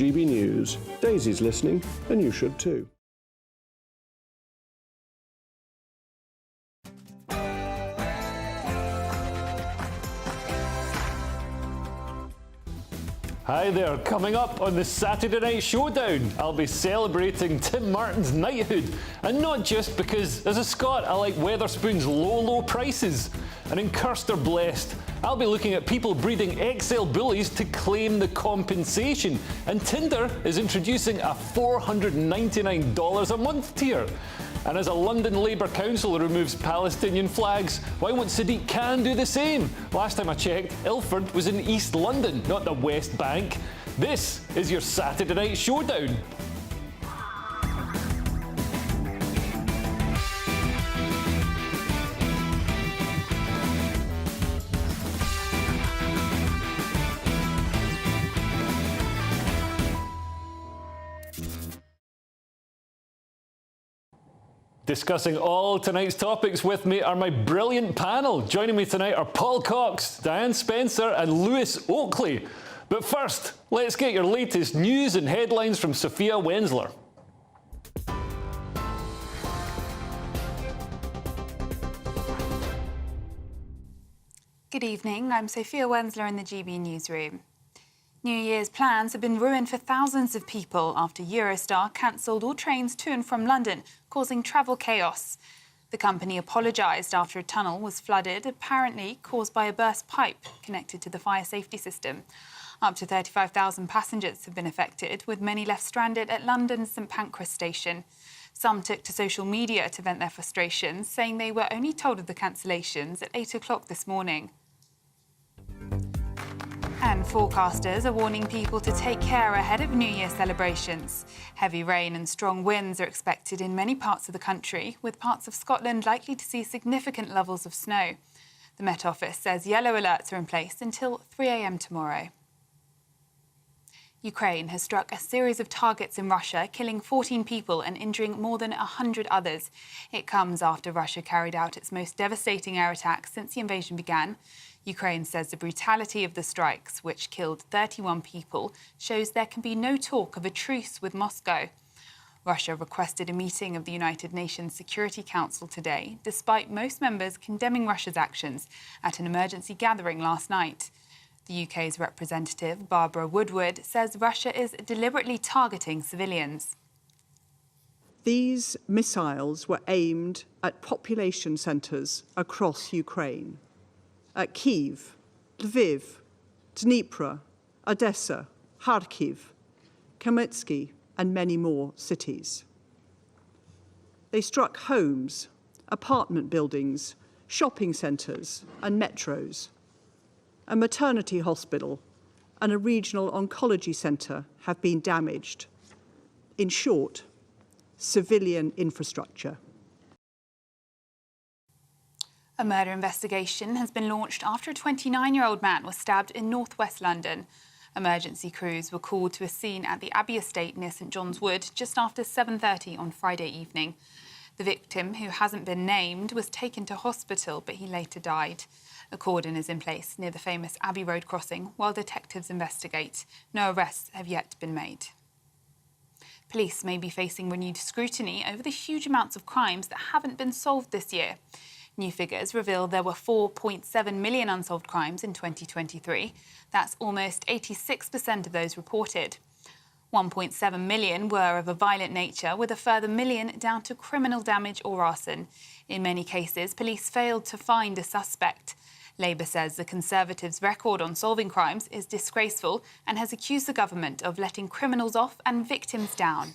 GB News. Daisy's listening, and you should too. Hi there, coming up on the Saturday Night Showdown, I'll be celebrating Tim Martin's knighthood. And not just because, as a Scot, I like Weatherspoon's low prices. And in Cursed or Blessed, I'll be looking at people breeding XL bullies to claim the compensation. And Tinder is introducing a $499 a month tier. And as a London Labour council removes Palestinian flags, why won't Sadiq Khan do the same? Last time I checked, Ilford was in East London, not the West Bank. This is your Saturday Night Showdown. Discussing all tonight's topics with me are my brilliant panel. Joining me tonight are Paul Cox, Diane Spencer and Lewis Oakley. But first, let's get your latest news and headlines from Sophia Wensler. Good evening, I'm Sophia Wensler in the GB newsroom. New Year's plans have been ruined for thousands of people after Eurostar cancelled all trains to and from London, causing travel chaos. The company apologised after a tunnel was flooded, apparently caused by a burst pipe connected to the fire safety system. Up to 35,000 passengers have been affected, with many left stranded at London's St Pancras station. Some took to social media to vent their frustrations, saying they were only told of the cancellations at 8 o'clock this morning. And forecasters are warning people to take care ahead of New Year celebrations. Heavy rain and strong winds are expected in many parts of the country, with parts of Scotland likely to see significant levels of snow. The Met Office says yellow alerts are in place until 3 a.m. tomorrow. Ukraine has struck a series of targets in Russia, killing 14 people and injuring more than 100 others. It comes after Russia carried out its most devastating air attack since the invasion began. Ukraine says the brutality of the strikes, which killed 31 people, shows there can be no talk of a truce with Moscow. Russia requested a meeting of the United Nations Security Council today, despite most members condemning Russia's actions at an emergency gathering last night. The UK's representative, Barbara Woodward, says Russia is deliberately targeting civilians. These missiles were aimed at population centres across Ukraine. At Kyiv, Lviv, Dnipro, Odessa, Kharkiv, Kamytsky and many more cities. They struck homes, apartment buildings, shopping centres and metros. A maternity hospital and a regional oncology centre have been damaged. In short, civilian infrastructure. A murder investigation has been launched after a 29-year-old man was stabbed in northwest London. Emergency crews were called to a scene at the Abbey Estate near St John's Wood just after 7:30 on Friday evening. The victim, who hasn't been named, was taken to hospital, but he later died. A cordon is in place near the famous Abbey Road crossing while detectives investigate. No arrests have yet been made. Police may be facing renewed scrutiny over the huge amounts of crimes that haven't been solved this year. New figures reveal there were 4.7 million unsolved crimes in 2023. That's almost 86% of those reported. 1.7 million were of a violent nature, with a further million down to criminal damage or arson. In many cases, police failed to find a suspect. Labour says the Conservatives' record on solving crimes is disgraceful and has accused the government of letting criminals off and victims down.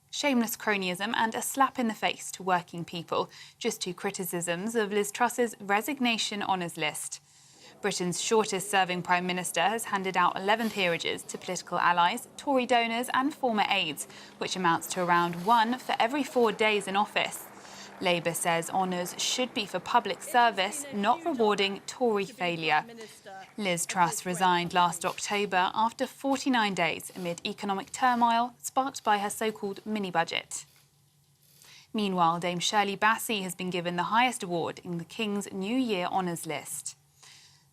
Shameless cronyism and a slap in the face to working people. Just two criticisms of Liz Truss's resignation honours list. Britain's shortest-serving Prime Minister has handed out 11 peerages to political allies, Tory donors and former aides, which amounts to around one for every 4 days in office. Labour says honours should be for public service, not rewarding Tory failure. Liz Truss resigned last October after 49 days amid economic turmoil sparked by her so-called mini-budget. Meanwhile, Dame Shirley Bassey has been given the highest award in the King's New Year honours list.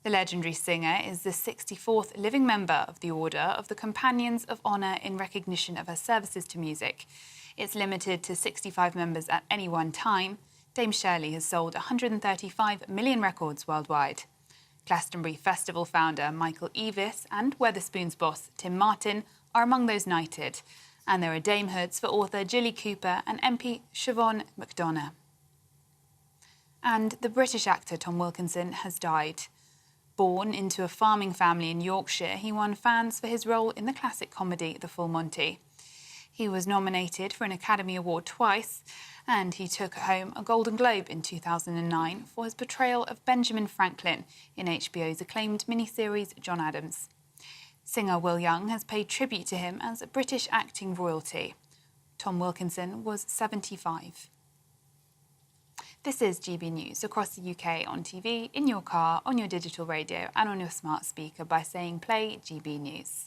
The legendary singer is the 64th living member of the Order of the Companions of Honour in recognition of her services to music. It's limited to 65 members at any one time. Dame Shirley has sold 135 million records worldwide. Glastonbury Festival founder Michael Eavis and Wetherspoons boss Tim Martin are among those knighted. And there are damehoods for author Gilly Cooper and MP Siobhan McDonough. And the British actor Tom Wilkinson has died. Born into a farming family in Yorkshire, he won fans for his role in the classic comedy The Full Monty. He was nominated for an Academy Award twice, and he took home a Golden Globe in 2009 for his portrayal of Benjamin Franklin in HBO's acclaimed miniseries John Adams. Singer Will Young has paid tribute to him as a British acting royalty. Tom Wilkinson was 75. This is GB News across the UK on TV, in your car, on your digital radio and on your smart speaker by saying play GB News.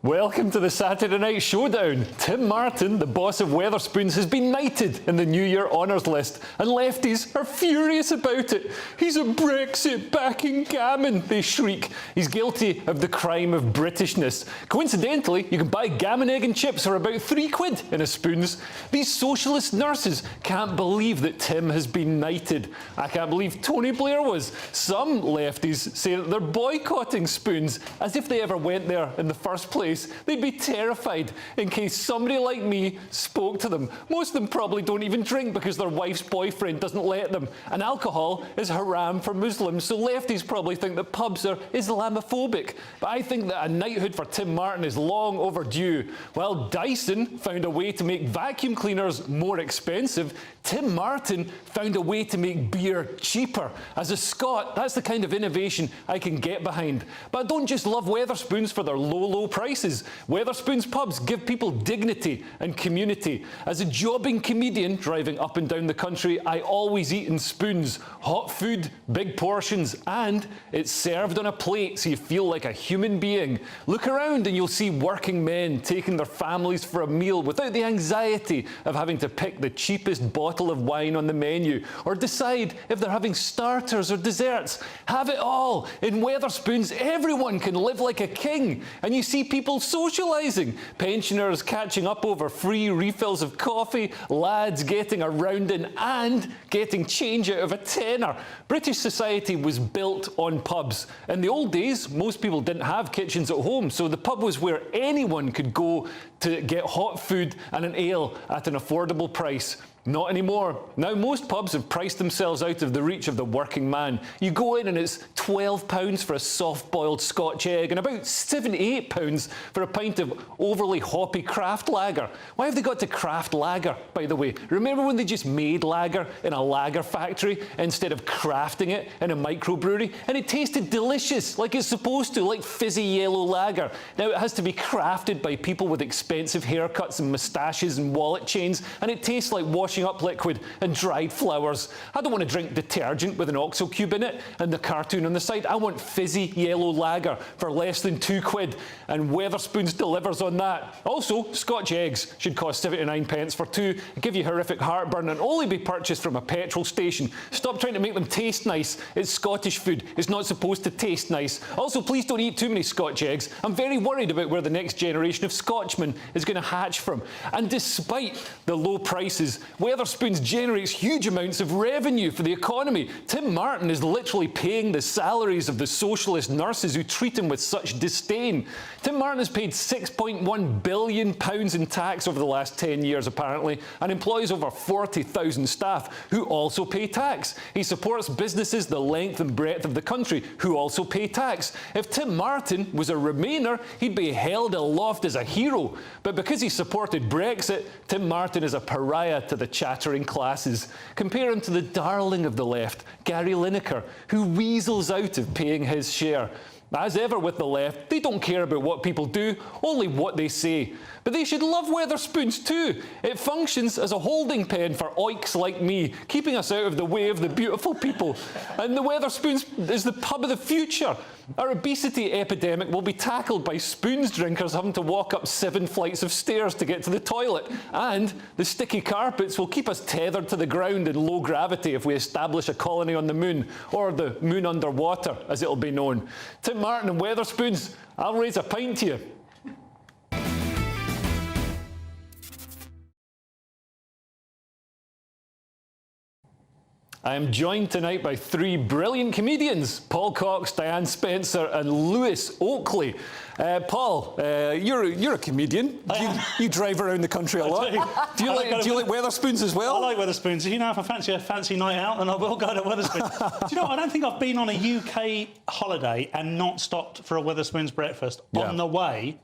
Welcome to the Saturday Night Showdown. Tim Martin, the boss of Wetherspoons, has been knighted in the New Year honours list, and lefties are furious about it. He's a Brexit-backing gammon, they shriek. He's guilty of the crime of Britishness. Coincidentally, you can buy gammon, egg and chips for about £3 in a Spoons. These socialist nurses can't believe that Tim has been knighted. I can't believe Tony Blair was. Some lefties say that they're boycotting Spoons, as if they ever went there in the first place. They'd be terrified in case somebody like me spoke to them. Most of them probably don't even drink because their wife's boyfriend doesn't let them. And alcohol is haram for Muslims, so lefties probably think that pubs are Islamophobic. But I think that a knighthood for Tim Martin is long overdue. While Dyson found a way to make vacuum cleaners more expensive, Tim Martin found a way to make beer cheaper. As a Scot, that's the kind of innovation I can get behind. But I don't just love Wetherspoons for their low prices. Wetherspoons pubs give people dignity and community. As a jobbing comedian driving up and down the country, I always eat in Spoons. Hot food, big portions, and it's served on a plate so you feel like a human being. Look around and you'll see working men taking their families for a meal without the anxiety of having to pick the cheapest bottle of wine on the menu or decide if they're having starters or desserts. Have it all. In Wetherspoons, everyone can live like a king, and you see people socialising. Pensioners catching up over free refills of coffee, lads getting a round in and getting change out of a tenner. British society was built on pubs. In the old days, most people didn't have kitchens at home, so the pub was where anyone could go to get hot food and an ale at an affordable price. Not anymore. Now most pubs have priced themselves out of the reach of the working man. You go in and it's £12 for a soft-boiled Scotch egg and about £78 for a pint of overly hoppy craft lager. Why have they got to craft lager, by the way? Remember when they just made lager in a lager factory instead of crafting it in a microbrewery? And it tasted delicious, like it's supposed to, like fizzy yellow lager. Now it has to be crafted by people with expensive haircuts and moustaches and wallet chains, and it tastes like washing up liquid and dried flowers. I don't want to drink detergent with an oxo cube in it and the cartoon on the side. I want fizzy yellow lager for less than £2, and Wetherspoons delivers on that. Also, Scotch eggs should cost 79p for two, give you horrific heartburn, and only be purchased from a petrol station. Stop trying to make them taste nice. It's Scottish food. It's not supposed to taste nice. Also, please don't eat too many Scotch eggs. I'm very worried about where the next generation of Scotchmen is going to hatch from. And despite the low prices, Wetherspoons generates huge amounts of revenue for the economy. Tim Martin is literally paying the salaries of the socialist nurses who treat him with such disdain. Tim Martin has paid £6.1 billion in tax over the last 10 years, apparently, and employs over 40,000 staff who also pay tax. He supports businesses the length and breadth of the country who also pay tax. If Tim Martin was a Remainer, he'd be held aloft as a hero. But because he supported Brexit, Tim Martin is a pariah to the chattering classes. Compare him to the darling of the left, Gary Lineker, who weasels out of paying his share. As ever with the left, they don't care about what people do, only what they say. But they should love Wetherspoons too. It functions as a holding pen for oiks like me, keeping us out of the way of the beautiful people. And the Wetherspoons is the pub of the future. Our obesity epidemic will be tackled by spoons drinkers having to walk up 7 flights of stairs to get to the toilet. And the sticky carpets will keep us tethered to the ground in low gravity if we establish a colony on the moon, or the moon underwater, as it'll be known. Tim Martin and Wetherspoons, I'll raise a pint to you. I am joined tonight by 3 brilliant comedians, Paul Cox, Diane Spencer and Lewis Oakley. Paul, you're a comedian. You drive around the country a lot. Do you like Wetherspoons as well? I like Wetherspoons. You know, if I fancy a fancy night out, then I will go to Wetherspoons. Do you know, I don't think I've been on a UK holiday and not stopped for a Wetherspoons breakfast on the way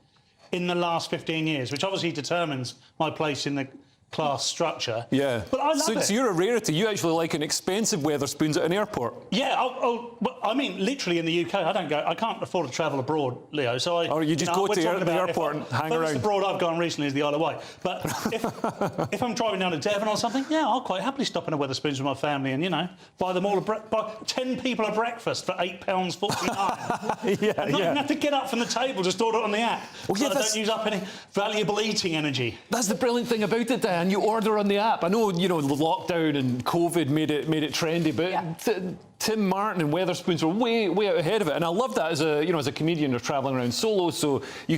in the last 15 years, which obviously determines my place in the class structure. Yeah. But I love it. So you're a rarity. You actually like an expensive Wetherspoons at an airport. Yeah. Well, I mean, literally in the UK, I can't afford to travel abroad, Leo. So Or you just go to the airport and hang around. The abroad I've gone recently is the Isle of Wight. But if I'm driving down to Devon or something, yeah, I'll quite happily stop in a Wetherspoons with my family and, you know, buy them all buy 10 people a breakfast for £8.49. Yeah, and not even have to get up from the table, just order it on the app. Well, yeah, so I don't use up any valuable eating energy. That's the brilliant thing about it, Dan. You order on the app. I know, you know, lockdown and COVID made it trendy, but Tim Martin and Wetherspoons were way out ahead of it, and I love that as a comedian. You're travelling around solo, so you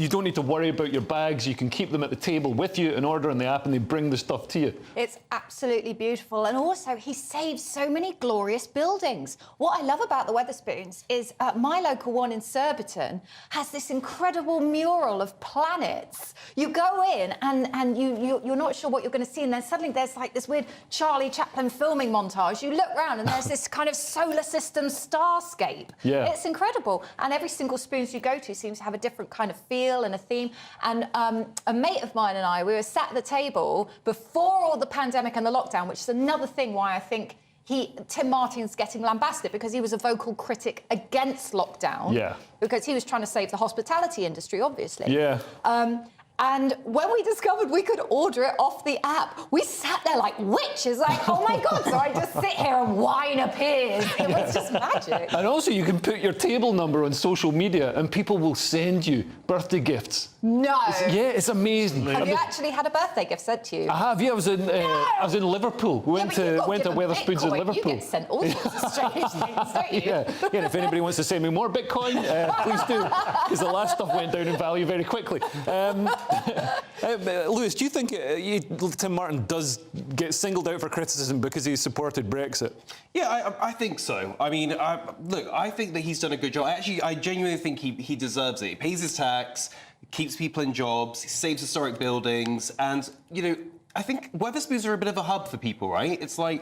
don't need to worry about your bags. You can keep them at the table with you and order on the app, and they bring the stuff to you. It's absolutely beautiful, and also he saves so many glorious buildings. What I love about the Wetherspoons is my local one in Surbiton has this incredible mural of planets. You go in and you're not sure what you're going to see, and then suddenly there's like this weird Charlie Chaplin filming montage. You look round and there's this kind of solar system starscape. Yeah. It's incredible. And every single Spoons you go to seems to have a different kind of feel and a theme. And a mate of mine and I, we were sat at the table before all the pandemic and the lockdown, which is another thing why I think Tim Martin's getting lambasted, because he was a vocal critic against lockdown. Yeah. Because he was trying to save the hospitality industry, obviously. Yeah. And when we discovered we could order it off the app, we sat there like witches, like, oh my God. So I just sit here and wine appears. It was just magic. And also you can put your table number on social media and people will send you birthday gifts. No. It's amazing. Have you actually had a birthday gift sent to you? I have, yeah. I was in Liverpool. We went to Wetherspoons in Liverpool. You get sent all sorts of strange things, don't you? Yeah, and if anybody wants to send me more Bitcoin, please do, because the last stuff went down in value very quickly. Lewis, do you think Tim Martin does get singled out for criticism because he supported Brexit? Yeah, I think so. I mean, look, I think that he's done a good job. Actually, I genuinely think he deserves it. He pays his tax, keeps people in jobs, he saves historic buildings, and, you know, I think Wetherspoons are a bit of a hub for people, right? It's like,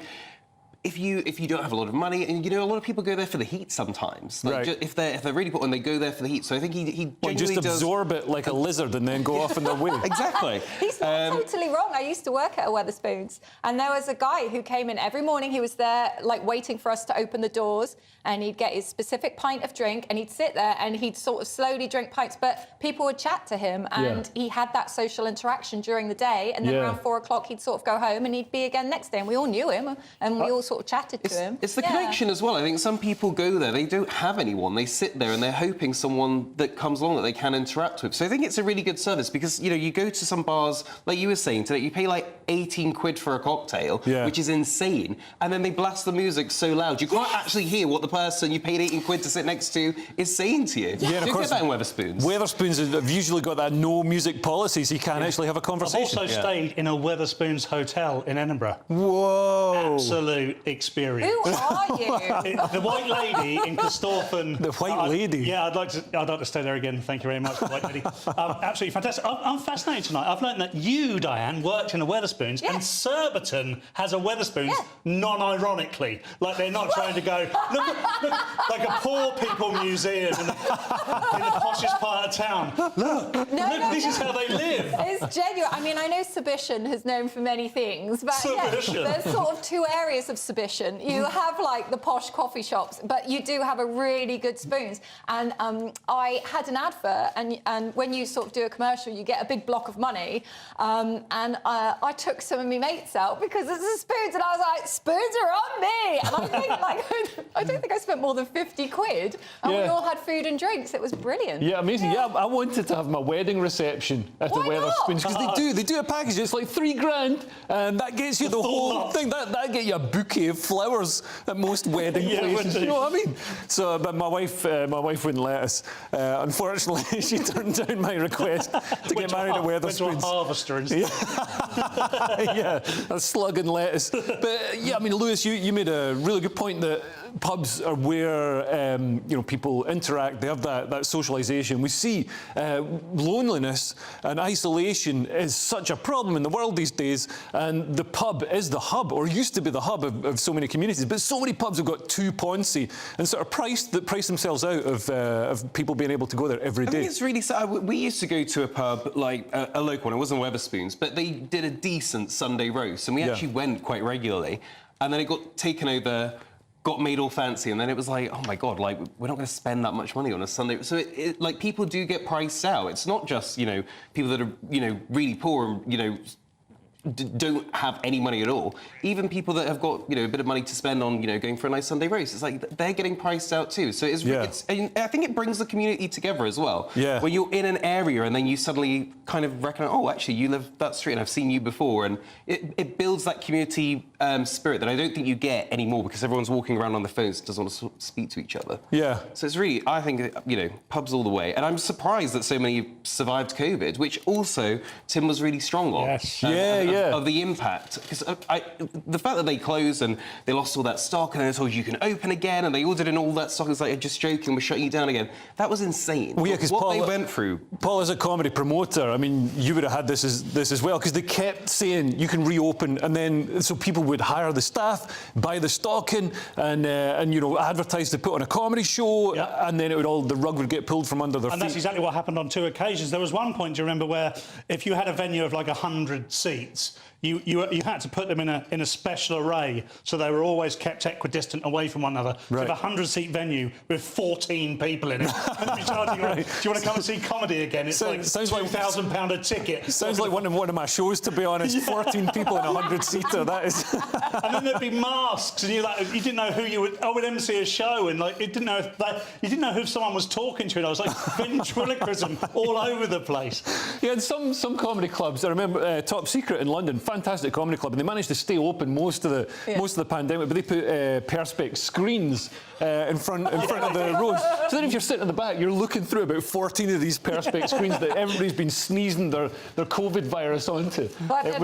if you don't have a lot of money, and, you know, a lot of people go there for the heat sometimes. Like, right. If they're really put on, they go there for the heat. So I think he genuinely just absorb it like a lizard and then go off in their way. Exactly. He's not totally wrong. I used to work at a Wetherspoons, and there was a guy who came in every morning. He was there, like, waiting for us to open the doors, and he'd get his specific pint of drink, and he'd sit there, and he'd sort of slowly drink pints, but people would chat to him, and he had that social interaction during the day, and then around 4 o'clock, he'd sort of go home, and he'd be again next day, and we all knew him, and we all sort of chatted to him. It's the connection as well. I think some people go there, they don't have anyone. They sit there and they're hoping someone that comes along that they can interact with. So I think it's a really good service because, you know, you go to some bars, like you were saying today, you pay like 18 quid for a cocktail, which is insane. And then they blast the music so loud, you can't actually hear what the person you paid 18 quid to sit next to is saying to you. Yeah, of course. Get that in Wetherspoons. Wetherspoons have usually got that no music policy, so you can't actually have a conversation. I've also stayed in a Wetherspoons hotel in Edinburgh. Whoa! Absolute experience. Who are you? The White Lady in Corstorphine. The White Lady? Yeah, I'd like to stay there again. Thank you very much, the White Lady. Absolutely fantastic. I'm fascinated tonight. I've learned that you, Diane, worked in a Wetherspoons, and Surbiton has a Wetherspoons, non-ironically. Like, they're not trying to go, look, like a poor people museum in the poshest part of town. Look, this is how they live. It's genuine. I mean, I know Surbiton is known for many things, but there's sort of two areas of exhibition. You have like the posh coffee shops, but you do have a really good spoons. And I had an advert, and when you sort of do a commercial, you get a big block of money. And I took some of my mates out because it's the spoons, and I was like, spoons are on me. And I think like I don't think I spent more than 50 quid, and we all had food and drinks. It was brilliant. Yeah, amazing. Yeah, I wanted to have my wedding reception at the Wetherspoons because they do a package. It's like $3,000, and that gets you the whole thing. That get you a bouquet of flowers at most wedding places. You know what I mean? So, but my wife wouldn't let us. Unfortunately, she turned down my request to get married at Wetherspoons. Went to a harvester instead. Yeah, a slug and lettuce. But yeah, I mean, Lewis, you made a really good point that pubs are where people interact. They have that socialisation. We see loneliness and isolation is such a problem in the world these days, and the pub is the hub, or used to be the hub of so many communities. But so many pubs have got too poncy and sort of price themselves out of people being able to go there every day. I mean, it's really sad. We used to go to a pub, like a local one. It wasn't Wetherspoons, but they did a decent Sunday roast, and we actually went quite regularly. And then it got taken over, got made all fancy, and then it was like, oh my God, like, we're not going to spend that much money on a Sunday. So like, people do get priced out. It's not just, people that are, really poor and, don't have any money at all. Even people that have got, a bit of money to spend on, going for a nice Sunday roast, it's like they're getting priced out too. So and I think it brings the community together as well. Yeah. When you're in an area and then you suddenly kind of reckon, oh, actually, you live that street and I've seen you before, and it builds that community spirit that I don't think you get anymore because everyone's walking around on their phones and doesn't want to speak to each other. Yeah. So it's really, I think, pubs all the way. And I'm surprised that so many survived COVID, which also Tim was really strong on. Yes. Of the impact, because the fact that they closed and they lost all that stock and they told you can open again and they ordered in all that stock, it's like, just joking, we're shutting you down again. That was insane. Well, yeah, because what they went through. Paul, as a comedy promoter, I mean, you would have had this as well, because they kept saying you can reopen, and then so people would hire the staff, buy the stock in, and advertise to put on a comedy show, and then the rug would get pulled from under their feet. And that's exactly what happened on 2 occasions. There was one point, do you remember, where if you had a venue of like 100 seats, you had to put them in a special array, so they were always kept equidistant away from one another. Right. So if a 100-seat venue with 14 people in it, and you're charging, do you want to come and see comedy again? It's like £2,000 a ticket. Sounds like one of my shows, to be honest. 14 people in a 100-seater. That is. And then there'd be masks, and you didn't know who you would. I would MC a show, and you didn't know who someone was talking to, and I was like ventriloquism all over the place. Yeah, and some comedy clubs. I remember Top Secret in London. Fantastic comedy club, and they managed to stay open most of the pandemic. But they put perspex screens in front of the rows. So then, if you're sitting in the back, you're looking through about 14 of these perspex screens that everybody's been sneezing their COVID virus onto. But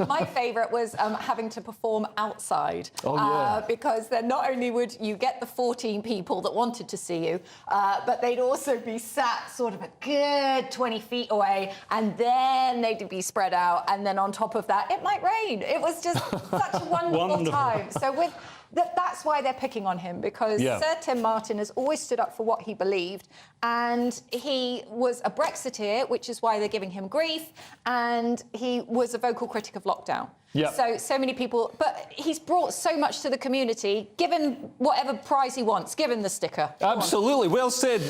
my favourite was having to perform outside. Oh, yeah. Because then not only would you get the 14 people that wanted to see you, but they'd also be sat sort of a good 20 feet away, and then they'd be spread out, and then on top of that, it might rain. It was just such a wonderful time. So that's why they're picking on him, because Sir Tim Martin has always stood up for what he believed, and he was a Brexiteer, which is why they're giving him grief, and he was a vocal critic of lockdown. Yep. So many people, but he's brought so much to the community. Give him whatever prize he wants. Give him the sticker. Absolutely. Well said,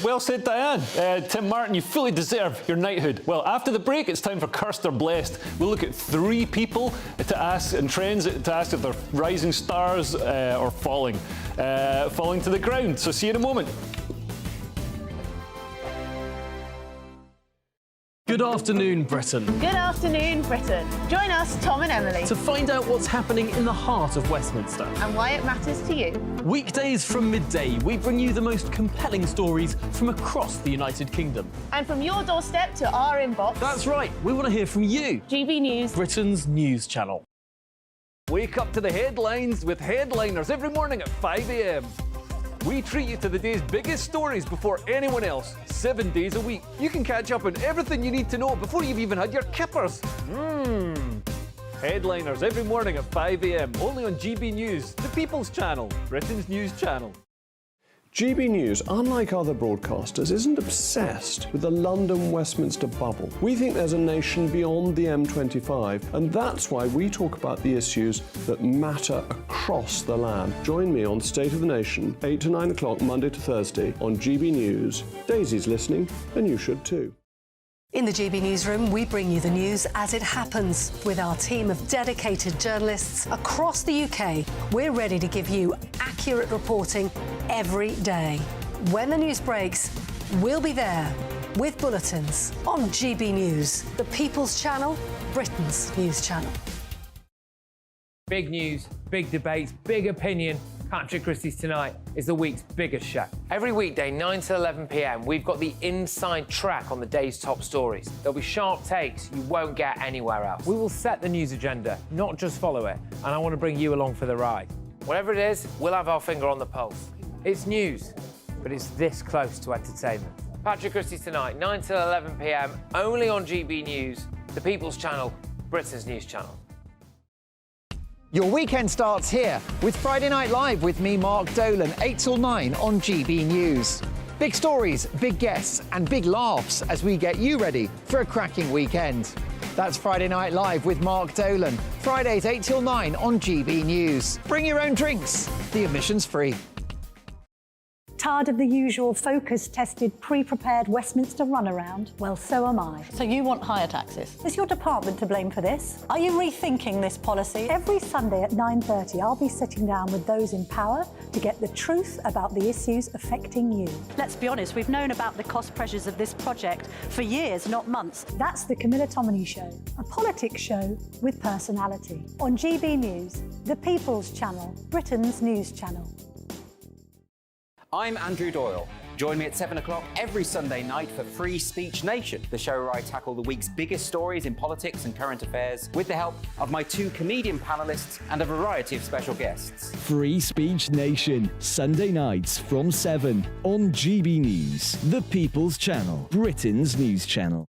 Diane. Tim Martin, you fully deserve your knighthood. Well, after the break, it's time for Cursed or Blessed. We'll look at 3 people to ask, and trends to ask if they're rising stars or falling to the ground. So see you in a moment. Good afternoon, Britain. Good afternoon, Britain. Join us, Tom and Emily, To find out what's happening in the heart of Westminster. and why it matters to you. Weekdays from midday, we bring you the most compelling stories from across the United Kingdom. And from your doorstep to our inbox, That's right, we want to hear from you, GB News. Britain's news channel. Wake up to the headlines with Headliners every morning at 5 a.m. We treat you to the day's biggest stories before anyone else, 7 days a week. You can catch up on everything you need to know before you've even had your kippers. Headliners every morning at 5 a.m. only on GB News, the People's Channel, Britain's news channel. GB News, unlike other broadcasters, isn't obsessed with the London-Westminster bubble. We think there's a nation beyond the M25, and that's why we talk about the issues that matter across the land. Join me on State of the Nation, 8 to 9 o'clock, Monday to Thursday, on GB News. Daisy's listening, and you should too. In the GB Newsroom, we bring you the news as it happens. With our team of dedicated journalists across the UK, we're ready to give you accurate reporting every day. When the news breaks, we'll be there with bulletins on GB News, the People's Channel, Britain's news channel. Big news, big debates, big opinion. Patrick Christie's Tonight is the week's biggest show. Every weekday, 9 to 11 p.m, we've got the inside track on the day's top stories. There'll be sharp takes you won't get anywhere else. We will set the news agenda, not just follow it, and I want to bring you along for the ride. Whatever it is, we'll have our finger on the pulse. It's news, but it's this close to entertainment. Patrick Christie's Tonight, 9 to 11 p.m, only on GB News, the People's Channel, Britain's news channel. Your weekend starts here with Friday Night Live with me, Mark Dolan, 8 till 9 on GB News. Big stories, big guests and big laughs as we get you ready for a cracking weekend. That's Friday Night Live with Mark Dolan. Fridays 8 till 9 on GB News. Bring your own drinks. The admission's free. Tired of the usual focus-tested, pre-prepared Westminster runaround? Well, so am I. So you want higher taxes? Is your department to blame for this? Are you rethinking this policy? Every Sunday at 9:30, I'll be sitting down with those in power to get the truth about the issues affecting you. Let's be honest, we've known about the cost pressures of this project for years, not months. That's the Camilla Tominey Show, a politics show with personality. On GB News, the People's Channel, Britain's news channel. I'm Andrew Doyle. Join me at 7 o'clock every Sunday night for Free Speech Nation, the show where I tackle the week's biggest stories in politics and current affairs with the help of my two comedian panellists and a variety of special guests. Free Speech Nation, Sunday nights from 7 on GB News, the People's Channel, Britain's news channel.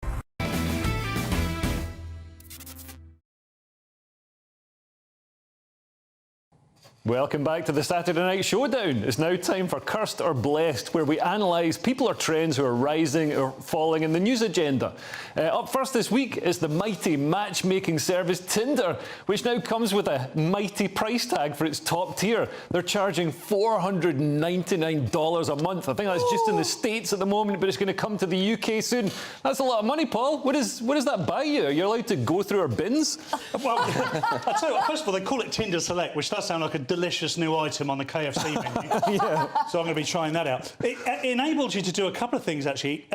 Welcome back to the Saturday Night Showdown. It's now time for Cursed or Blessed, where we analyse people or trends who are rising or falling in the news agenda. Up first this week is the mighty matchmaking service Tinder, which now comes with a mighty price tag for its top tier. They're charging $499 a month. I think that's just in the States at the moment, but it's going to come to the UK soon. That's a lot of money, Paul. What does that buy you? Are you allowed to go through our bins? Well, I tell you what, first of all, they call it Tinder Select, which does sound like a delicious new item on the KFC menu. Yeah. So I'm going to be trying that out. It enables you to do a couple of things, actually,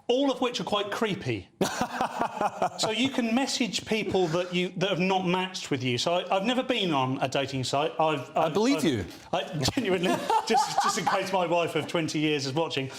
all of which are quite creepy. So you can message people that have not matched with you. So I've never been on a dating site. I believe you. I genuinely, just in case my wife of 20 years is watching.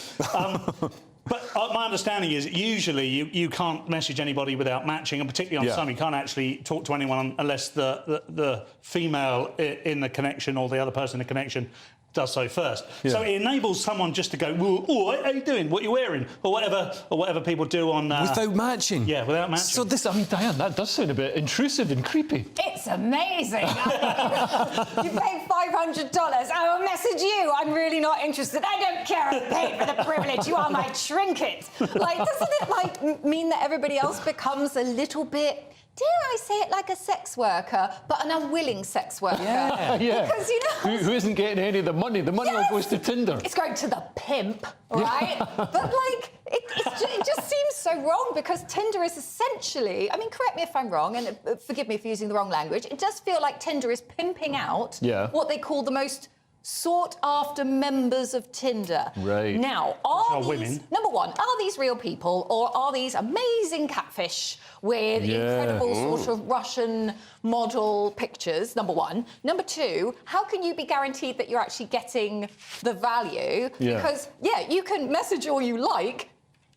But my understanding is usually you can't message anybody without matching, and particularly on some, you can't actually talk to anyone unless the female in the connection or the other person in the connection does so first. Yeah. So it enables someone just to go, "Oh, how you doing? What are you wearing?" or whatever people do on without matching. Yeah, without matching. So this, I mean, Diane, that does sound a bit intrusive and creepy. It's amazing. You paid $500. I will message you. I'm really not interested. I don't care. I paid for the privilege. You are my trinket. Like, doesn't it mean that everybody else becomes a little bit, dare I say it, like a sex worker, but an unwilling sex worker? Yeah. Because, you know... Who isn't getting any of the money? The money all goes to Tinder. It's going to the pimp, right? But, like, it just seems so wrong, because Tinder is essentially... I mean, correct me if I'm wrong, and forgive me for using the wrong language. It does feel like Tinder is pimping out what they call the most sought-after members of Tinder. Right. Now, are these... women? Number one, are these real people, or are these amazing catfish with incredible sort of Russian model pictures, number one. Number two, how can you be guaranteed that you're actually getting the value? Because, you can message all you like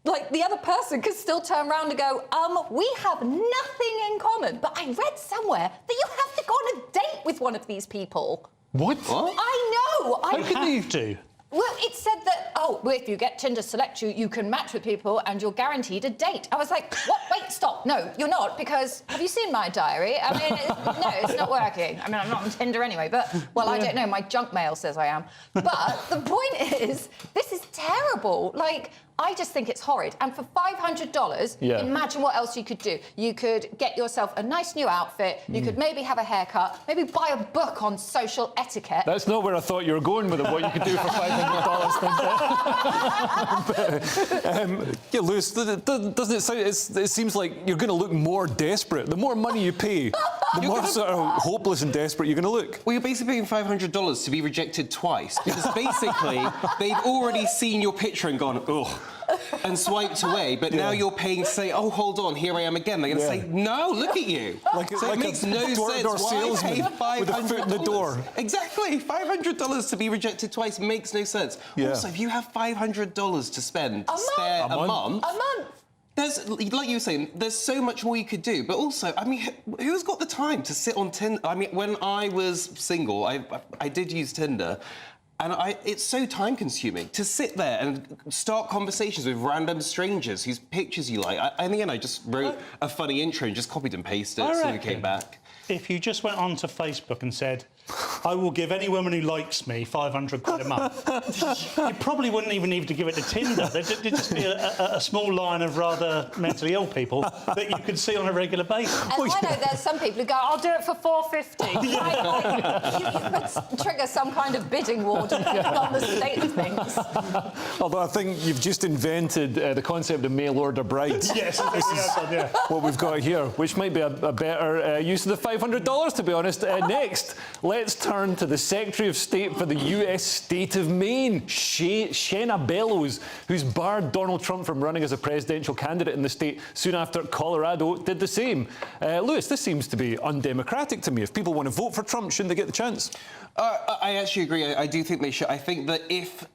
the other person could still turn around and go, we have nothing in common, but I read somewhere that you have to go on a date with one of these people. What? I know. You have to. Well, it said that, oh, well, if you get Tinder Select, you can match with people and you're guaranteed a date. I was like, what? Wait, stop. No, you're not, because have you seen my diary? I mean, no, it's not working. I mean, I'm not on Tinder anyway, but, well, I don't know. My junk mail says I am. But the point is, this is terrible. Like, I just think it's horrid. And for $500, imagine what else you could do. You could get yourself a nice new outfit. You could maybe have a haircut. Maybe buy a book on social etiquette. That's not where I thought you were going with it, what you could do for $500. Yeah, Lewis, doesn't it sound... It seems like you're going to look more desperate. The more money you pay, the more sort of hopeless and desperate you're going to look. Well, you're basically paying $500 to be rejected twice. Because basically, they've already seen your picture and gone, ugh, and swiped away. But now you're paying to say, oh, hold on, here I am again. They're going to say, no, look at you. So it makes no sense. Why pay $500? With a foot in the door. Exactly. $500 to be rejected twice makes no sense. Also, if you have $500 to spend spare a month... A month. There's, like you were saying, there's so much more you could do. But also, I mean, who's got the time to sit on Tinder? I mean, when I was single, I did use Tinder. And it's so time-consuming to sit there and start conversations with random strangers whose pictures you like. In the end, I just wrote a funny intro and just copied and pasted it, so we came back. If you just went onto Facebook and said, I will give any woman who likes me £500 a month, you probably wouldn't even need to give it to Tinder. There'd just be a small line of rather mentally ill people that you could see on a regular basis. And I know there's some people who go, I'll do it for $450. You could trigger some kind of bidding war depending on the state of things. Although I think you've just invented the concept of mail-order brides. Yes, this is what we've got here, which might be a better use of the $500, to be honest. Next, let's turn to the Secretary of State for the US state of Maine, Shenna Bellows, who's barred Donald Trump from running as a presidential candidate in the state soon after Colorado did the same. Lewis, this seems to be undemocratic to me. If people want to vote for Trump, shouldn't they get the chance? I actually agree. I do think they should. I think that if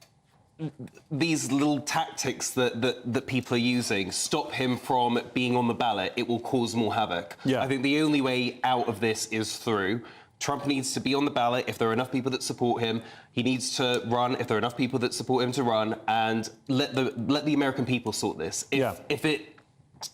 these little tactics that people are using stop him from being on the ballot, it will cause more havoc. I think the only way out of this is through. Trump needs to be on the ballot if there are enough people that support him. He needs to run if there are enough people that support him to run, and let the American people sort this. If it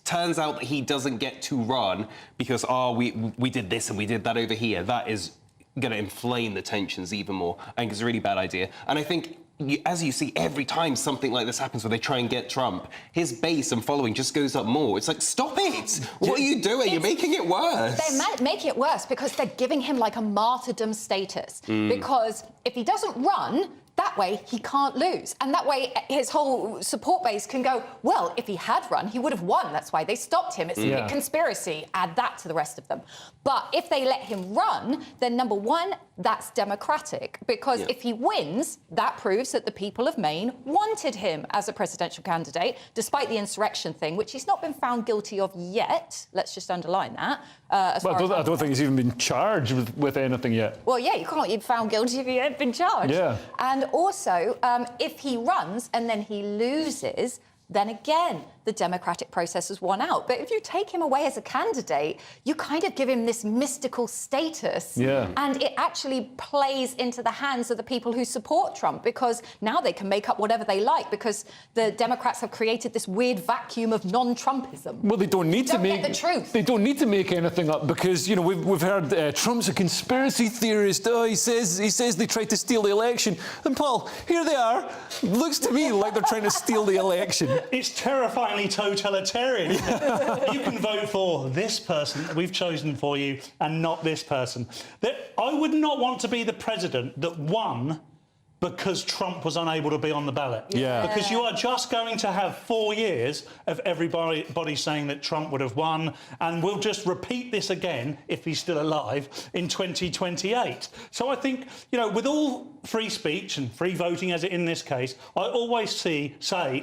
turns out that he doesn't get to run because we did this and we did that over here, that is going to inflame the tensions even more. I think it's a really bad idea. And I think, as you see, every time something like this happens where they try and get Trump, his base and following just goes up more. It's like, stop it! What are you doing? You're making it worse. They're making it worse because they're giving him like a martyrdom status. Because if he doesn't run, that way he can't lose. And that way his whole support base can go, well, if he had run, he would have won. That's why they stopped him. It's a big conspiracy. Add that to the rest of them. But if they let him run, then number one, that's democratic. Because if he wins, that proves that the people of Maine wanted him as a presidential candidate, despite the insurrection thing, which he's not been found guilty of yet. Let's just underline that. I don't think he's even been charged with anything yet. Well, yeah, you can't be found guilty if you haven't been charged. And also, if he runs and then he loses, then again, the democratic process has won out. But if you take him away as a candidate, you kind of give him this mystical status. And it actually plays into the hands of the people who support Trump, because now they can make up whatever they like, because the Democrats have created this weird vacuum of non-Trumpism. Well, they don't need to make the truth. They don't need to make anything up, because, you know, we've heard Trump's a conspiracy theorist. Oh, he says they tried to steal the election. And Paul, here they are. Looks to me like they're trying to steal the election. It's terrifyingly totalitarian, isn't it? You can vote for this person that we've chosen for you and not this person. I would not want to be the president that won because Trump was unable to be on the ballot. Because you are just going to have 4 years of everybody saying that Trump would have won, and we'll just repeat this again, if he's still alive, in 2028. So I think, you know, with all free speech and free voting, as in this case, I always say,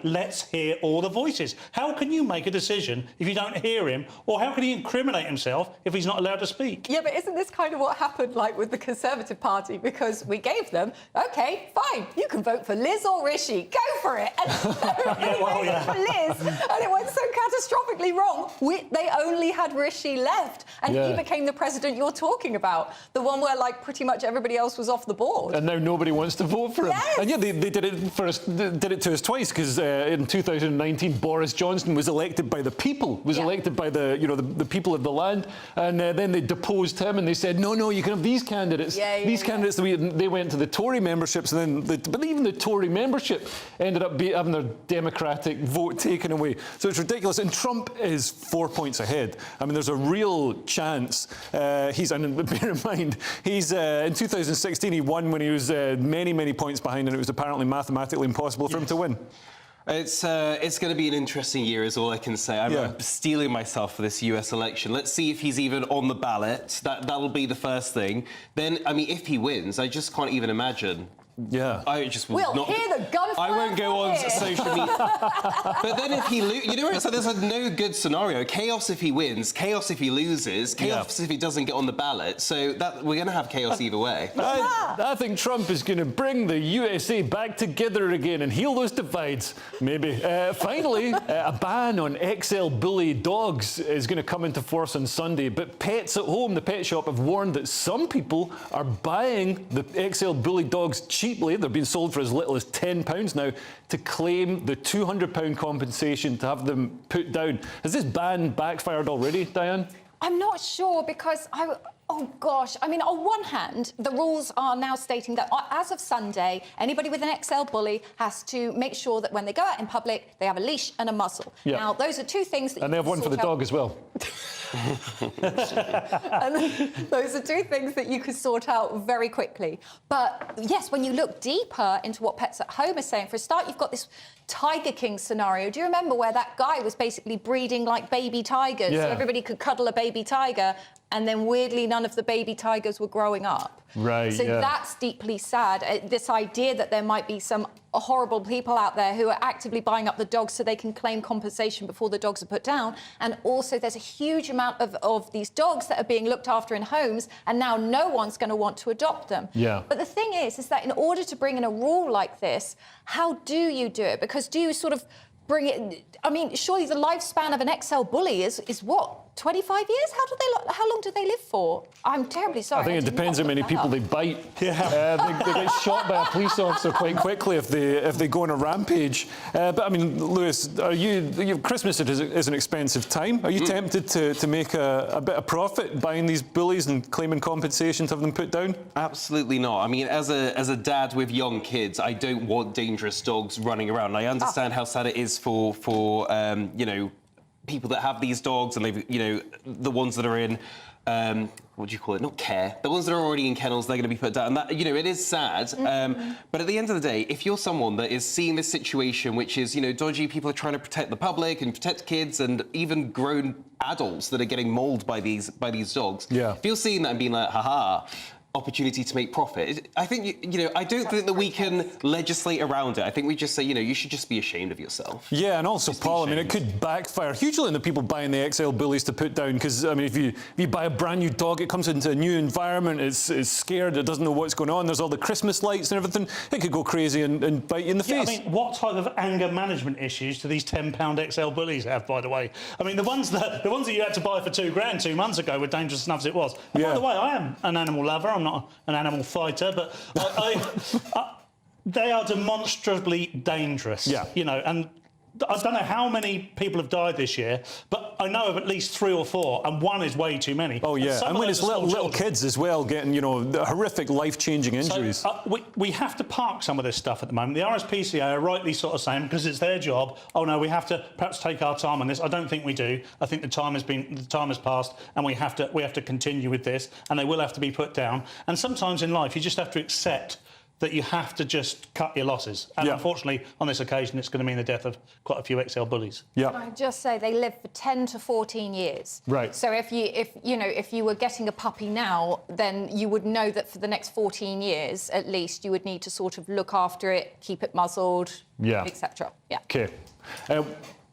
let's hear all the voices. How can you make a decision if you don't hear him, or how can he incriminate himself if he's not allowed to speak? Yeah, but isn't this kind of what happened, like, with the Conservative Party? Because we gave them, OK, fine, you can vote for Liz or Rishi, go for it. And voted for Liz, and it went so catastrophically wrong. They only had Rishi left, and he became the president you're talking about, the one where like pretty much everybody else was off the board. And now nobody wants to vote for him. Yes. And yeah, they did it to us twice, because in 2019 Boris Johnson was elected by the people, elected by the people of the land, and then they deposed him and they said, no, you can have these candidates. These candidates, they went to the Tory memberships, and then but even the Tory membership ended up having their democratic vote taken away. So it's ridiculous. And Trump is 4 points ahead. I mean, there's a real chance. And bear in mind, he's in 2016 he won when he was many points behind, and it was apparently mathematically impossible for him to win. It's going to be an interesting year, is all I can say. I'm steeling myself for this US election. Let's see if he's even on the ballot. That'll be the first thing. Then, I mean, if he wins, I just can't even imagine. Yeah. I just will we'll not. hear the gunfire. I won't go on social media. But then if he loses, so there's no good scenario. Chaos if he wins, chaos if he loses, chaos if he doesn't get on the ballot. So we're going to have chaos either way. I think Trump is going to bring the USA back together again and heal those divides, maybe. Finally, a ban on XL bully dogs is going to come into force on Sunday, but Pets at Home, the pet shop, have warned that some people are buying the XL bully dogs cheaply. They're being sold for as little as £10 now to claim the £200 compensation to have them put down. Has this ban backfired already, Diane? I'm not sure, because oh gosh, I mean, on one hand, the rules are now stating that as of Sunday, anybody with an XL bully has to make sure that when they go out in public, they have a leash and a muzzle. Yeah. Now, those are two things that and they have one for the dog as well. And those are two things that you could sort out very quickly. But yes, when you look deeper into what Pets at Home is saying, for a start, you've got this Tiger King scenario. Do you remember where that guy was basically breeding like baby tigers? So everybody could cuddle a baby tiger, and then weirdly none of the baby tigers were growing up. Right, so that's deeply sad. This idea that there might be some horrible people out there who are actively buying up the dogs so they can claim compensation before the dogs are put down. And also there's a huge amount of these dogs that are being looked after in homes, and now no one's going to want to adopt them. Yeah. But the thing is that in order to bring in a rule like this, how do you do it? Because do you sort of bring it... I mean, surely the lifespan of an XL bully is what? 25 years? How long do they live for? I'm terribly sorry. I think it depends how many people they bite. Yeah. They get shot by a police officer quite quickly if they go on a rampage. But I mean, Lewis, Christmas is an expensive time. Are you tempted to make a bit of profit buying these bullies and claiming compensation to have them put down? Absolutely not. I mean, as a dad with young kids, I don't want dangerous dogs running around. I understand how sad it is for people that have these dogs, and they've, the ones that are in, what do you call it? Not care. The ones that are already in kennels, they're going to be put down. And that, it is sad. But at the end of the day, if you're someone that is seeing this situation, which is, dodgy, people are trying to protect the public and protect kids and even grown adults that are getting mauled by these dogs. Yeah. If you're seeing that and being like, haha, opportunity to make profit. I think, I don't think that we can legislate around it. I think we just say, you should just be ashamed of yourself. Yeah, and also, Paul, I mean, it could backfire hugely on the people buying the XL bullies to put down, because, I mean, if you buy a brand new dog, it comes into a new environment, it's scared, it doesn't know what's going on, there's all the Christmas lights and everything, it could go crazy and bite you in the face. I mean, what type of anger management issues do these £10 XL bullies have, by the way? I mean, the ones that you had to buy for £2,000 2 months ago were dangerous enough as it was. And by the way, I am an animal lover, I'm not an animal fighter, but they are demonstrably dangerous. Yeah. And I don't know how many people have died this year, but I know of at least 3 or 4, and one is way too many. Oh, yeah. And when it's little kids as well getting, horrific life-changing injuries. So, we have to park some of this stuff at the moment. The RSPCA are rightly sort of saying, because it's their job, oh, no, we have to perhaps take our time on this. I don't think we do. I think the time has passed, and we have to continue with this, and they will have to be put down. And sometimes in life, you just have to accept that you have to just cut your losses. And unfortunately, on this occasion, it's going to mean the death of quite a few XL bullies. Yeah. Can I just say they live for 10 to 14 years. Right. So if you were getting a puppy now, then you would know that for the next 14 years, at least, you would need to sort of look after it, keep it muzzled, etc. Yeah. OK.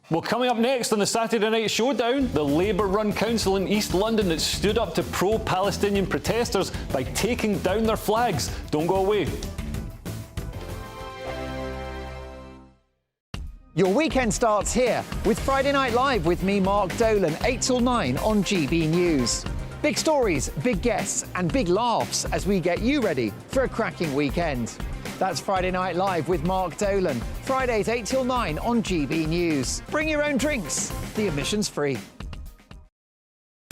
Well, coming up next on the Saturday Night Showdown, the Labour-run council in East London that stood up to pro-Palestinian protesters by taking down their flags. Don't go away. Your weekend starts here with Friday Night Live with me, Mark Dolan, 8 till 9 on GB News. Big stories, big guests and big laughs as we get you ready for a cracking weekend. That's Friday Night Live with Mark Dolan, Fridays 8 till 9 on GB News. Bring your own drinks, the admission's free.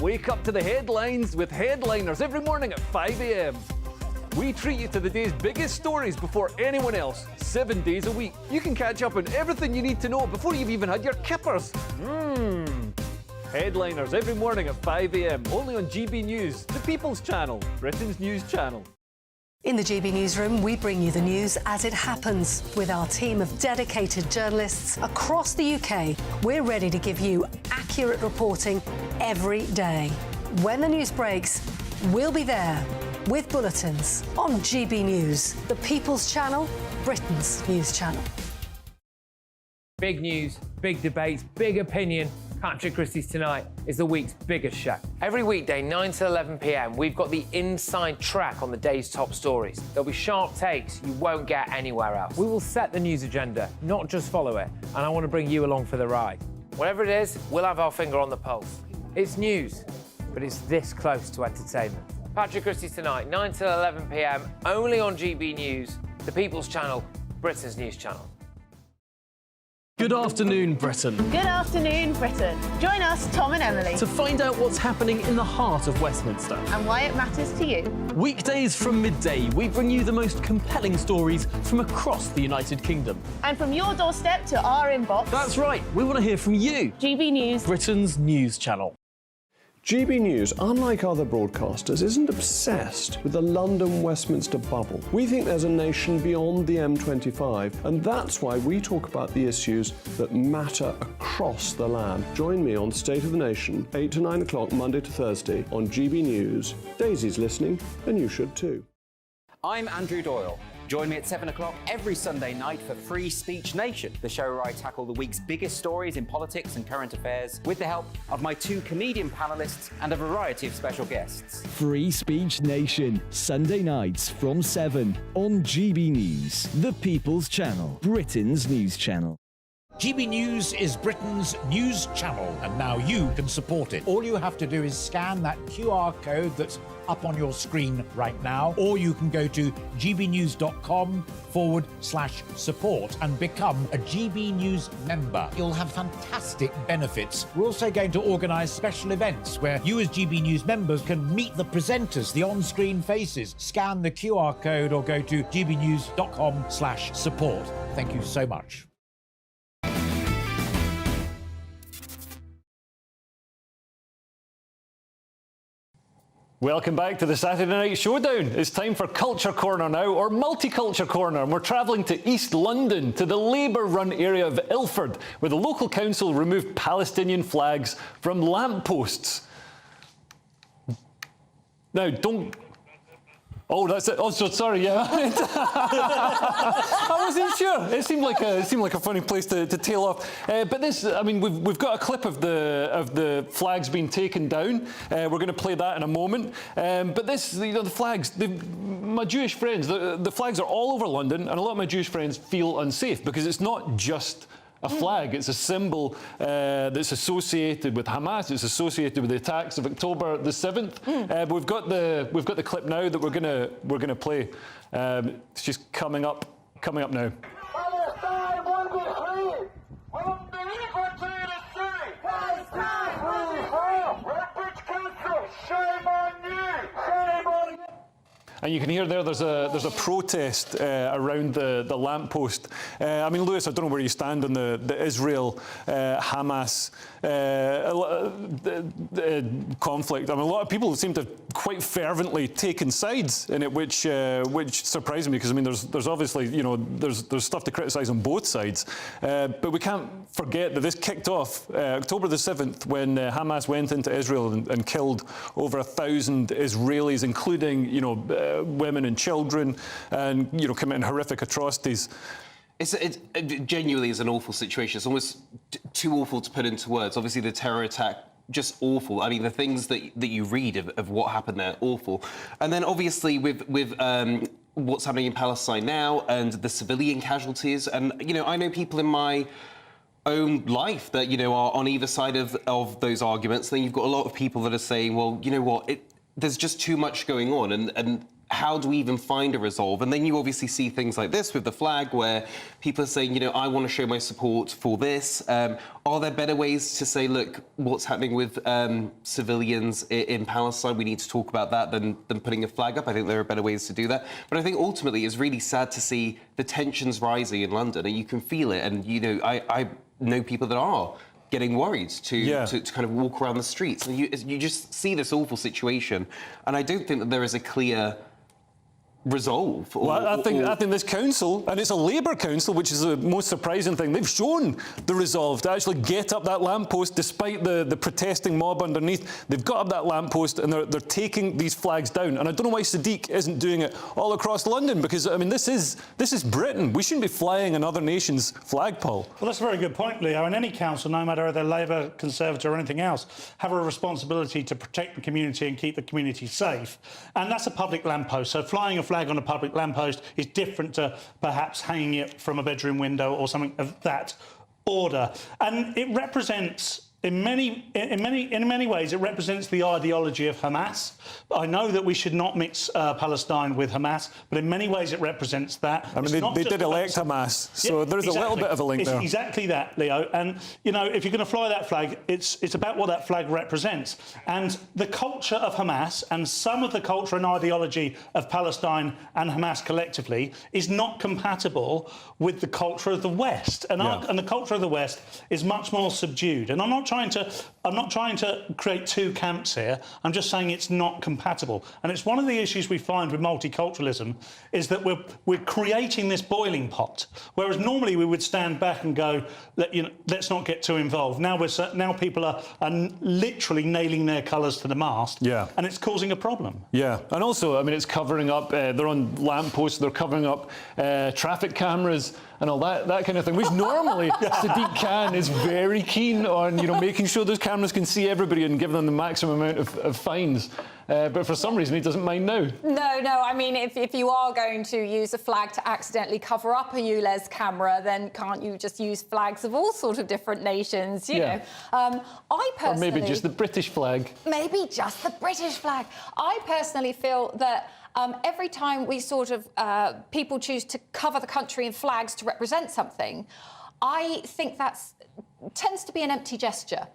Wake up to the headlines with Headliners every morning at 5 a.m. We treat you to the day's biggest stories before anyone else, 7 days a week. You can catch up on everything you need to know before you've even had your kippers. Headliners every morning at 5 a.m, only on GB News, the People's Channel, Britain's news channel. In the GB Newsroom, we bring you the news as it happens. With our team of dedicated journalists across the UK, we're ready to give you accurate reporting every day. When the news breaks, we'll be there with bulletins on GB News, the People's Channel, Britain's news channel. Big news, big debates, big opinion. Patrick Christie's Tonight is the week's biggest show. Every weekday, 9 to 11 p.m, we've got the inside track on the day's top stories. There'll be sharp takes you won't get anywhere else. We will set the news agenda, not just follow it, and I want to bring you along for the ride. Whatever it is, we'll have our finger on the pulse. It's news, but it's this close to entertainment. Patrick Christie's Tonight, 9 to 11 p.m, only on GB News, the People's Channel, Britain's news channel. Good afternoon, Britain. Good afternoon, Britain. Join us, Tom and Emily, To find out what's happening in the heart of Westminster. and why it matters to you. Weekdays from midday, we bring you the most compelling stories from across the United Kingdom. And from your doorstep to our inbox, That's right, we want to hear from you, GB News. Britain's news channel. GB News, unlike other broadcasters, isn't obsessed with the London-Westminster bubble. We think there's a nation beyond the M25, and that's why we talk about the issues that matter across the land. Join me on State of the Nation, 8 to 9 o'clock, Monday to Thursday, on GB News. Daisy's listening, and you should too. I'm Andrew Doyle. Join me at 7 o'clock every Sunday night for Free Speech Nation, the show where I tackle the week's biggest stories in politics and current affairs with the help of my two comedian panellists and a variety of special guests. Free Speech Nation, Sunday nights from 7 on GB News, the People's Channel, Britain's news channel. GB News is Britain's news channel, and now you can support it. All you have to do is scan that QR code that's up on your screen right now, or you can go to gbnews.com/support and become a GB News member. You'll have fantastic benefits. We're also going to organise special events where you as GB News members can meet the presenters, the on-screen faces. Scan the QR code or go to gbnews.com/support. Thank you so much. Welcome back to the Saturday Night Showdown. It's time for Culture Corner now, or Multiculture Corner, and we're travelling to East London, to the Labour-run area of Ilford, where the local council removed Palestinian flags from lampposts. Now, don't... Oh, that's it. Oh, so sorry. Yeah, I wasn't sure. It seemed like a funny place to tail off. But this, I mean, we've got a clip of the flags being taken down. We're going to play that in a moment. But this, you know, the flags. My Jewish friends, the flags are all over London, and a lot of my Jewish friends feel unsafe because it's not just a flag. It's a symbol that's associated with Hamas. It's associated with the attacks of October the 7th. But we've got the clip now that we're gonna play. It's just coming up now. And you can hear there's a protest around the lamppost. I mean, Lewis, I don't know where you stand on the Israel Hamas conflict. I mean, a lot of people seem to have quite fervently taken sides in it, which surprised me because I mean, there's obviously, you know, there's stuff to criticise on both sides, but we can't forget that this kicked off October the 7th when Hamas went into Israel and killed over 1,000 Israelis, including, you know, women and children, and, you know, committing horrific atrocities. It genuinely is an awful situation. It's almost too awful to put into words. Obviously, the terror attack, just awful. I mean, the things that you read of what happened there, awful. And then obviously with what's happening in Palestine now and the civilian casualties. And, you know, I know people in my own life that, you know, are on either side of those arguments. Then you've got a lot of people that are saying, well, you know what, there's just too much going on, and how do we even find a resolve? And then you obviously see things like this with the flag, where people are saying, you know, I want to show my support for this. Are there better ways to say, look, what's happening with civilians in Palestine? We need to talk about that than putting a flag up. I think there are better ways to do that. But I think ultimately it's really sad to see the tensions rising in London, and you can feel it. And, you know, I know people that are getting worried to kind of walk around the streets. And you just see this awful situation. And I don't think that there is a clear resolve. I think this council, and it's a Labour council, which is the most surprising thing, they've shown the resolve to actually get up that lamppost despite the protesting mob underneath. They've got up that lamppost and they're taking these flags down. And I don't know why Sadiq isn't doing it all across London, because, I mean, this is Britain. We shouldn't be flying another nation's flag, Paul. Well, that's a very good point, Leo. And any council, no matter if they're Labour, Conservative or anything else, have a responsibility to protect the community and keep the community safe. And that's a public lamppost. So flying a flag on a public lamppost is different to perhaps hanging it from a bedroom window or something of that order. And it represents, in many ways, it represents the ideology of Hamas. I know that we should not mix Palestine with Hamas, but in many ways it represents that. I mean, they did elect Hamas, so there's exactly a little bit of a link there. Exactly that, Leo. And, you know, if you're going to fly that flag, it's about what that flag represents. And the culture of Hamas and some of the culture and ideology of Palestine and Hamas collectively is not compatible with the culture of the West. And, and the culture of the West is much more subdued. And I'm not trying to create two camps here. I'm just saying it's not compatible. And it's one of the issues we find with multiculturalism is that we're creating this boiling pot, whereas normally we would stand back and go, let's not get too involved. Now people are literally nailing their colours to the mast, and it's causing a problem. Yeah, and also, I mean, it's covering up. They're on lampposts. They're covering up traffic cameras and all that kind of thing, which normally Sadiq Khan is very keen on, you know, making sure those cameras can see everybody and give them the maximum amount of fines. But for some reason, he doesn't mind now. No. I mean, if you are going to use a flag to accidentally cover up a ULEZ camera, then can't you just use flags of all sorts of different nations? You know, I personally, or maybe just the British flag. Maybe just the British flag. I personally feel that every time we sort of people choose to cover the country in flags to represent something, I think that's tends to be an empty gesture.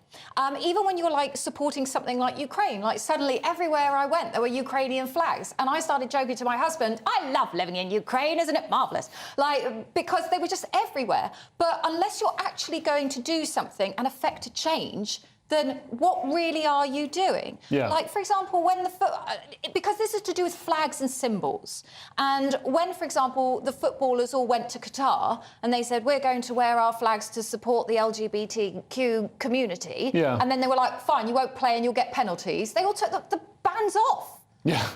Even when you're like supporting something like Ukraine, like suddenly everywhere I went there were Ukrainian flags, and I started joking to my husband, I love living in Ukraine, isn't it marvellous? Like, because they were just everywhere. But unless you're actually going to do something and affect a change, then what really are you doing? Like, for example, when because this is to do with flags and symbols. And when, for example, the footballers all went to Qatar and they said, we're going to wear our flags to support the LGBTQ community. And then they were like, fine, you won't play and you'll get penalties. They all took the bans off.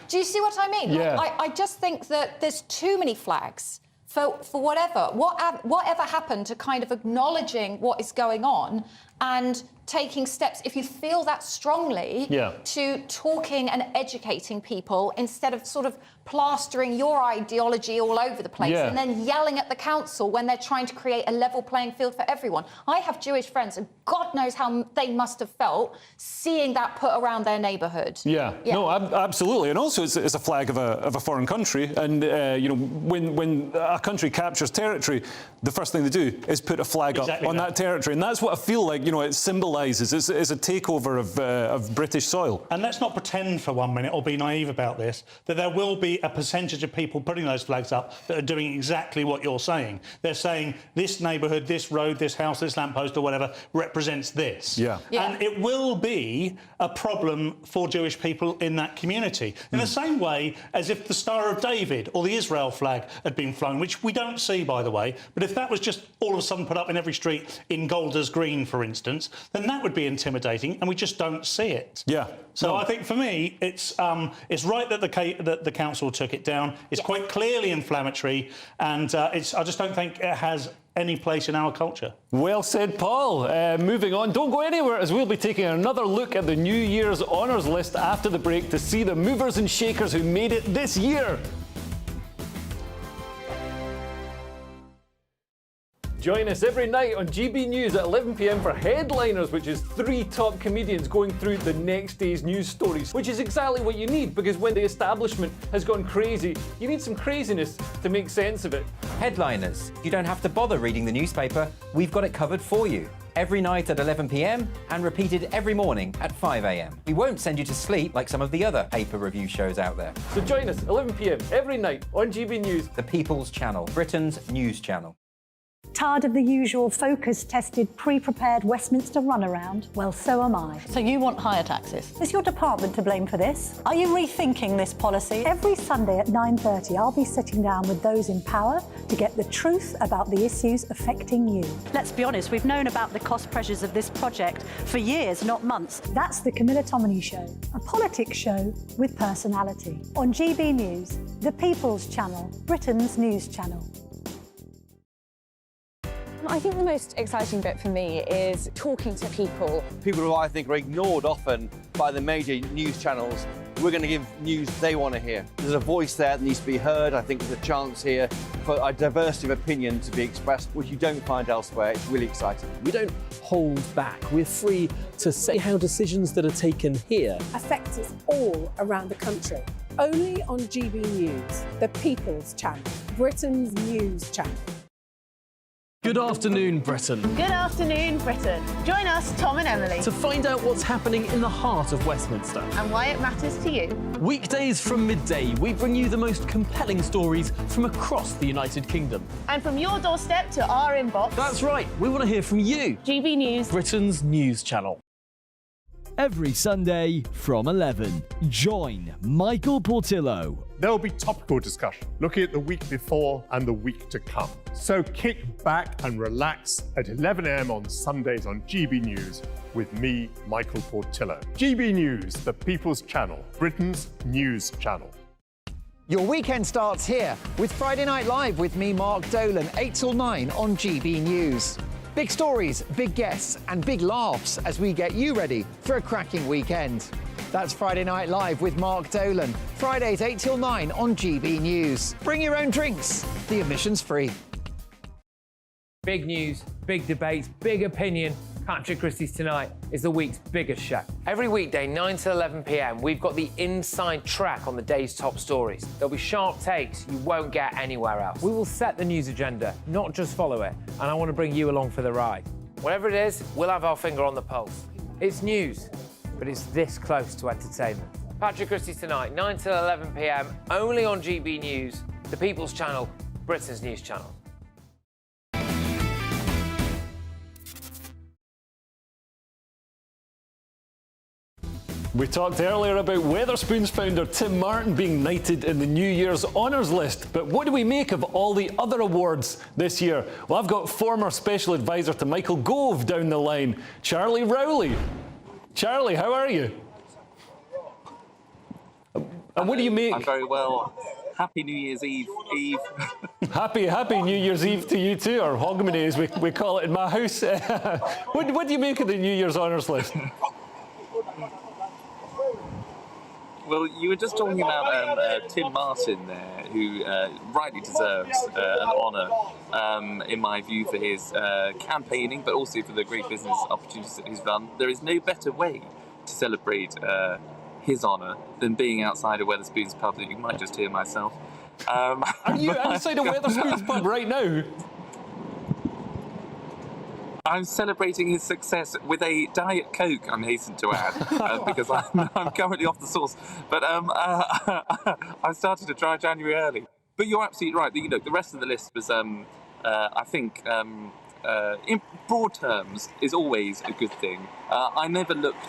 Do you see what I mean? Like, I just think that there's too many flags for whatever happened to kind of acknowledging what is going on and taking steps, if you feel that strongly, to talking and educating people instead of sort of plastering your ideology all over the place and then yelling at the council when they're trying to create a level playing field for everyone. I have Jewish friends, and God knows how they must have felt seeing that put around their neighbourhood. No, absolutely. And also, it's a flag of a foreign country. And, you know, when a country captures territory, the first thing they do is put a flag up on that territory. And that's what I feel like, you know, it symbolises. It's a takeover of British soil. And let's not pretend for 1 minute, or be naive about this, that there will be a percentage of people putting those flags up that are doing exactly what you're saying. They're saying this neighbourhood, this road, this house, this lamppost or whatever represents this. And it will be a problem for Jewish people in that community. In the same way as if the Star of David or the Israel flag had been flown, which we don't see, by the way, but if that was just all of a sudden put up in every street in Golders Green, for instance, then that would be intimidating, and we just don't see it. So I think for me, it's right that the council took it down. It's quite clearly inflammatory, and I just don't think it has any place in our culture. Well said, Paul. Moving on, don't go anywhere, as we'll be taking another look at the New Year's honours list after the break to see the movers and shakers who made it this year. Join us every night on GB News at 11 p.m. for Headliners, which is 3 top comedians going through the next day's news stories, which is exactly what you need, because when the establishment has gone crazy, you need some craziness to make sense of it. Headliners. You don't have to bother reading the newspaper. We've got it covered for you. Every night at 11 p.m. and repeated every morning at 5 a.m. We won't send you to sleep like some of the other paper review shows out there. So join us 11 p.m. every night on GB News. The People's Channel, Britain's news channel. Tired of the usual focus-tested, pre-prepared Westminster runaround? Well, so am I. So you want higher taxes? Is your department to blame for this? Are you rethinking this policy? Every Sunday at 9:30, I'll be sitting down with those in power to get the truth about the issues affecting you. Let's be honest, we've known about the cost pressures of this project for years, not months. That's the Camilla Tominey Show, a politics show with personality. On GB News, the People's Channel, Britain's news channel. I think the most exciting bit for me is talking to people. People who I think are ignored often by the major news channels. We're going to give news they want to hear. There's a voice there that needs to be heard. I think there's a chance here for a diversity of opinion to be expressed, which you don't find elsewhere. It's really exciting. We don't hold back. We're free to say how decisions that are taken here affect us all around the country. Only on GB News, the People's Channel, Britain's news channel. Good afternoon, Britain. Good afternoon, Britain. Join us, Tom and Emily, To find out what's happening in the heart of Westminster. and why it matters to you. Weekdays from midday, we bring you the most compelling stories from across the United Kingdom. And from your doorstep to our inbox. That's right, we want to hear from you. GB News, Britain's news channel. Every Sunday from 11, join Michael Portillo. There will be topical discussion, looking at the week before and the week to come. So kick back and relax at 11 a.m. on Sundays on GB News with me, Michael Portillo. GB News, the People's Channel, Britain's news channel. Your weekend starts here with Friday Night Live with me, Mark Dolan, 8 till 9 on GB News. Big stories, big guests and big laughs as we get you ready for a cracking weekend. That's Friday Night Live with Mark Dolan, Fridays 8 till 9 on GB News. Bring your own drinks, the admission's free. Big news, big debates, big opinion. Patrick Christie's Tonight is the week's biggest show. Every weekday, 9 to 11 p.m, we've got the inside track on the day's top stories. There'll be sharp takes you won't get anywhere else. We will set the news agenda, not just follow it, and I want to bring you along for the ride. Whatever it is, we'll have our finger on the pulse. It's news, but it's this close to entertainment. Patrick Christie's Tonight, 9 to 11 p.m, only on GB News, the People's Channel, Britain's news channel. We talked earlier about Wetherspoons founder Tim Martin being knighted in the New Year's Honours List, but what do we make of all the other awards this year? Well, I've got former special advisor to Michael Gove down the line, Charlie Rowley. Charlie, how are you? And what do you make? I'm very well. Happy New Year's Eve. Happy New Year's Eve to you too, or Hogmanay as we call it in my house. What do you make of the New Year's Honours List? Well, you were just talking about Tim Martin there, who rightly deserves an honour, in my view, for his campaigning, but also for the great business opportunities that he's run. There is no better way to celebrate his honour than being outside a Wetherspoons pub that you might just hear myself. Are you outside a Wetherspoons pub right now? I'm celebrating his success with a Diet Coke, I'm hastened to add, because I'm currently off the sauce. But I started to try January early. But you're absolutely right. You know, the rest of the list was, I think, in broad terms, is always a good thing. I never looked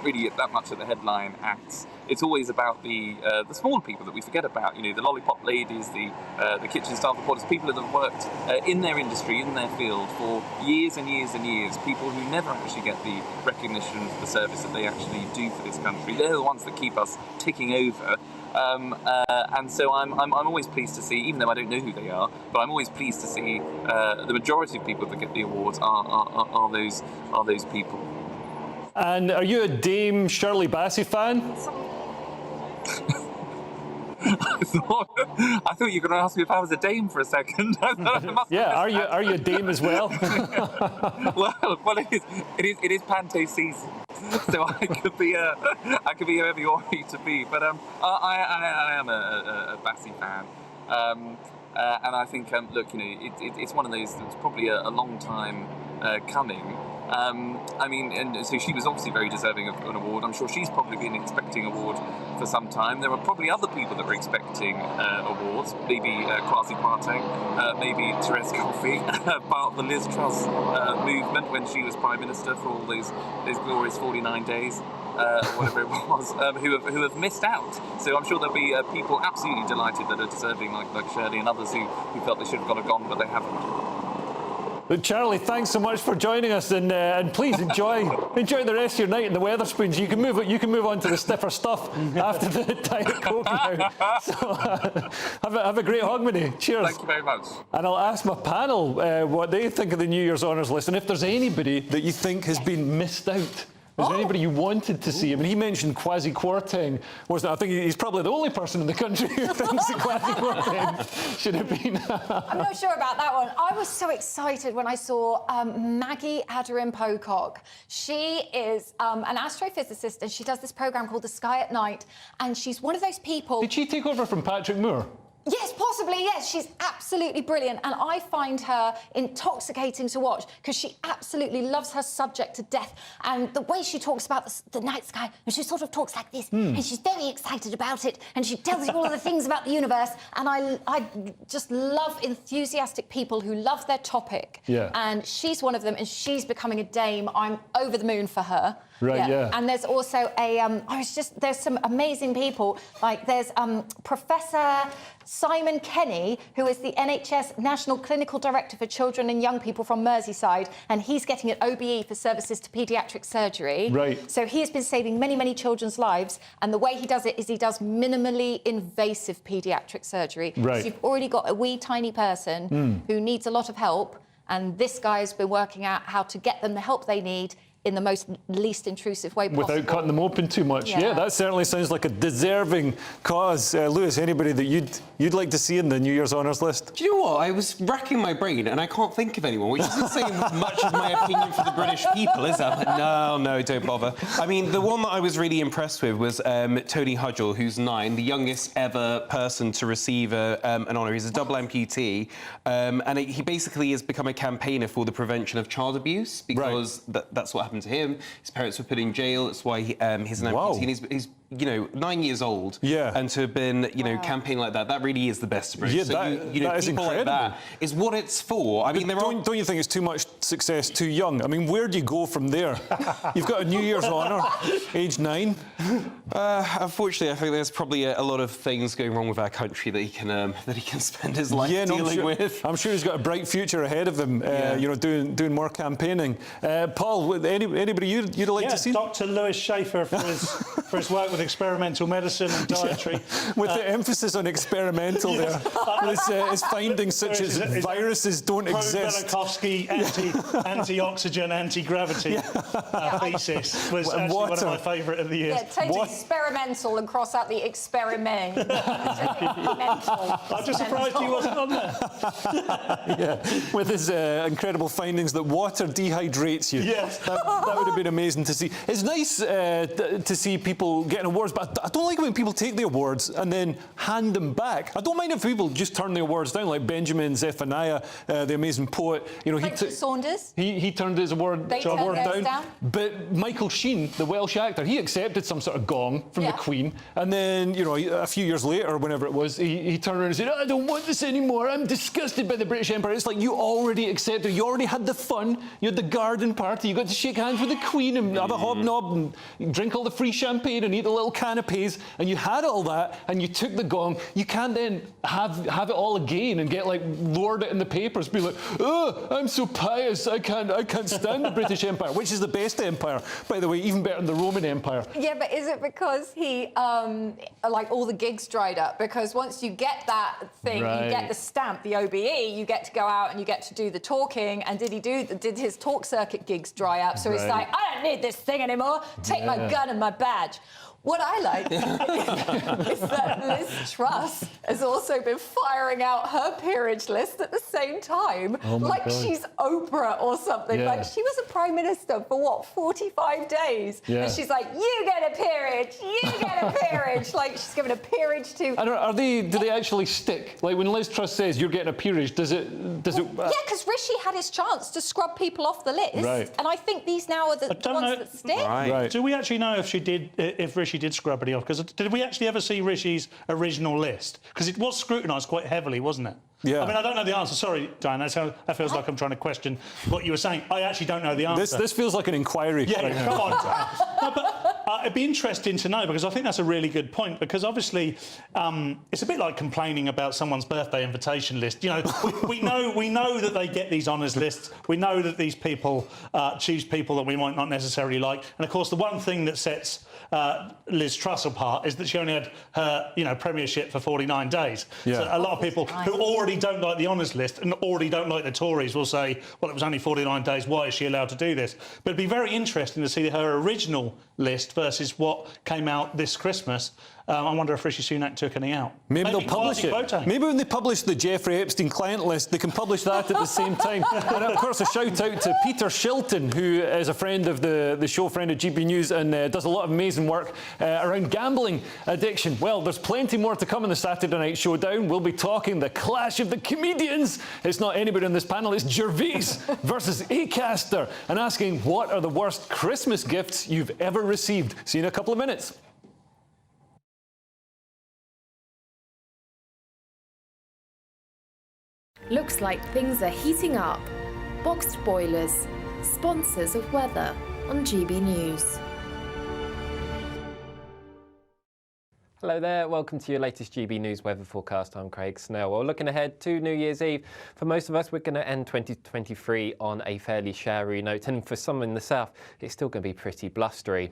really that much at the headline acts. It's always about the smaller people that we forget about. You know, the lollipop ladies, the kitchen staff reporters, people that have worked in their industry, in their field for years and years and years. People who never actually get the recognition for the service that they actually do for this country. They're the ones that keep us ticking over. And so I'm always pleased to see, even though I don't know who they are, but I'm always pleased to see the majority of people that get the awards are those people. And are you a Dame Shirley Bassey fan? I thought you were going to ask me if I was a dame for a second. Yeah, are you a dame as well? well, it is Pante season, so I could be whoever you want me to be. But I am a Bassie fan. And I think, look, it's one of those that's probably a long time coming. I mean, and so she was obviously very deserving of an award. I'm sure she's probably been expecting an award for some time. There are probably other people that were expecting awards, maybe Kwasi Kwarteng, maybe Therese Coffey, part of the Liz Truss movement when she was Prime Minister for all those glorious 49 days. Whatever it was, who have missed out. So I'm sure there'll be people absolutely delighted that are deserving, like Shirley and others who felt they should have gone, but they haven't. But Charlie, thanks so much for joining us, and please enjoy the rest of your night in the Wetherspoons. You can move on to the stiffer stuff after the Diet Coke now. So have a great Hogmanay. Cheers. Thank you very much. And I'll ask my panel what they think of the New Year's Honours list, and if there's anybody that you think has been missed out. Was there anybody you wanted to see? I mean, he mentioned Kwasi Kwarteng, wasn't it? I think he's probably the only person in the country who thinks that Kwasi Kwarteng should have been. I'm not sure about that one. I was so excited when I saw Maggie Aderin-Pocock. She is an astrophysicist, and she does this programme called The Sky at Night, and she's one of those people... Did she take over from Patrick Moore? Yes, possibly, yes. She's absolutely brilliant, and I find her intoxicating to watch because she absolutely loves her subject to death, and the way she talks about the night sky, and she sort of talks like this, and she's very excited about it, and she tells you all of the things about the universe, and I just love enthusiastic people who love their topic. Yeah. And she's one of them, and she's becoming a dame. I'm over the moon for her. Right, yeah. And there's also there's some amazing people. Like there's Professor Simon Kenny, who is the NHS National Clinical Director for Children and Young People from Merseyside, and he's getting an OBE for services to paediatric surgery. Right. So he has been saving many, many children's lives, and the way he does it is he does minimally invasive paediatric surgery. Right. So you've already got a wee tiny person who needs a lot of help, and this guy's been working out how to get them the help they need in the most least intrusive way possible. Without cutting them open too much. Yeah. Yeah, that certainly sounds like a deserving cause. Lewis, anybody that you'd like to see in the New Year's Honours list? Do you know what? I was racking my brain and I can't think of anyone, which isn't saying much of my opinion for the British people, is that? But no, don't bother. I mean, the one that I was really impressed with was Tony Hudgell, who's 9, the youngest ever person to receive an honour. He's a double amputee, and he basically has become a campaigner for the prevention of child abuse, because that's what happened to him. His parents were put in jail. That's why he's an amputee. And he's 9 years old. Yeah. And to have been, campaigning like that really is the best of British. Yeah, so that is people incredible. like that is what it's for. I mean, don't you think it's too much success too young? I mean, where do you go from there? You've got a New Year's honour, age 9. Unfortunately, I think there's probably a lot of things going wrong with our country that he can spend his life dealing with. I'm sure he's got a bright future ahead of him. Doing more campaigning. Paul, anybody you'd like to see? Dr. Lewis Schaefer for his work with experimental medicine and dietary. With the emphasis on experimental there. His findings such as viruses don't exist. Velikovsky anti-oxygen, anti-gravity thesis was actually one of my favourite of the year. Yeah, take experimental and cross out the experiment. I'm just surprised he wasn't on there. Yeah, with his incredible findings that water dehydrates you. Yes. That would have been amazing to see. It's nice to see people getting awards, but I don't like when people take the awards and then hand them back. I don't mind if people just turn the awards down, like Benjamin Zephaniah, the amazing poet. Saunders. He turned his award down. Down. But Michael Sheen, the Welsh actor, he accepted some sort of gong from the Queen, and then a few years later, whenever it was, he turned around and said, "I don't want this anymore. I'm disgusted by the British Empire." It's like you already accepted. You already had the fun. You had the garden party. You got to shake hands with the Queen and have a hobnob and drink all the free champagne and eat the little canapes, and you had all that, and you took the gong. You can't then have it all again and get lord it in the papers, be like, "Oh, I'm so pious. I can't stand the British Empire," which is the best empire, by the way, even better than the Roman Empire. Yeah, but is it because he all the gigs dried up? Because once you get that thing, you get the stamp, the OBE, you get to go out and you get to do the talking. And did his talk circuit gigs dry up? So it's like, I don't need this thing anymore. Take my gun and my badge. What I like is that Liz Truss has also been firing out her peerage list at the same time. Oh my like God. she's Oprah or something. Yeah. Like she was a prime minister for what, 45 days? Yeah. And she's like, you get a peerage, you get a peerage. Like she's given a peerage to... Do they actually stick? Like when Liz Truss says you're getting a peerage, does it? Yeah, because Rishi had his chance to scrub people off the list. Right. And I think these now are the ones that stick. Do we actually know if Rishi did scrub any off? Because did we actually ever see Rishi's original list? Because it was scrutinised quite heavily, wasn't it? Yeah. I mean, I don't know the answer. Sorry, Diane. That feels like I'm trying to question what you were saying. I actually don't know the answer. This feels like an inquiry. Yeah, right now. come on. No, but it'd be interesting to know, because I think that's a really good point, because obviously it's a bit like complaining about someone's birthday invitation list. You know, we know that they get these honours lists. We know that these people choose people that we might not necessarily like. And of course, the one thing that sets Liz Truss apart is that she only had her, premiership for 49 days. Yeah. So a lot of people who already don't like the honours list and already don't like the Tories will say, well, it was only 49 days, why is she allowed to do this? But it'd be very interesting to see her original list versus what came out this Christmas. I wonder if Rishi Sunak took any out. Maybe they'll publish it. quasi-quoting. Maybe when they publish the Jeffrey Epstein client list, they can publish that at the same time. And of course, a shout out to Peter Shilton, who is a friend of the show, friend of GB News, and does a lot of amazing work around gambling addiction. Well, there's plenty more to come in the Saturday Night Showdown. We'll be talking the clash of the comedians. It's not anybody on this panel, it's Gervais versus Acaster, and asking what are the worst Christmas gifts you've ever received. See you in a couple of minutes. Looks like things are heating up. Boxed boilers, sponsors of weather on GB News. Hello there, welcome to your latest GB News weather forecast. I'm Craig Snell. Well, looking ahead to New Year's Eve, for most of us, we're going to end 2023 on a fairly showery note, and for some in the south, it's still going to be pretty blustery.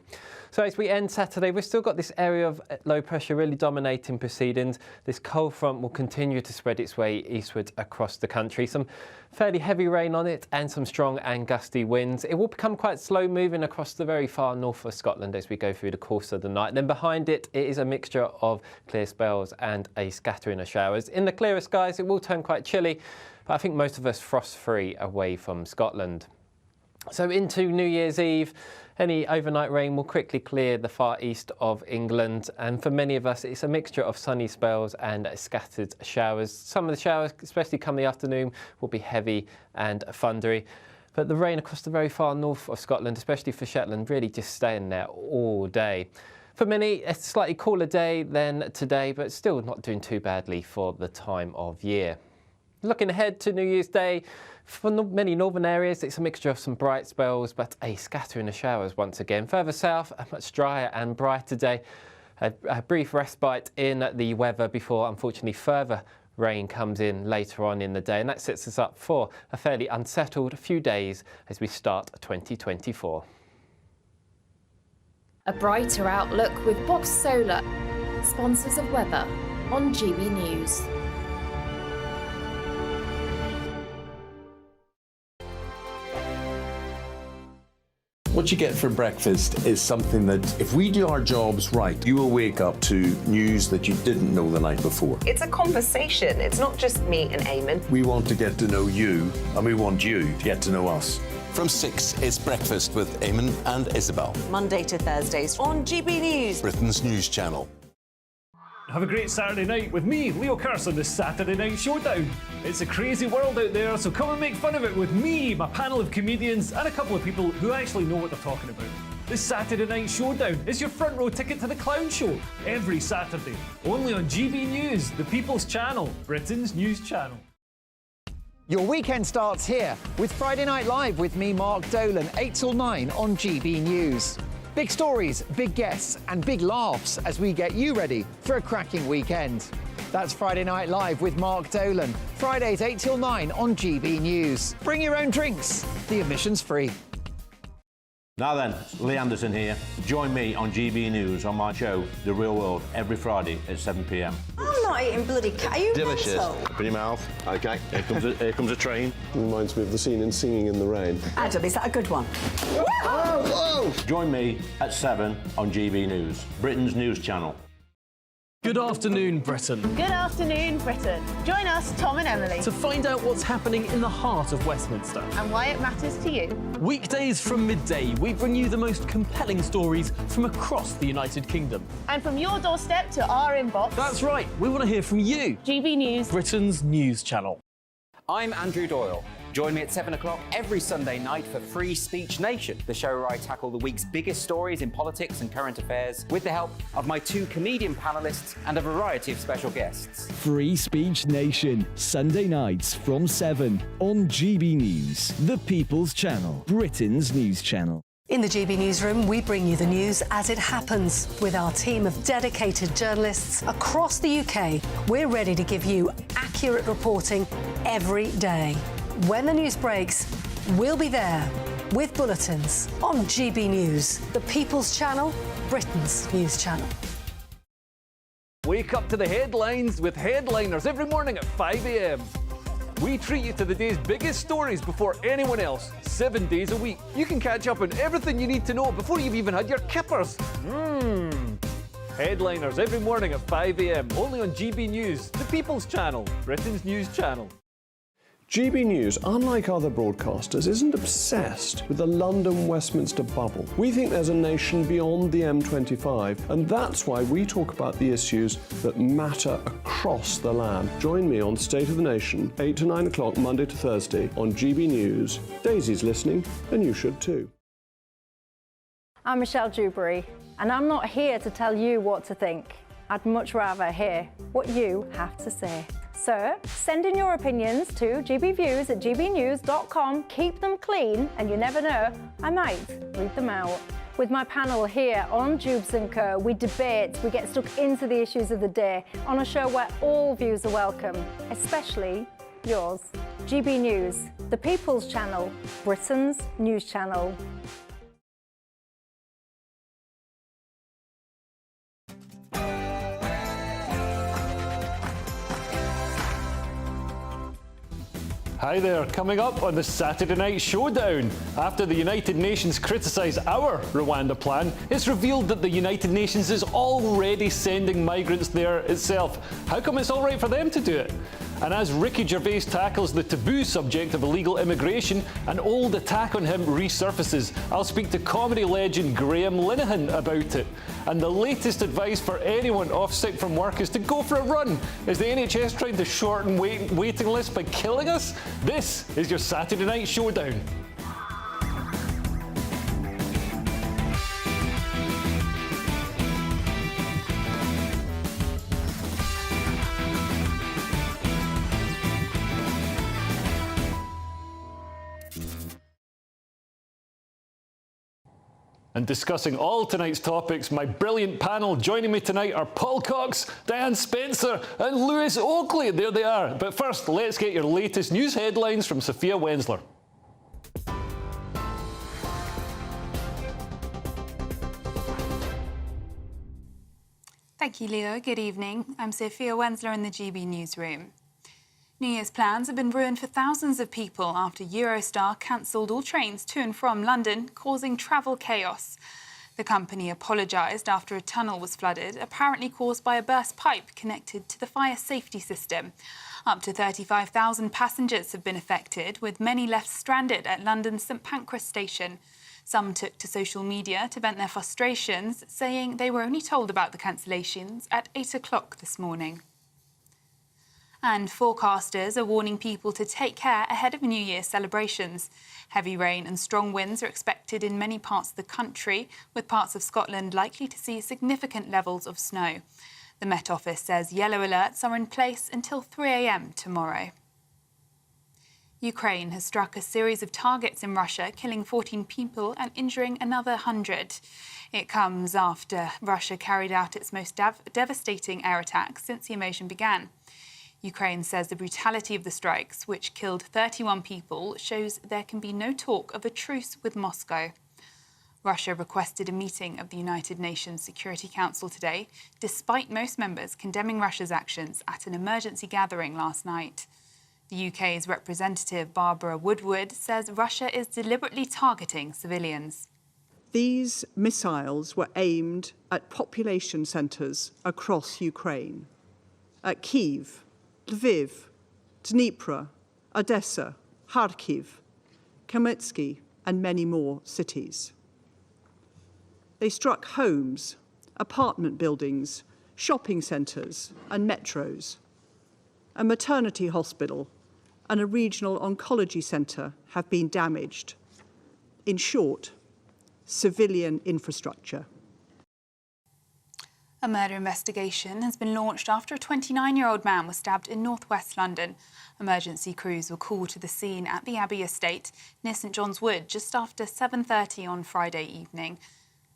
So as we end Saturday, we've still got this area of low pressure really dominating proceedings. This cold front will continue to spread its way eastward across the country. Some fairly heavy rain on it and some strong and gusty winds. It will become quite slow moving across the very far north of Scotland as we go through the course of the night. And then behind it, it is a mixture of clear spells and a scattering of showers. In the clearer skies, it will turn quite chilly, but I think most of us frost-free away from Scotland. So into New Year's Eve, any overnight rain will quickly clear the far east of England, and for many of us it's a mixture of sunny spells and scattered showers. Some of the showers, especially come the afternoon, will be heavy and thundery. But the rain across the very far north of Scotland, especially for Shetland, really just staying there all day. For many, a slightly cooler day than today, but still not doing too badly for the time of year. Looking ahead to New Year's Day, for many northern areas, it's a mixture of some bright spells, but a scattering of showers once again. Further south, a much drier and brighter day. A brief respite in the weather before, unfortunately, further rain comes in later on in the day, and that sets us up for a fairly unsettled few days as we start 2024. A brighter outlook with Box Solar, sponsors of weather on GB News. What you get for breakfast is something that, if we do our jobs right, you will wake up to news that you didn't know the night before. It's a conversation. It's not just me and Eamon. We want to get to know you, and we want you to get to know us. From 6, it's Breakfast with Eamon and Isabel. Monday to Thursdays on GB News, Britain's news channel. Have a great Saturday night with me, Leo Curse, on the Saturday Night Showdown. It's a crazy world out there, so come and make fun of it with me, my panel of comedians, and a couple of people who actually know what they're talking about. This Saturday Night Showdown is your front row ticket to the clown show every Saturday, only on GB News, the People's Channel, Britain's news channel. Your weekend starts here with Friday Night Live with me, Mark Dolan, 8 till 9 on GB News. Big stories, big guests and big laughs as we get you ready for a cracking weekend. That's Friday Night Live with Mark Dolan, Fridays 8 till 9 on GB News. Bring your own drinks, the admission's free. Now then, Lee Anderson here. Join me on GB News on my show, The Real World, every Friday at 7 p.m. I'm not eating bloody cat. Are you Delicious. mental? Open your mouth. OK. Here comes a train. Reminds me of the scene in Singing in the Rain. Adam, is that a good one? Whoa! Join me at 7 on GB News, Britain's news channel. Good afternoon, Britain. Good afternoon, Britain. Join us, Tom and Emily, To find out what's happening in the heart of Westminster. and why it matters to you. Weekdays from midday, we bring you the most compelling stories from across the United Kingdom. And from your doorstep to our inbox. That's right, we want to hear from you. GB News. Britain's news channel. I'm Andrew Doyle. Join me at 7 o'clock every Sunday night for Free Speech Nation, the show where I tackle the week's biggest stories in politics and current affairs with the help of my 2 comedian panellists and a variety of special guests. Free Speech Nation, Sunday nights from 7 on GB News, the People's Channel, Britain's news channel. In the GB Newsroom, we bring you the news as it happens. With our team of dedicated journalists across the UK, we're ready to give you accurate reporting every day. When the news breaks, we'll be there with bulletins on GB News, the People's Channel, Britain's news channel. Wake up to the headlines with Headliners every morning at 5 a.m. We treat you to the day's biggest stories before anyone else, 7 days a week. You can catch up on everything you need to know before you've even had your kippers. Headliners every morning at 5 a.m. only on GB News, the People's Channel, Britain's news channel. GB News, unlike other broadcasters, isn't obsessed with the London-Westminster bubble. We think there's a nation beyond the M25, and that's why we talk about the issues that matter across the land. Join me on State of the Nation, 8 to 9 o'clock, Monday to Thursday, on GB News. Daisy's listening, and you should too. I'm Michelle Dewberry, and I'm not here to tell you what to think. I'd much rather hear what you have to say. So, send in your opinions to gbviews@gbnews.com. Keep them clean, and you never know, I might read them out. With my panel here on Jubes & Co, we debate, we get stuck into the issues of the day on a show where all views are welcome, especially yours. GB News, the People's Channel, Britain's news channel. Hi there, coming up on the Saturday Night Showdown. After the United Nations criticised our Rwanda plan, it's revealed that the United Nations is already sending migrants there itself. How come it's all right for them to do it? And as Ricky Gervais tackles the taboo subject of illegal immigration, an old attack on him resurfaces. I'll speak to comedy legend Graham Linehan about it. And the latest advice for anyone off sick from work is to go for a run. Is the NHS trying to shorten waiting lists by killing us? This is your Saturday Night Showdown. And discussing all tonight's topics, my brilliant panel joining me tonight are Paul Cox, Diane Spencer and Lewis Oakley. There they are. But first, let's get your latest news headlines from Sophia Wensler. Thank you, Leo. Good evening. I'm Sophia Wensler in the GB Newsroom. New Year's plans have been ruined for thousands of people after Eurostar cancelled all trains to and from London, causing travel chaos. The company apologised after a tunnel was flooded, apparently caused by a burst pipe connected to the fire safety system. Up to 35,000 passengers have been affected, with many left stranded at London's St Pancras station. Some took to social media to vent their frustrations, saying they were only told about the cancellations at 8 o'clock this morning. And forecasters are warning people to take care ahead of New Year's celebrations. Heavy rain and strong winds are expected in many parts of the country, with parts of Scotland likely to see significant levels of snow. The Met Office says yellow alerts are in place until 3 a.m. tomorrow. Ukraine has struck a series of targets in Russia, killing 14 people and injuring another 100. It comes after Russia carried out its most devastating air attack since the invasion began. Ukraine says the brutality of the strikes, which killed 31 people, shows there can be no talk of a truce with Moscow. Russia requested a meeting of the United Nations Security Council today, despite most members condemning Russia's actions at an emergency gathering last night. The UK's representative Barbara Woodward says Russia is deliberately targeting civilians. These missiles were aimed at population centres across Ukraine, at Kyiv, Lviv, Dnipro, Odessa, Kharkiv, Kamytsky, and many more cities. They struck homes, apartment buildings, shopping centres and metros. A maternity hospital and a regional oncology centre have been damaged. In short, civilian infrastructure. A murder investigation has been launched after a 29-year-old man was stabbed in northwest London. Emergency crews were called to the scene at the Abbey Estate near St John's Wood just after 7:30 on Friday evening.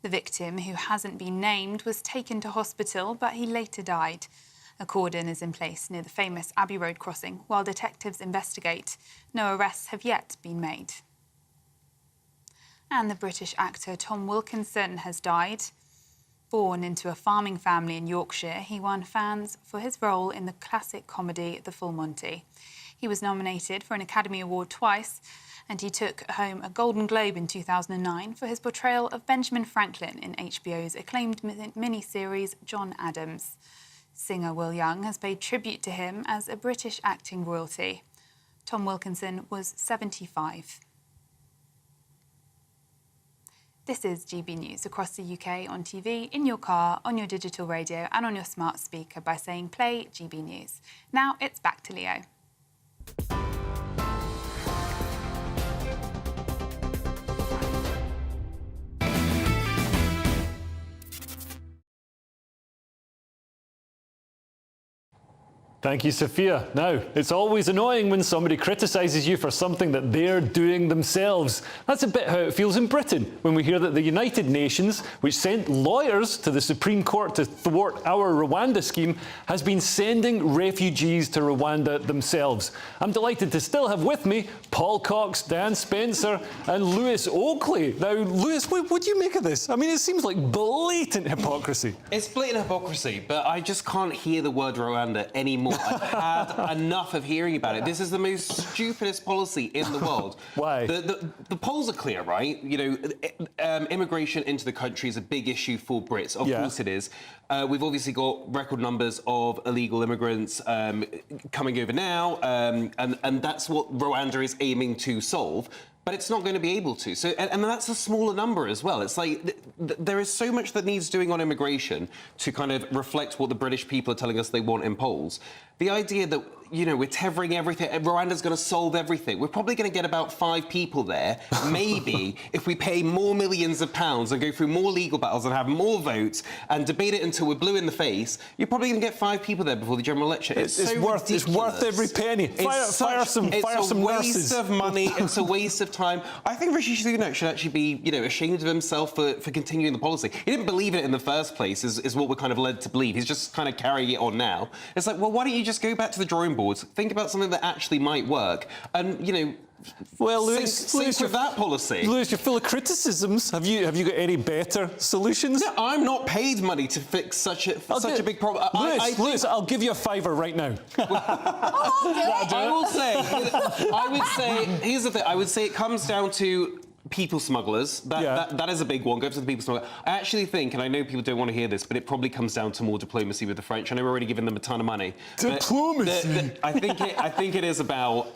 The victim, who hasn't been named, was taken to hospital, but he later died. A cordon is in place near the famous Abbey Road crossing while detectives investigate. No arrests have yet been made. And the British actor Tom Wilkinson has died. Born into a farming family in Yorkshire, he won fans for his role in the classic comedy The Full Monty. He was nominated for an Academy Award twice, and he took home a Golden Globe in 2009 for his portrayal of Benjamin Franklin in HBO's acclaimed miniseries John Adams. Singer Will Young has paid tribute to him as a British acting royalty. Tom Wilkinson was 75. This is GB News across the UK on TV, in your car, on your digital radio and on your smart speaker by saying play GB News. Now it's back to Leo. Thank you, Sophia. Now, it's always annoying when somebody criticises you for something that they're doing themselves. That's a bit how it feels in Britain when we hear that the United Nations, which sent lawyers to the Supreme Court to thwart our Rwanda scheme, has been sending refugees to Rwanda themselves. I'm delighted to still have with me Paul Cox, Dan Spencer and Lewis Oakley. Now, Lewis, what do you make of this? I mean, it seems like blatant hypocrisy. It's blatant hypocrisy, but I just can't hear the word Rwanda anymore. I've had enough of hearing about it. This is the most stupidest policy in the world. Why? The polls are clear, right? You know, immigration into the country is a big issue for Brits. Of course it is. We've obviously got record numbers of illegal immigrants coming over now, and that's what Rwanda is aiming to solve. But it's not going to be able to. So, and that's a smaller number as well. It's like there is so much that needs doing on immigration to kind of reflect what the British people are telling us they want in polls. The idea that, you know, we're tethering everything, Rwanda's going to solve everything. We're probably going to get about 5 people there. Maybe if we pay more millions of pounds and go through more legal battles and have more votes and debate it until we're blue in the face, you're probably going to get 5 people there before the general election. It's worth every penny. Fire some nurses. It's a waste of money. It's a waste of time. I think Rishi Sunak should actually be, you know, ashamed of himself for continuing the policy. He didn't believe in it in the first place, is what we're kind of led to believe. He's just kind of carrying it on now. It's like, well, why don't you just go back to the drawing boards, think about something that actually might work, and, you know, well, Lewis, sync with that policy. Lewis, you're full of criticisms. Have you got any better solutions? No, I'm not paid money to fix such a big problem. Lewis, I'll give you a £5 right now. I would say, here's the thing, I would say it comes down to people smugglers. That is a big one. Go to the people smuggler. I actually think, and I know people don't want to hear this, but it probably comes down to more diplomacy with the French. I know we're already giving them a ton of money. Diplomacy? I think it is about,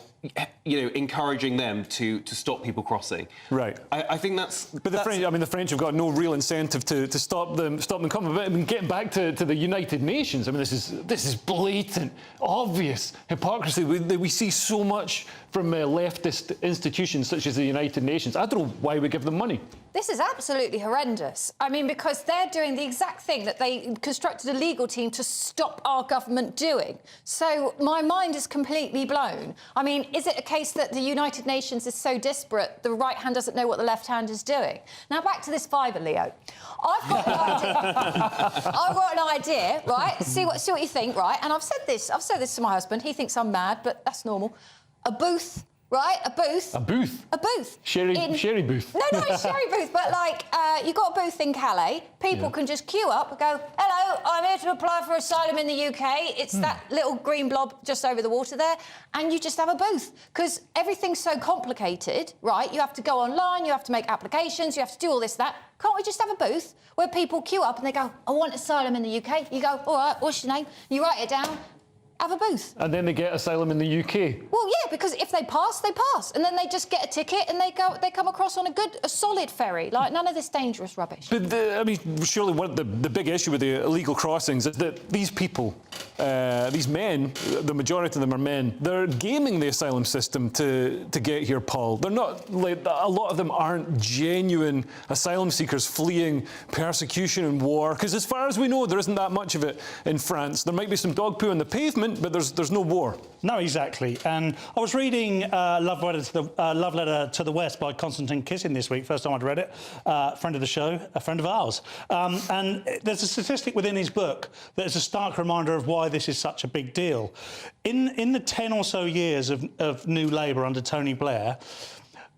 you know, encouraging them to stop people crossing. Right. I think that's. But the French, I mean, the French have got no real incentive to stop them coming. But I mean, getting back to the United Nations, I mean, this is blatant, obvious hypocrisy. We see so much from leftist institutions such as the United Nations. I don't know why we give them money. This is absolutely horrendous. I mean, because they're doing the exact thing that they constructed a legal team to stop our government doing. So my mind is completely blown. I mean, is it a case that the United Nations is so disparate the right hand doesn't know what the left hand is doing? Now, back to this fiver, Leo. I've got an idea. I've got an idea, right? See what you think, right? And I've said this to my husband. He thinks I'm mad, but that's normal. A booth right? A booth. A booth? A booth. Sherry booth. No, not a sherry booth, but like, you've got a booth in Calais. People can just queue up and go, hello, I'm here to apply for asylum in the UK. It's that little green blob just over the water there. And you just have a booth. Because everything's so complicated, right? You have to go online, you have to make applications, you have to do all this, that. Can't we just have a booth where people queue up and they go, I want asylum in the UK? You go, all right, what's your name? You write it down. Have a booth. And then they get asylum in the UK. Well, yeah, because if they pass, they pass, and then they just get a ticket and they come across on a solid ferry, like none of this dangerous rubbish. But I mean, surely the big issue with the illegal crossings is that these people, these men, the majority of them are men, they're gaming the asylum system to get here, Paul. They're not like a lot of them aren't genuine asylum seekers fleeing persecution and war. Because as far as we know, there isn't that much of it in France. There might be some dog poo on the pavement, but there's no war. No, exactly. And I was reading Love Letter to the West by Konstantin Kisin this week. First time I'd read it. Friend of the show, a friend of ours. And there's a statistic within his book that is a stark reminder of why this is such a big deal. In the 10 or so years of New Labour under Tony Blair,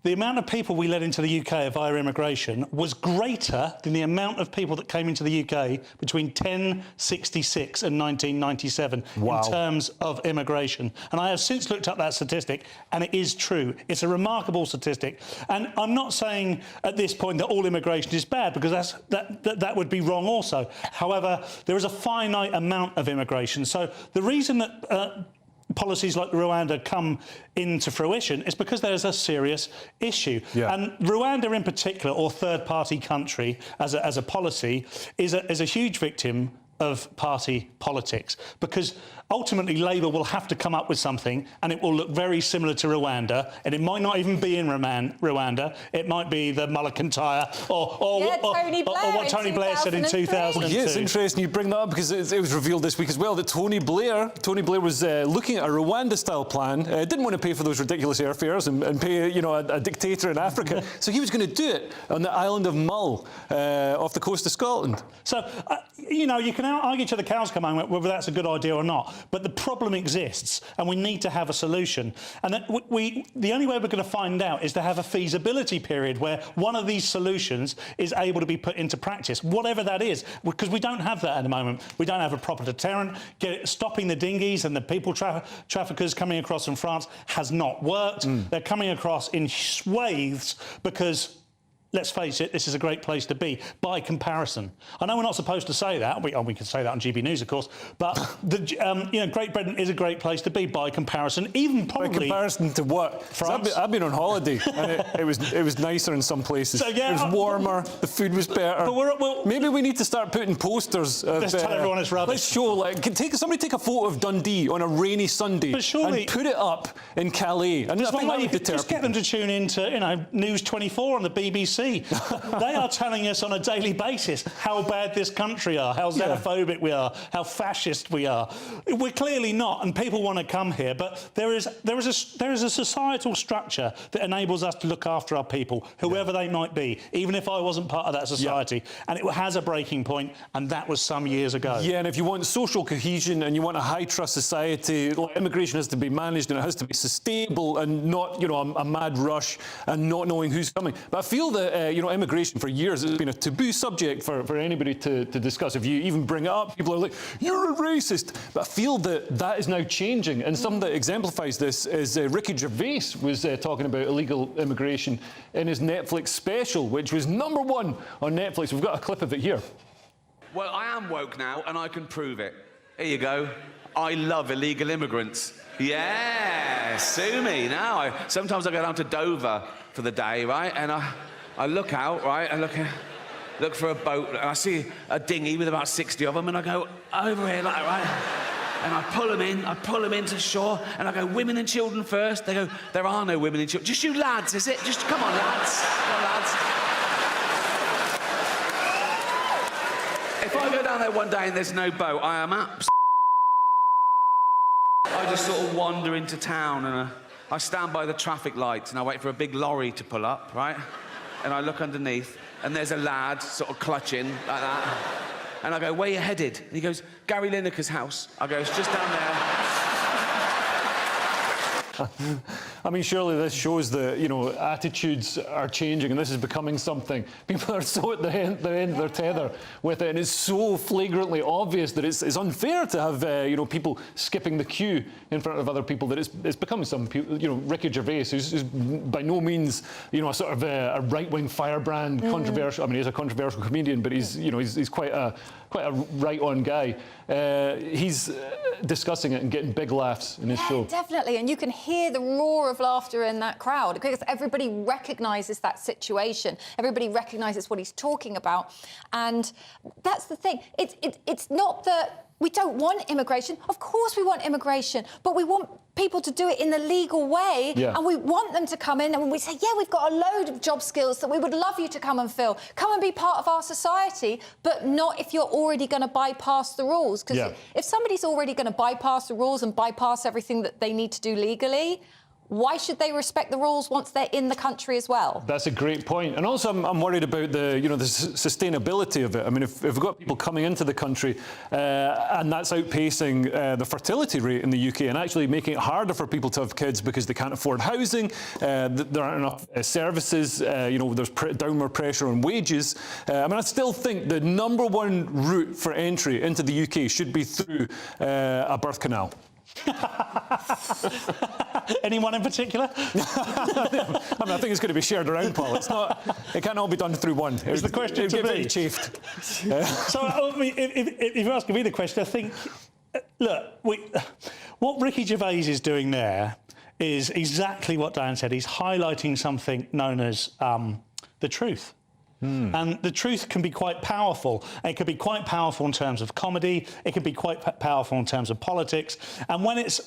the amount of people we let into the UK via immigration was greater than the amount of people that came into the UK between 1066 and 1997 in terms of immigration. And I have since looked up that statistic, and it is true. It's a remarkable statistic. And I'm not saying at this point that all immigration is bad, because that would be wrong also. However, there is a finite amount of immigration. So the reason that policies like Rwanda come into fruition is because there's a serious issue. And Rwanda in particular, or third-party country as a policy, is a huge victim of party politics, because ultimately Labour will have to come up with something, and it will look very similar to Rwanda, and it might not even be in Rwanda. It might be the Mulligan-Tyre or what Tony Blair said in 2002. Well, yeah, it's interesting you bring that up, because it was revealed this week as well that Tony Blair was looking at a Rwanda-style plan. Didn't want to pay for those ridiculous airfares and pay, you know, a dictator in Africa. So he was going to do it on the island of Mull, off the coast of Scotland. So, you know, you can argue till the cows come home whether that's a good idea or not, but the problem exists and we need to have a solution. And the only way we're going to find out is to have a feasibility period where one of these solutions is able to be put into practice, whatever that is, because we don't have that at the moment. We don't have a proper deterrent. Stopping the dinghies and the people traffickers coming across from France has not worked. They're coming across in swathes because, let's face it, this is a great place to be, by comparison. I know we're not supposed to say that. We can say that on GB News, of course. But, you know, Great Britain is a great place to be by comparison, even probably... By comparison to what? France. I've been on holiday, and it was nicer in some places. So, yeah, it was warmer, the food was better. But maybe we need to start putting posters of... Let's tell everyone it's rubbish. Let's show, like, somebody take a photo of Dundee on a rainy Sunday and put it up in Calais. And I think that would deter just get them to tune in to, you know, News 24 on the BBC. They are telling us on a daily basis how bad this country are, how xenophobic we are, how fascist we are. We're clearly not, and people want to come here, but there is a societal structure that enables us to look after our people, whoever they might be, even if I wasn't part of that society. And it has a breaking point, and that was some years ago. Yeah, and if you want social cohesion and you want a high-trust society, immigration has to be managed and it has to be sustainable and not, you know, a mad rush and not knowing who's coming. But I feel that, you know, immigration for years has been a taboo subject for anybody to discuss. If you even bring it up, people are like, you're a racist. But I feel that is now changing. And something that exemplifies this is Ricky Gervais was talking about illegal immigration in his Netflix special, which was #1 on Netflix. We've got a clip of it here. Well, I am woke now, and I can prove it. Here you go. I love illegal immigrants. Yeah, sue me now. Sometimes I go down to Dover for the day, right? And I look out, right? I look for a boat, and I see a dinghy with about 60 of them, and I go over here, like, right? And I pull them into shore, and I go, women and children first. They go, there are no women and children. Just you lads, is it? Just, come on, lads. Come on, lads. If I go down there one day and there's no boat, I am I just sort of wander into town, and I stand by the traffic lights, and I wait for a big lorry to pull up, right? And I look underneath, and there's a lad sort of clutching like that. And I go, where you headed? And he goes, Gary Lineker's house. I go, it's just down there. I mean, surely this shows that, you know, attitudes are changing and this is becoming something. People are so at the end of their tether with it, and it's so flagrantly obvious that it's unfair to have, you know, people skipping the queue in front of other people, that it's becoming some people, you know, Ricky Gervais, who's by no means, you know, a sort of a right-wing firebrand, controversial. I mean, he's a controversial comedian, but he's, you know, he's quite a right-on guy. He's discussing it and getting big laughs in his show. Definitely, and you can hear the roar of laughter in that crowd because everybody recognises that situation. Everybody recognises what he's talking about, and that's the thing. It's not that we don't want immigration. Of course we want immigration, but we want people to do it in the legal way, and we want them to come in and we say, yeah, we've got a load of job skills that we would love you to come and fill. Come and be part of our society, but not if you're already going to bypass the rules. Because if somebody's already going to bypass the rules and bypass everything that they need to do legally, why should they respect the rules once they're in the country as well? That's a great point. And also, I'm worried about the, you know, the sustainability of it. I mean, if we've got people coming into the country and that's outpacing the fertility rate in the UK and actually making it harder for people to have kids because they can't afford housing, there aren't enough services, you know, there's downward pressure on wages. I mean, I still think the #1 route for entry into the UK should be through a birth canal. Anyone in particular? I mean, I think it's going to be shared around, Paul. It's not. It can't all be done through one. It's the question to me. Very chafed. So, I mean, if you're asking me the question, I think, look, what Ricky Gervais is doing there is exactly what Diane said. He's highlighting something known as the truth. And the truth can be quite powerful. It can be quite powerful in terms of comedy. It can be quite powerful in terms of politics. And when it's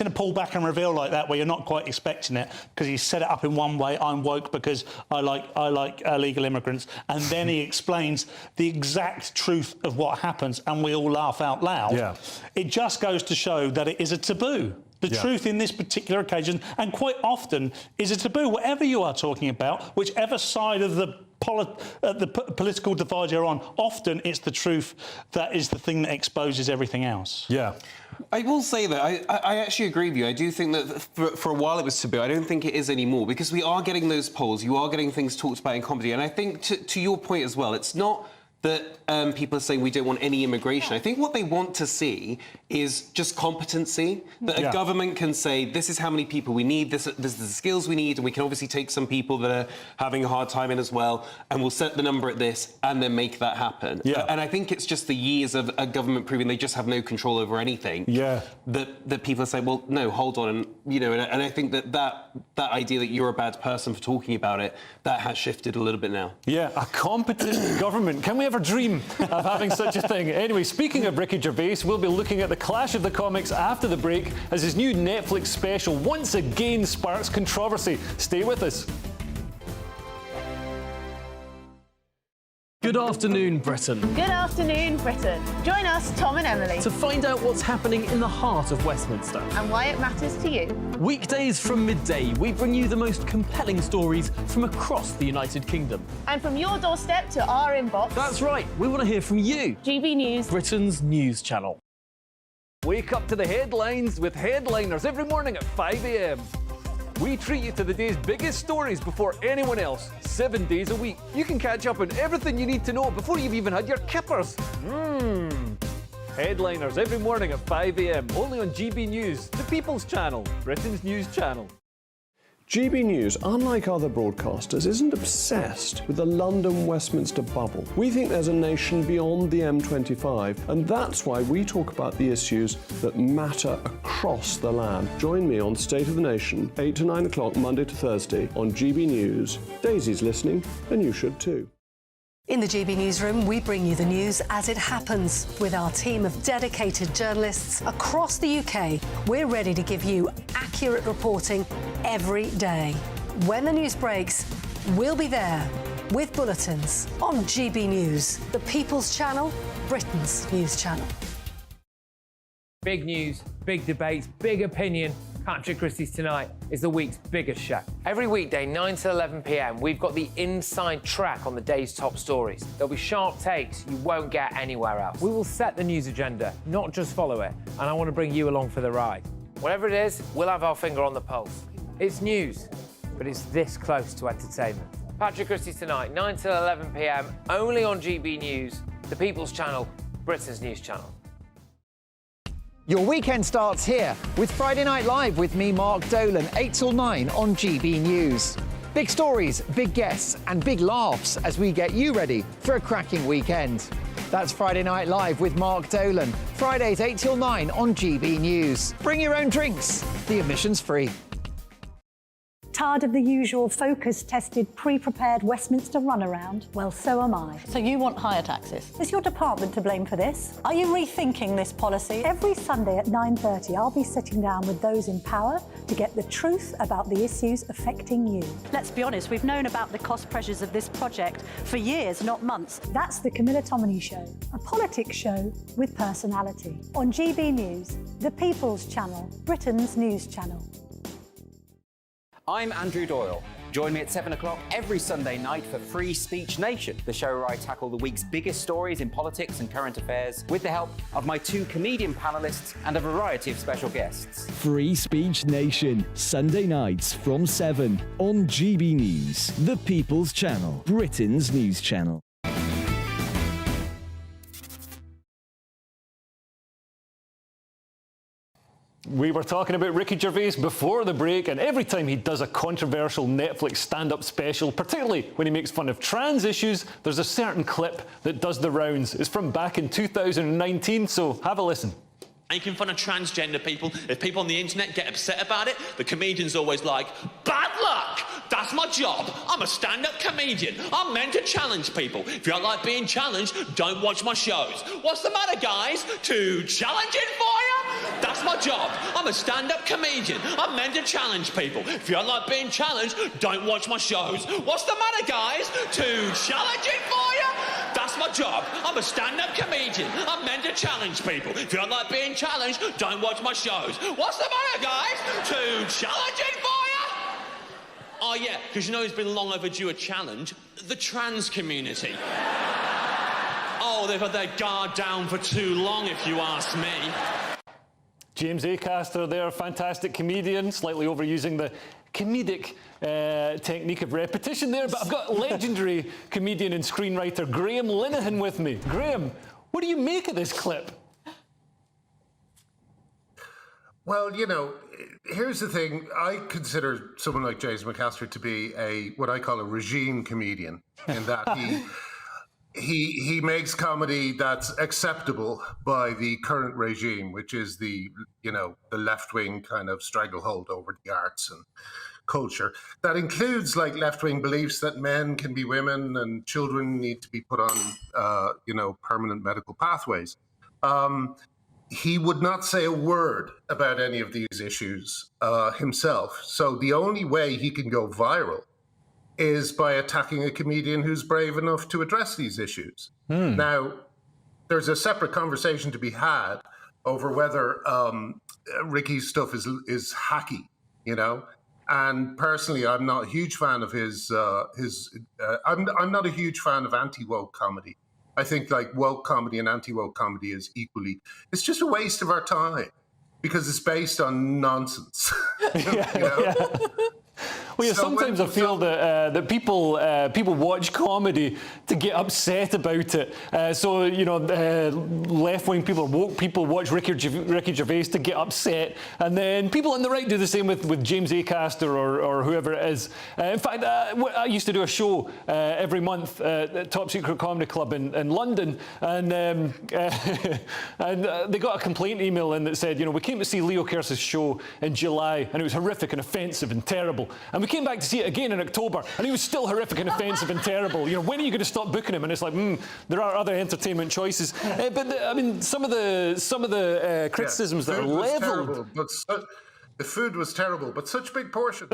in a pull back and reveal like that, where you're not quite expecting it, because he set it up in one way, I'm woke because I like illegal immigrants, and then he explains the exact truth of what happens, and we all laugh out loud. Yeah. It just goes to show that it is a taboo. The truth in this particular occasion, and quite often, is a taboo. Whatever you are talking about, whichever side of the political divide you're on, often it's the truth that is the thing that exposes everything else. Yeah. I will say that I actually agree with you. I do think that for a while it was taboo. I don't think it is anymore, because we are getting those polls. You are getting things talked about in comedy. And I think, to your point as well, it's not that people are saying we don't want any immigration. I think what they want to see is just competency, that a government can say, this is how many people we need, this is the skills we need, and we can obviously take some people that are having a hard time in as well, and we'll set the number at this, and then make that happen. And I think it's just the years of a government proving they just have no control over anything. That people are saying, well, no, hold on, and you know, and I think that idea that you're a bad person for talking about it, that has shifted a little bit now. Yeah, a competent government. Can we ever dream of having such a thing? Anyway, speaking of Ricky Gervais, we'll be looking at the clash of the comics after the break as his new Netflix special once again sparks controversy. Stay with us. Good afternoon, Britain. Good afternoon, Britain. Join us, Tom and Emily, To find out what's happening in the heart of Westminster. and why it matters to you. Weekdays from midday, we bring you the most compelling stories from across the United Kingdom. And from your doorstep to our inbox. That's right, we want to hear from you. GB News, Britain's news channel. Wake up to the headlines with Headliners every morning at 5 a.m. We treat you to the day's biggest stories before anyone else, 7 days a week. You can catch up on everything you need to know before you've even had your kippers. Headliners every morning at 5 a.m, only on GB News, the People's Channel, Britain's news channel. GB News, unlike other broadcasters, isn't obsessed with the London-Westminster bubble. We think there's a nation beyond the M25, and that's why we talk about the issues that matter across the land. Join me on State of the Nation, 8 to 9 o'clock, Monday to Thursday, on GB News. Daisy's listening, and you should too. In the GB Newsroom, we bring you the news as it happens. With our team of dedicated journalists across the UK, we're ready to give you accurate reporting every day. When the news breaks, we'll be there with bulletins on GB News, the People's Channel, Britain's news channel. Big news, big debates, big opinion. Patrick Christie's Tonight is the week's biggest show. Every weekday, 9 to 11 p.m, we've got the inside track on the day's top stories. There'll be sharp takes you won't get anywhere else. We will set the news agenda, not just follow it, and I want to bring you along for the ride. Whatever it is, we'll have our finger on the pulse. It's news, but it's this close to entertainment. Patrick Christie's Tonight, 9 till 11 p.m, only on GB News, the People's Channel, Britain's news channel. Your weekend starts here with Friday Night Live with me, Mark Dolan, 8 till 9 on GB News. Big stories, big guests and big laughs as we get you ready for a cracking weekend. That's Friday Night Live with Mark Dolan, Fridays 8 till 9 on GB News. Bring your own drinks, the admission's free. Tired of the usual focus-tested, pre-prepared Westminster runaround? Well, so am I. So you want higher taxes? Is your department to blame for this? Are you rethinking this policy? Every Sunday at 9:30, I'll be sitting down with those in power to get the truth about the issues affecting you. Let's be honest, we've known about the cost pressures of this project for years, not months. That's the Camilla Tominey Show, a politics show with personality. On GB News, the People's Channel, Britain's news channel. I'm Andrew Doyle. Join me at 7 o'clock every Sunday night for Free Speech Nation, the show where I tackle the week's biggest stories in politics and current affairs with the help of my 2 comedian panellists and a variety of special guests. Free Speech Nation, Sunday nights from 7 on GB News, the People's Channel, Britain's news channel. We were talking about Ricky Gervais before the break, and every time he does a controversial Netflix stand-up special, particularly when he makes fun of trans issues, there's a certain clip that does the rounds. It's from back in 2019, so have a listen. Making fun of transgender people. If people on the internet get upset about it, the comedian's always like, bad luck! That's my job. I'm a stand-up comedian. I'm meant to challenge people. If you don't like being challenged, don't watch my shows. What's the matter, guys? To challenge it for you? That's my job. I'm a stand-up comedian. I'm meant to challenge people. If you don't like being challenged, don't watch my shows. What's the matter, guys? To challenge it for you? That's my job. I'm a stand-up comedian. I'm meant to challenge people. If you don't like being challenged, don't watch my shows. What's the matter, guys? To challenge it for you? Oh, yeah, because you know who's been long overdue a challenge? The trans community. Oh, they've had their guard down for too long, if you ask me. James Acaster there, fantastic comedian, slightly overusing the comedic technique of repetition there, but I've got legendary comedian and screenwriter Graham Linehan with me. Graham, what do you make of this clip? Well, you know, here's the thing. I consider someone like James McAllister to be what I call a regime comedian, in that he makes comedy that's acceptable by the current regime, which is the left-wing kind of stranglehold over the arts and culture. That includes like left-wing beliefs that men can be women and children need to be put on, permanent medical pathways. He would not say a word about any of these issues himself. So the only way he can go viral is by attacking a comedian who's brave enough to address these issues. Now, there's a separate conversation to be had over whether Ricky's stuff is hacky, you know. And personally, I'm not a huge fan of his. I'm not a huge fan of anti-woke comedy. I think like woke comedy and anti-woke comedy is equally. It's just a waste of our time because it's based on nonsense. Well, yeah, sometimes I feel that people watch comedy to get upset about it. Left-wing people or woke people watch Ricky Gervais to get upset, and then people on the right do the same with James Acaster or whoever it is. In fact, I used to do a show every month at Top Secret Comedy Club in London, and they got a complaint email in that said, we came to see Leo Kers's show in July, and it was horrific and offensive and terrible. And we came back to see it again in October, and he was still horrific and offensive and terrible. When are you going to stop booking him? And it's like, there are other entertainment choices. Some of the criticisms that are levelled. The food was terrible, but such big portions.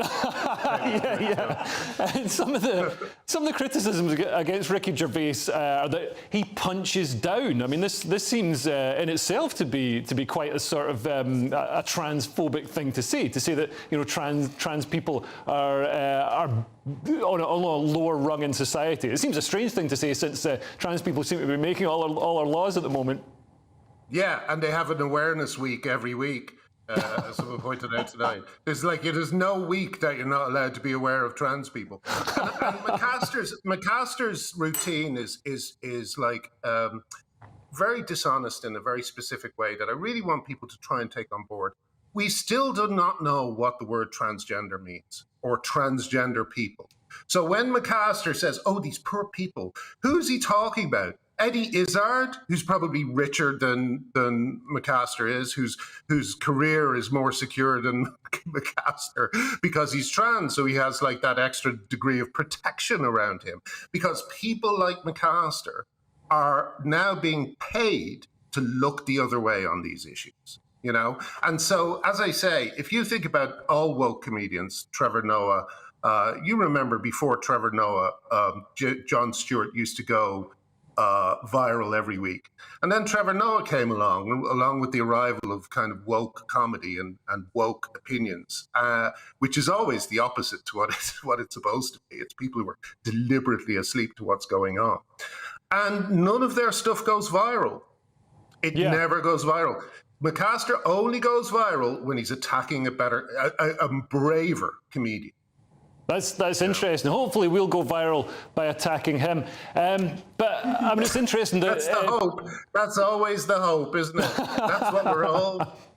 And some of the criticisms against Ricky Gervais are that he punches down. I mean, this seems in itself to be quite a sort of a transphobic thing to say that trans people are on a lower rung in society. It seems a strange thing to say since trans people seem to be making all our laws at the moment. Yeah, and they have an awareness week every week. as someone pointed out tonight. There's no week that you're not allowed to be aware of trans people. And McCaster's routine is like very dishonest in a very specific way that I really want people to try and take on board. We still do not know what the word transgender means or transgender people. So when McCaster says, oh, these poor people, who's he talking about? Eddie Izzard, who's probably richer than McCaster is, whose career is more secure than McCaster because he's trans, so he has like that extra degree of protection around him. Because people like McCaster are now being paid to look the other way on these issues, you know? And so, as I say, if you think about all woke comedians, Trevor Noah, you remember before Trevor Noah, Jon Stewart used to go viral every week. And then Trevor Noah came along with the arrival of kind of woke comedy and woke opinions, which is always the opposite to what it's supposed to be. It's people who are deliberately asleep to what's going on. And none of their stuff goes viral. It never goes viral. McCaster only goes viral when he's attacking a braver comedian. That's interesting. Hopefully we'll go viral by attacking him. But I mean, it's interesting that... That's the hope. That's always the hope, isn't it? That's what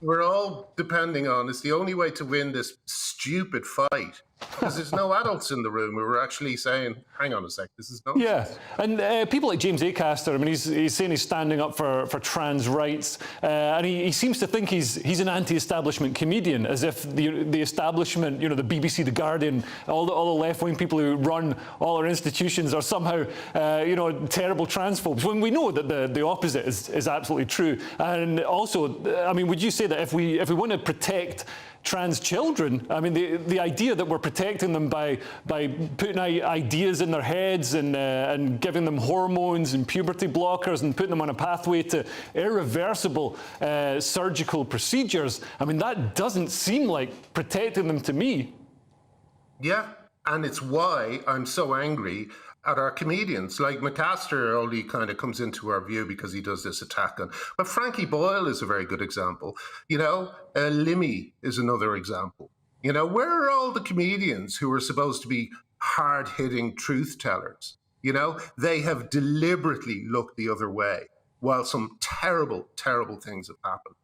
we're all depending on. It's the only way to win this stupid fight. Because there's no adults in the room who are actually saying, hang on a sec, this is nonsense. Yeah, and people like James Acaster, I mean, he's saying he's standing up for trans rights, and he seems to think he's an anti-establishment comedian, as if the establishment, you know, the BBC, The Guardian, all the left-wing people who run all our institutions are somehow, you know, terrible transphobes, when we know that the opposite is absolutely true. And also, I mean, would you say that if we want to protect trans children, I mean, the idea that we're protecting them by putting ideas in their heads and giving them hormones and puberty blockers and putting them on a pathway to irreversible surgical procedures, I mean, that doesn't seem like protecting them to me. Yeah, and it's why I'm so angry at our comedians. Like McCaster only kind of comes into our view because he does this attack on. But Frankie Boyle is a very good example. You know, Limmy is another example. You know, where are all the comedians who are supposed to be hard-hitting truth tellers? You know, they have deliberately looked the other way while some terrible, terrible things have happened.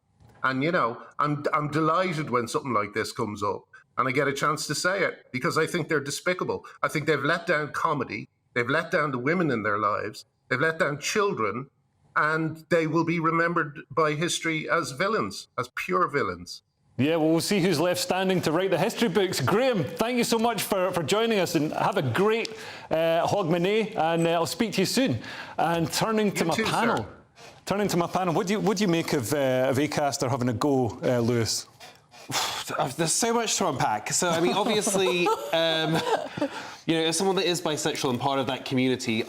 And, you know, I'm delighted when something like this comes up and I get a chance to say it because I think they're despicable. I think they've let down comedy. They've let down the women in their lives. They've let down children, and they will be remembered by history as villains, as pure villains. Yeah, well, we'll see who's left standing to write the history books. Graham, thank you so much for joining us, and have a great Hogmanay, and I'll speak to you soon. And turning to my panel, what do you make of Acaster having a go, Lewis? There's so much to unpack. So, I mean, obviously, you know, as someone that is bisexual and part of that community,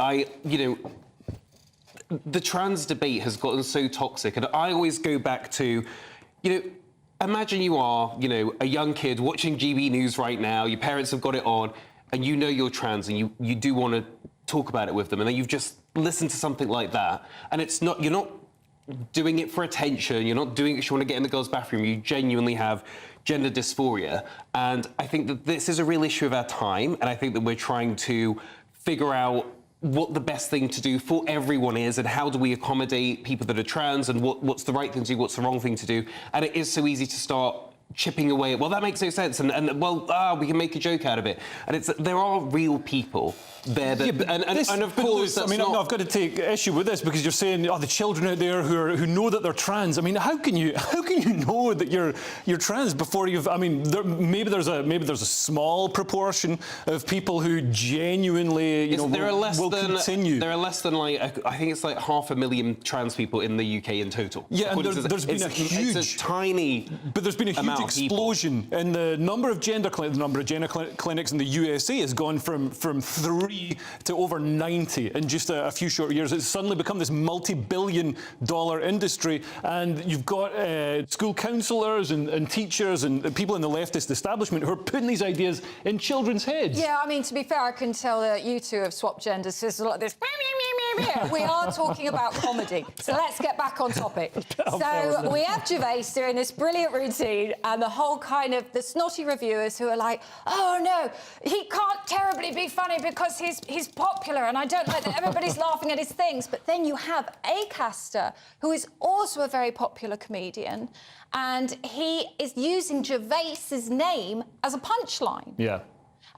the trans debate has gotten so toxic, and I always go back to, you know, imagine you are, you know, a young kid watching GB News right now, your parents have got it on, and you know you're trans, and you do want to talk about it with them, and then you've just listened to something like that, and you're not doing it for attention, you're not doing it because you want to get in the girls' bathroom, you genuinely have gender dysphoria. And I think that this is a real issue of our time, and I think that we're trying to figure out what the best thing to do for everyone is, and how do we accommodate people that are trans, and what's the right thing to do, what's the wrong thing to do. And it is so easy to start chipping away. Well, that makes no sense, and we can make a joke out of it. And there are real people there that, and of course, I mean, I've got to take issue with this because you're saying, the children out there who know that they're trans. I mean, how can you know that you're trans before you've? I mean, maybe there's a small proportion of people who genuinely, will continue. There are less than I think it's like 500,000 trans people in the UK in total. Yeah, and there's been a huge, it's a tiny, but there's been a huge explosion in the number of gender clinics. The number of gender clinics in the USA has gone from 3 to over 90 in just a few short years. It's suddenly become this multi-billion-dollar industry, and you've got school counsellors and teachers and people in the leftist establishment who are putting these ideas in children's heads. Yeah, I mean, to be fair, I can tell that you two have swapped genders. There's a lot of this come here. We are talking about comedy. So let's get back on topic. So we have Gervais doing this brilliant routine and the whole kind of the snotty reviewers who are like, oh no, he can't terribly be funny because he's popular and I don't like that everybody's laughing at his things. But then you have Acaster, who is also a very popular comedian, and he is using Gervais's name as a punchline. Yeah.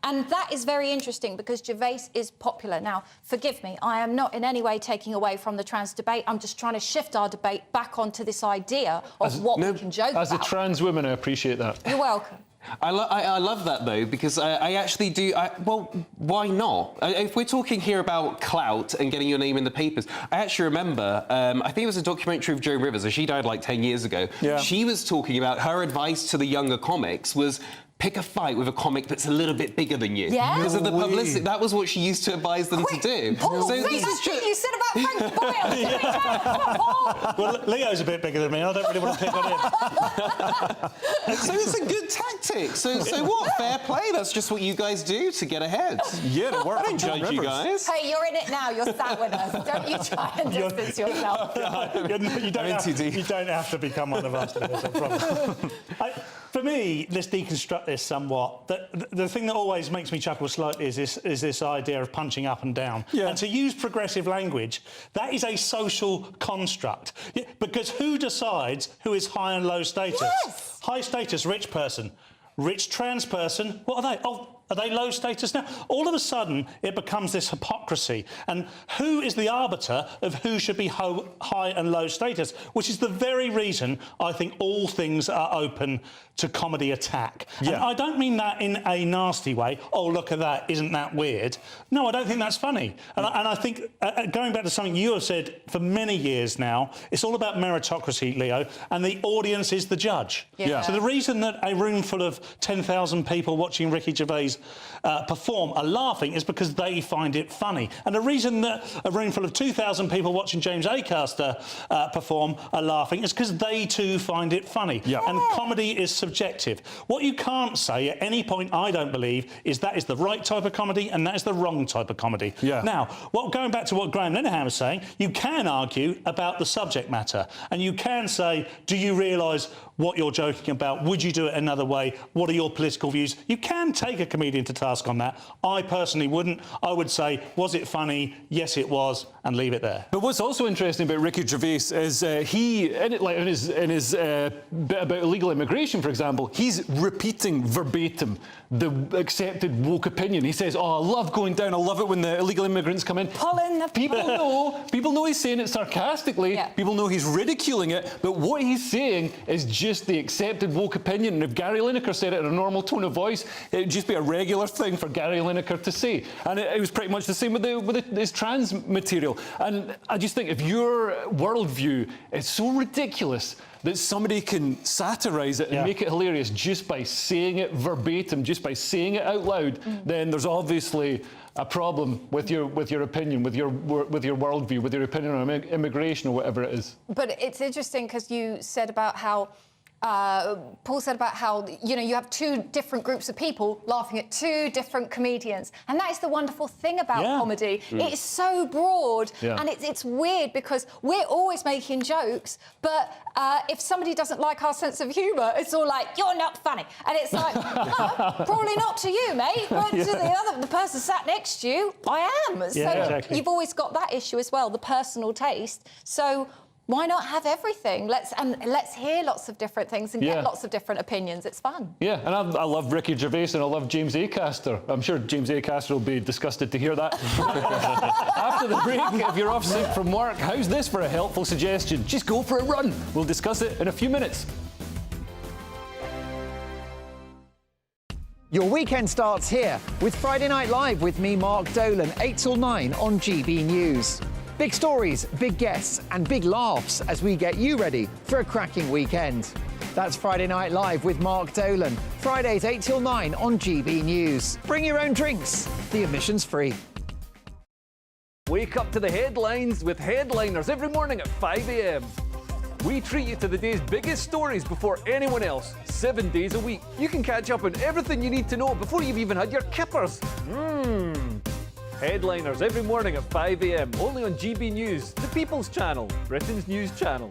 And that is very interesting because Gervais is popular. Now, forgive me, I am not in any way taking away from the trans debate. I'm just trying to shift our debate back onto this idea of what we can joke about. As a trans woman, I appreciate that. You're welcome. I love that, though, because I actually do... well, why not? If we're talking here about clout and getting your name in the papers, I actually remember, I think it was a documentary of Joan Rivers, she died like 10 years ago. Yeah. She was talking about her advice to the younger comics was... pick a fight with a comic that's a little bit bigger than you. Yeah? Because of the publicity. That was what she used to advise them to do. Paul, so read this that is thing you said about Frank Boyle. Well, Leo's a bit bigger than me. I don't really want to pick on him. So it's a good tactic. So what? Fair play. That's just what you guys do to get ahead. Yeah, to work. I don't judge you guys. Hey, you're in it now. You're sat with us. Don't you try and distance yourself. You don't have to become one of us. I promise. For me, let's deconstruct this somewhat. The thing that always makes me chuckle slightly is this idea of punching up and down. Yeah. And to use progressive language, that is a social construct. Yeah, because who decides who is high and low status? Yes. High status, rich person. Rich trans person, what are they? Oh, are they low status now? All of a sudden, it becomes this hypocrisy. And who is the arbiter of who should be high and low status? Which is the very reason I think all things are open to comedy attack. Yeah. And I don't mean that in a nasty way. Oh, look at that, isn't that weird? No, I don't think that's funny. And I think, going back to something you have said for many years now, it's all about meritocracy, Leo, and the audience is the judge. Yeah. So the reason that a room full of 10,000 people watching Ricky Gervais perform are laughing is because they find it funny. And the reason that a room full of 2,000 people watching James Acaster perform are laughing is because they too find it funny. Yeah. And comedy is subjective. What you can't say at any point, I don't believe, is that is the right type of comedy and that is the wrong type of comedy. Yeah. Now, going back to what Graham Linehan was saying, you can argue about the subject matter and you can say, do you realise what you're joking about? Would you do it another way? What are your political views? You can take a comedian to task on that. I personally wouldn't. I would say, was it funny? Yes, it was, and leave it there. But what's also interesting about Ricky Gervais is in his bit about illegal immigration, for example, he's repeating verbatim the accepted woke opinion. He says, oh, I love going down, I love it when the illegal immigrants come in. People know he's saying it sarcastically, yeah. People know he's ridiculing it, but what he's saying is just the accepted woke opinion. And if Gary Lineker said it in a normal tone of voice, it would just be a regular thing for Gary Lineker to say. And it was pretty much the same with his trans material. And I just think if your worldview is so ridiculous that somebody can satirise it and make it hilarious just by saying it verbatim, just by saying it out loud, then there's obviously a problem with your opinion, with your worldview, with your opinion on immigration or whatever it is. But it's interesting because you said about how Paul said about how, you have two different groups of people laughing at two different comedians. And that is the wonderful thing about comedy. It's so broad and it's weird because we're always making jokes, but if somebody doesn't like our sense of humour, it's all like, you're not funny. And it's like, no, probably not to you, mate, but to the person sat next to you, I am. So exactly. You've always got that issue as well, the personal taste. So why not have everything? Let's hear lots of different things and get lots of different opinions. It's fun. Yeah, and I love Ricky Gervais and I love James Acaster. I'm sure James Acaster will be disgusted to hear that. After the break, if you're off sick from work, how's this for a helpful suggestion? Just go for a run. We'll discuss it in a few minutes. Your weekend starts here with Friday Night Live with me, Mark Dolan, 8 till 9 on GB News. Big stories, big guests and big laughs as we get you ready for a cracking weekend. That's Friday Night Live with Mark Dolan. Fridays 8 till 9 on GB News. Bring your own drinks. The admission's free. Wake up to the headlines with Headliners every morning at 5 a.m. We treat you to the day's biggest stories before anyone else, 7 days a week. You can catch up on everything you need to know before you've even had your kippers. Headliners every morning at 5 a.m, only on GB News, the People's Channel, Britain's news channel.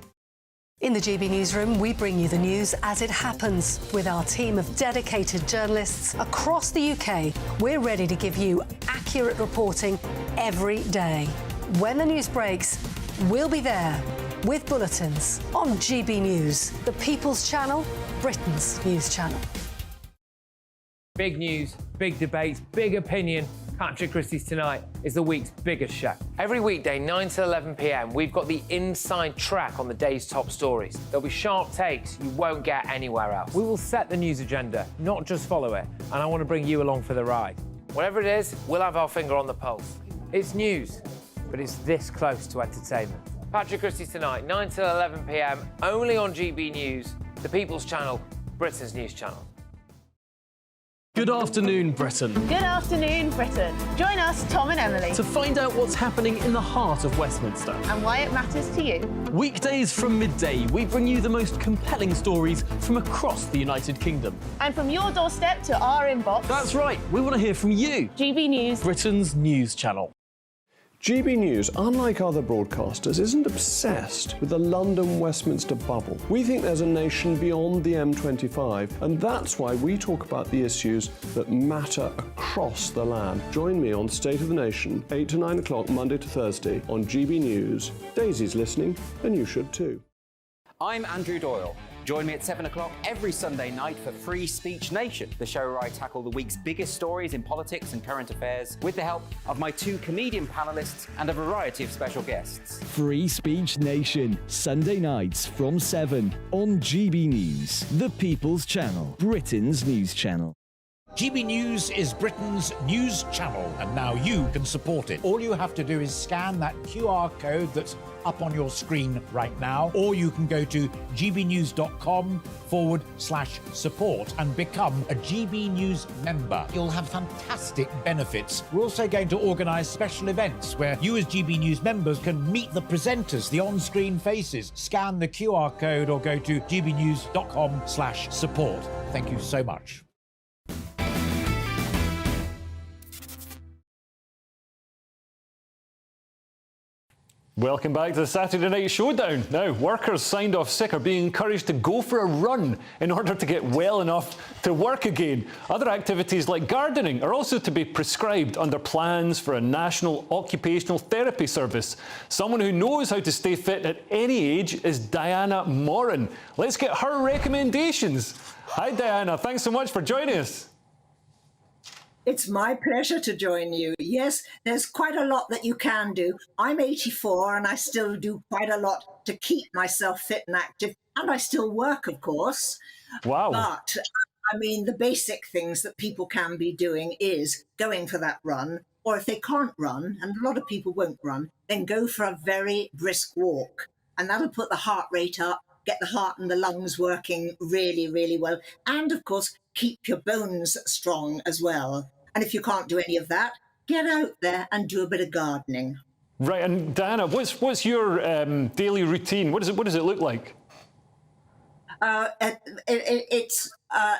In the GB Newsroom, we bring you the news as it happens. With our team of dedicated journalists across the UK, we're ready to give you accurate reporting every day. When the news breaks, we'll be there with bulletins on GB News, the People's Channel, Britain's news channel. Big news, big debates, big opinion. Patrick Christie's Tonight is the week's biggest show. Every weekday, 9 to 11 p.m, we've got the inside track on the day's top stories. There'll be sharp takes you won't get anywhere else. We will set the news agenda, not just follow it, and I want to bring you along for the ride. Whatever it is, we'll have our finger on the pulse. It's news, but it's this close to entertainment. Patrick Christie's Tonight, 9 to 11 p.m, only on GB News, the People's Channel, Britain's news channel. Good afternoon, Britain. Good afternoon, Britain. Join us, Tom and Emily, To find out what's happening in the heart of Westminster. and why it matters to you. Weekdays from midday, we bring you the most compelling stories from across the United Kingdom. And from your doorstep to our inbox, That's right, we want to hear from you. GB News, Britain's news channel. GB News, unlike other broadcasters, isn't obsessed with the London-Westminster bubble. We think there's a nation beyond the M25, and that's why we talk about the issues that matter across the land. Join me on State of the Nation, 8 to 9 o'clock, Monday to Thursday, on GB News. Daisy's listening, and you should too. I'm Andrew Doyle. Join me at 7 o'clock every Sunday night for Free Speech Nation, the show where I tackle the week's biggest stories in politics and current affairs with the help of my two comedian panellists and a variety of special guests. Free Speech Nation, Sunday nights from 7 on GB News, the People's Channel, Britain's news channel. GB News is Britain's news channel, and now you can support it. All you have to do is scan that QR code that's up on your screen right now, or you can go to gbnews.com/support and become a GB News member. You'll have fantastic benefits. We're also going to organise special events where you as GB News members can meet the presenters, the on-screen faces. Scan the QR code or go to gbnews.com/support. Thank you so much. Welcome back to the Saturday Night Showdown. Now, workers signed off sick are being encouraged to go for a run in order to get well enough to work again. Other activities like gardening are also to be prescribed under plans for a national occupational therapy service. Someone who knows how to stay fit at any age is Diana Moran. Let's get her recommendations. Hi, Diana. Thanks so much for joining us. It's my pleasure to join you. Yes, there's quite a lot that you can do. I'm 84 and I still do quite a lot to keep myself fit and active. And I still work, of course. Wow. But, I mean, the basic things that people can be doing is going for that run. Or if they can't run, and a lot of people won't run, then go for a very brisk walk. And that'll put the heart rate up, get the heart and the lungs working really, really well. And, of course, keep your bones strong as well. And if you can't do any of that, get out there and do a bit of gardening. Right, and Diana, what's your daily routine? What does it look like? It's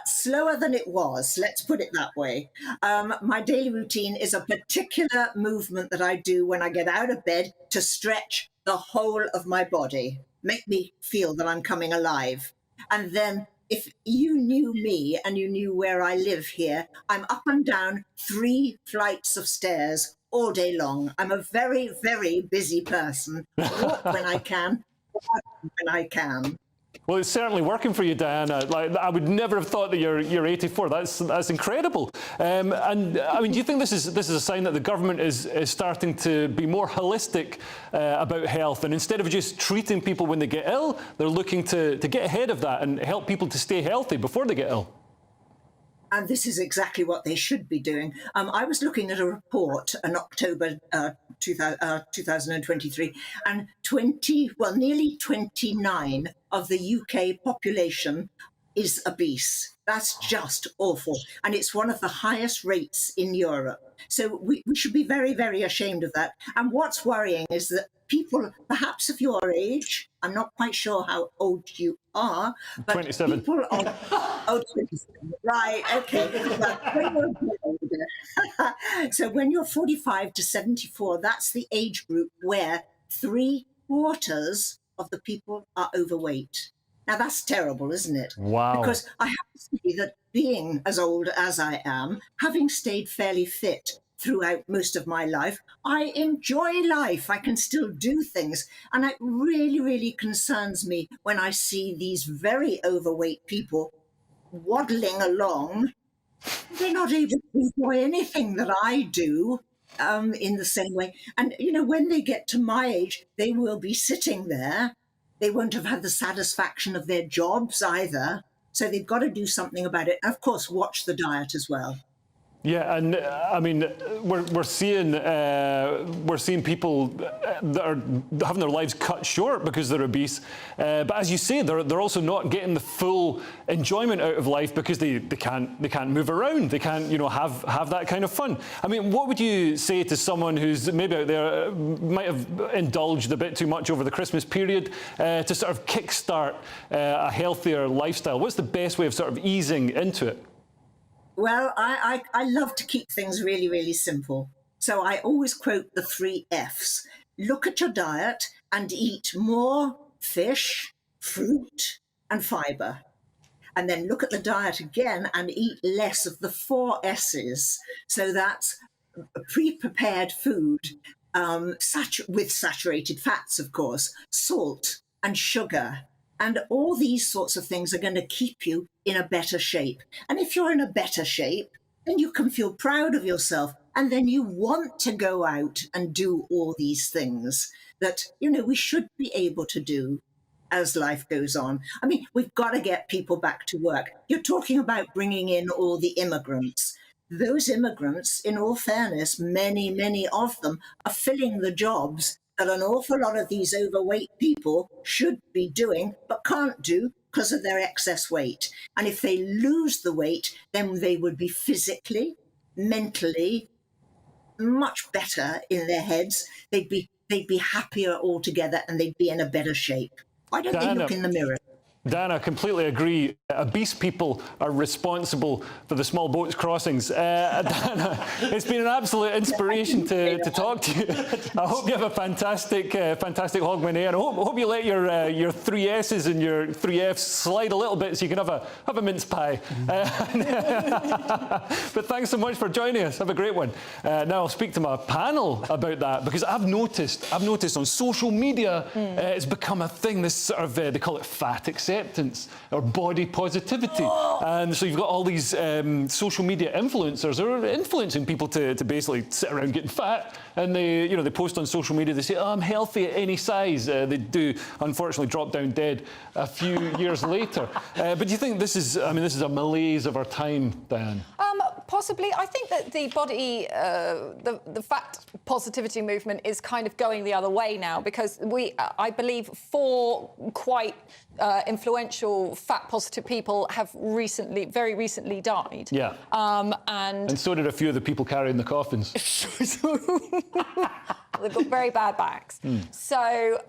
slower than it was, let's put it that way. My daily routine is a particular movement that I do when I get out of bed to stretch the whole of my body, make me feel that I'm coming alive. And then if you knew me and you knew where I live here, I'm up and down 3 flights of stairs all day long. I'm a very, very busy person. Walk when I can, walk when I can. Well, it's certainly working for you, Diana. Like, I would never have thought that you're 84. That's incredible. And I mean, do you think this is a sign that the government is starting to be more holistic about health, and instead of just treating people when they get ill, they're looking to get ahead of that and help people to stay healthy before they get ill? And this is exactly what they should be doing. I was looking at a report in October 2023, and nearly 29 of the UK population is obese. That's just awful. And it's one of the highest rates in Europe. So we should be very, very ashamed of that. And what's worrying is that people, perhaps of your age, I'm not quite sure how old you are, but 27. people are... Oh, 27. Right, okay. But when you're old, So when you're 45 to 74, that's the age group where 3/4 of the people are overweight. Now that's terrible, isn't it? Wow. Because I have to say that being as old as I am, having stayed fairly fit throughout most of my life, I enjoy life. I can still do things. And it really, really concerns me when I see these very overweight people waddling along. They're not able to enjoy anything that I do in the same way. And, you know, when they get to my age, they will be sitting there. They won't have had the satisfaction of their jobs either. So they've got to do something about it. And of course, watch the diet as well. Yeah, and I mean, we're seeing people that are having their lives cut short because they're obese. But as you say, they're also not getting the full enjoyment out of life because they can't move around. They can't, you know, have that kind of fun. I mean, what would you say to someone who's maybe out there might have indulged a bit too much over the Christmas period to sort of kickstart a healthier lifestyle? What's the best way of sort of easing into it? Well, I love to keep things really, really simple. So I always quote the 3 Fs. Look at your diet and eat more fish, fruit, and fiber. And then look at the diet again and eat less of the 4 S's. So that's pre-prepared food with saturated fats, of course, salt and sugar. And all these sorts of things are going to keep you in a better shape. And if you're in a better shape, then you can feel proud of yourself. And then you want to go out and do all these things that, you know, we should be able to do as life goes on. I mean, we've got to get people back to work. You're talking about bringing in all the immigrants. Those immigrants, in all fairness, many, many of them are filling the jobs that an awful lot of these overweight people should be doing, but can't do because of their excess weight. And if they lose the weight, then they would be physically, mentally, much better in their heads. They'd be happier altogether and they'd be in a better shape. Why don't they look in the mirror? Dan, I completely agree. Obese people are responsible for the small boats crossings. Dana, it's been an absolute inspiration to talk to you. I hope you have a fantastic Hogmanay, and I hope you let your 3 S's and your 3 F's slide a little bit so you can have a mince pie. But thanks so much for joining us. Have a great one. Now I'll speak to my panel about that, because I've noticed on social media it's become a thing. This sort of they call it fat acceptance or body positivity, and so you've got all these social media influencers who are influencing people to basically sit around getting fat, and they post on social media, they say, oh, I'm healthy at any size. They do unfortunately drop down dead a few years later. But do you think this is a malaise of our time, Diane? Possibly. I think that the body, the fat positivity movement is kind of going the other way now, because I believe 4 quite influential fat positive people have very recently died. Yeah. And so did a few of the people carrying the coffins. They've got very bad backs. So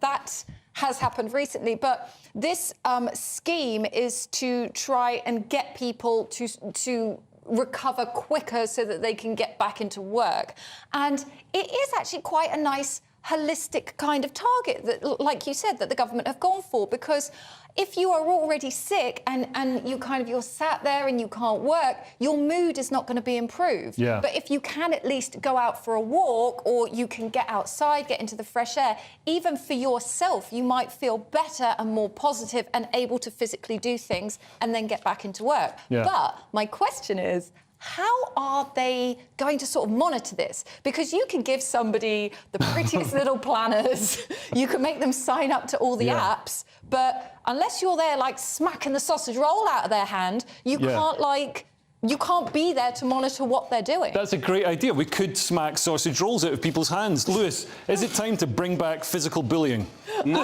that has happened recently, but this scheme is to try and get people to recover quicker so that they can get back into work. And it is actually quite a nice holistic kind of target that, like you said, that the government have gone for, because if you are already sick and you're sat there and you can't work, your mood is not going to be improved. Yeah. But if you can at least go out for a walk, or you can get outside, get into the fresh air, even for yourself, you might feel better and more positive and able to physically do things and then get back into work. Yeah. But my question is, how are they going to sort of monitor this? Because you can give somebody the prettiest little planners, you can make them sign up to all the apps, but unless you're there like smacking the sausage roll out of their hand, you can't be there to monitor what they're doing. That's a great idea. We could smack sausage rolls out of people's hands. Lewis, is it time to bring back physical bullying? No.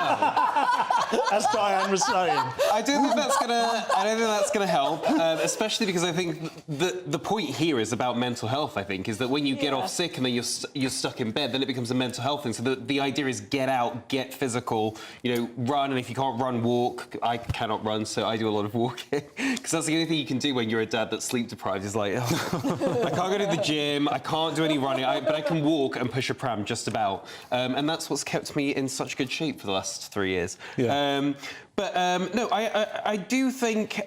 As Diane was saying. I don't think that's gonna help, especially because I think the point here is about mental health. I think is that when you get off sick and then you're stuck in bed, then it becomes a mental health thing. So the idea is get out, get physical, run, and if you can't run, walk. I cannot run, so I do a lot of walking because that's the only thing you can do when you're a dad that sleeps deprived. He's like, oh, I can't go to the gym, I can't do any running, but I can walk and push a pram just about. And that's what's kept me in such good shape for the last 3 years. Yeah. No, I do think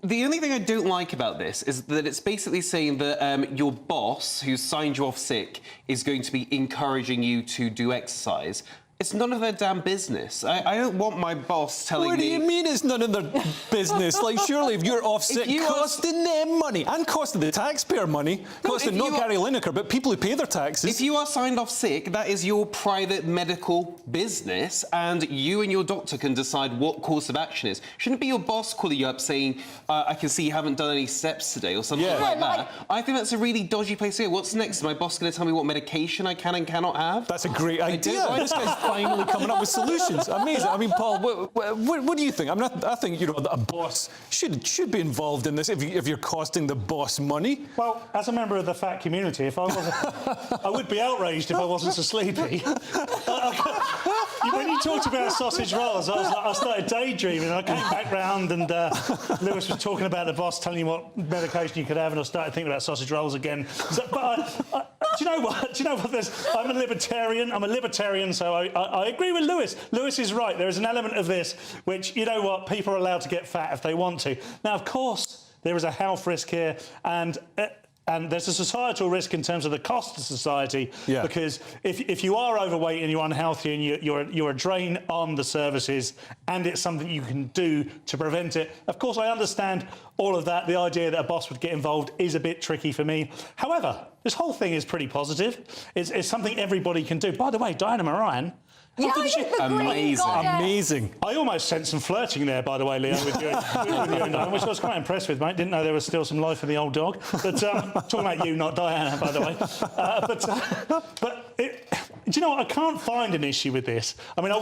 the only thing I don't like about this is that it's basically saying that your boss, who's signed you off sick, is going to be encouraging you to do exercise. It's none of their damn business. I don't want my boss telling me... What do you mean it's none of their business? Like, surely if you're off sick, costing them money and costing the taxpayer money, costing not Gary Lineker, but people who pay their taxes. If you are signed off sick, that is your private medical business, and you and your doctor can decide what course of action is. Shouldn't it be your boss calling you up saying, I can see you haven't done any steps today, or something like that? I think that's a really dodgy place to go. What's next? Is my boss going to tell me what medication I can and cannot have? That's a great idea. This guy's finally coming up with solutions. Amazing. I mean, Paul, what do you think? I mean, I think, you know, that a boss should be involved in this if you're costing the boss money. Well, as a member of the fat community, if I wasn't, I would be outraged if I wasn't so sleepy. When you talked about sausage rolls, I started daydreaming, and I came back round, and Lewis was talking about the boss telling you what medication you could have, and I started thinking about sausage rolls again. So, but do you know what? I'm a libertarian, so I agree with Lewis. Lewis is right. There is an element of this which, you know what, people are allowed to get fat if they want to. Now, of course, there is a health risk here, and there's a societal risk in terms of the cost to society, because if you are overweight and you're unhealthy and you're a drain on the services, and it's something you can do to prevent it, of course, I understand all of that. The idea that a boss would get involved is a bit tricky for me. However, this whole thing is pretty positive. It's something everybody can do. By the way, Diana Moran... Amazing. I almost sensed some flirting there, by the way, Leo, with you and Diana, which I was quite impressed with, mate. Didn't know there was still some life for the old dog. But talking about you, not Diana, by the way. Do you know what? I can't find an issue with this. I mean, I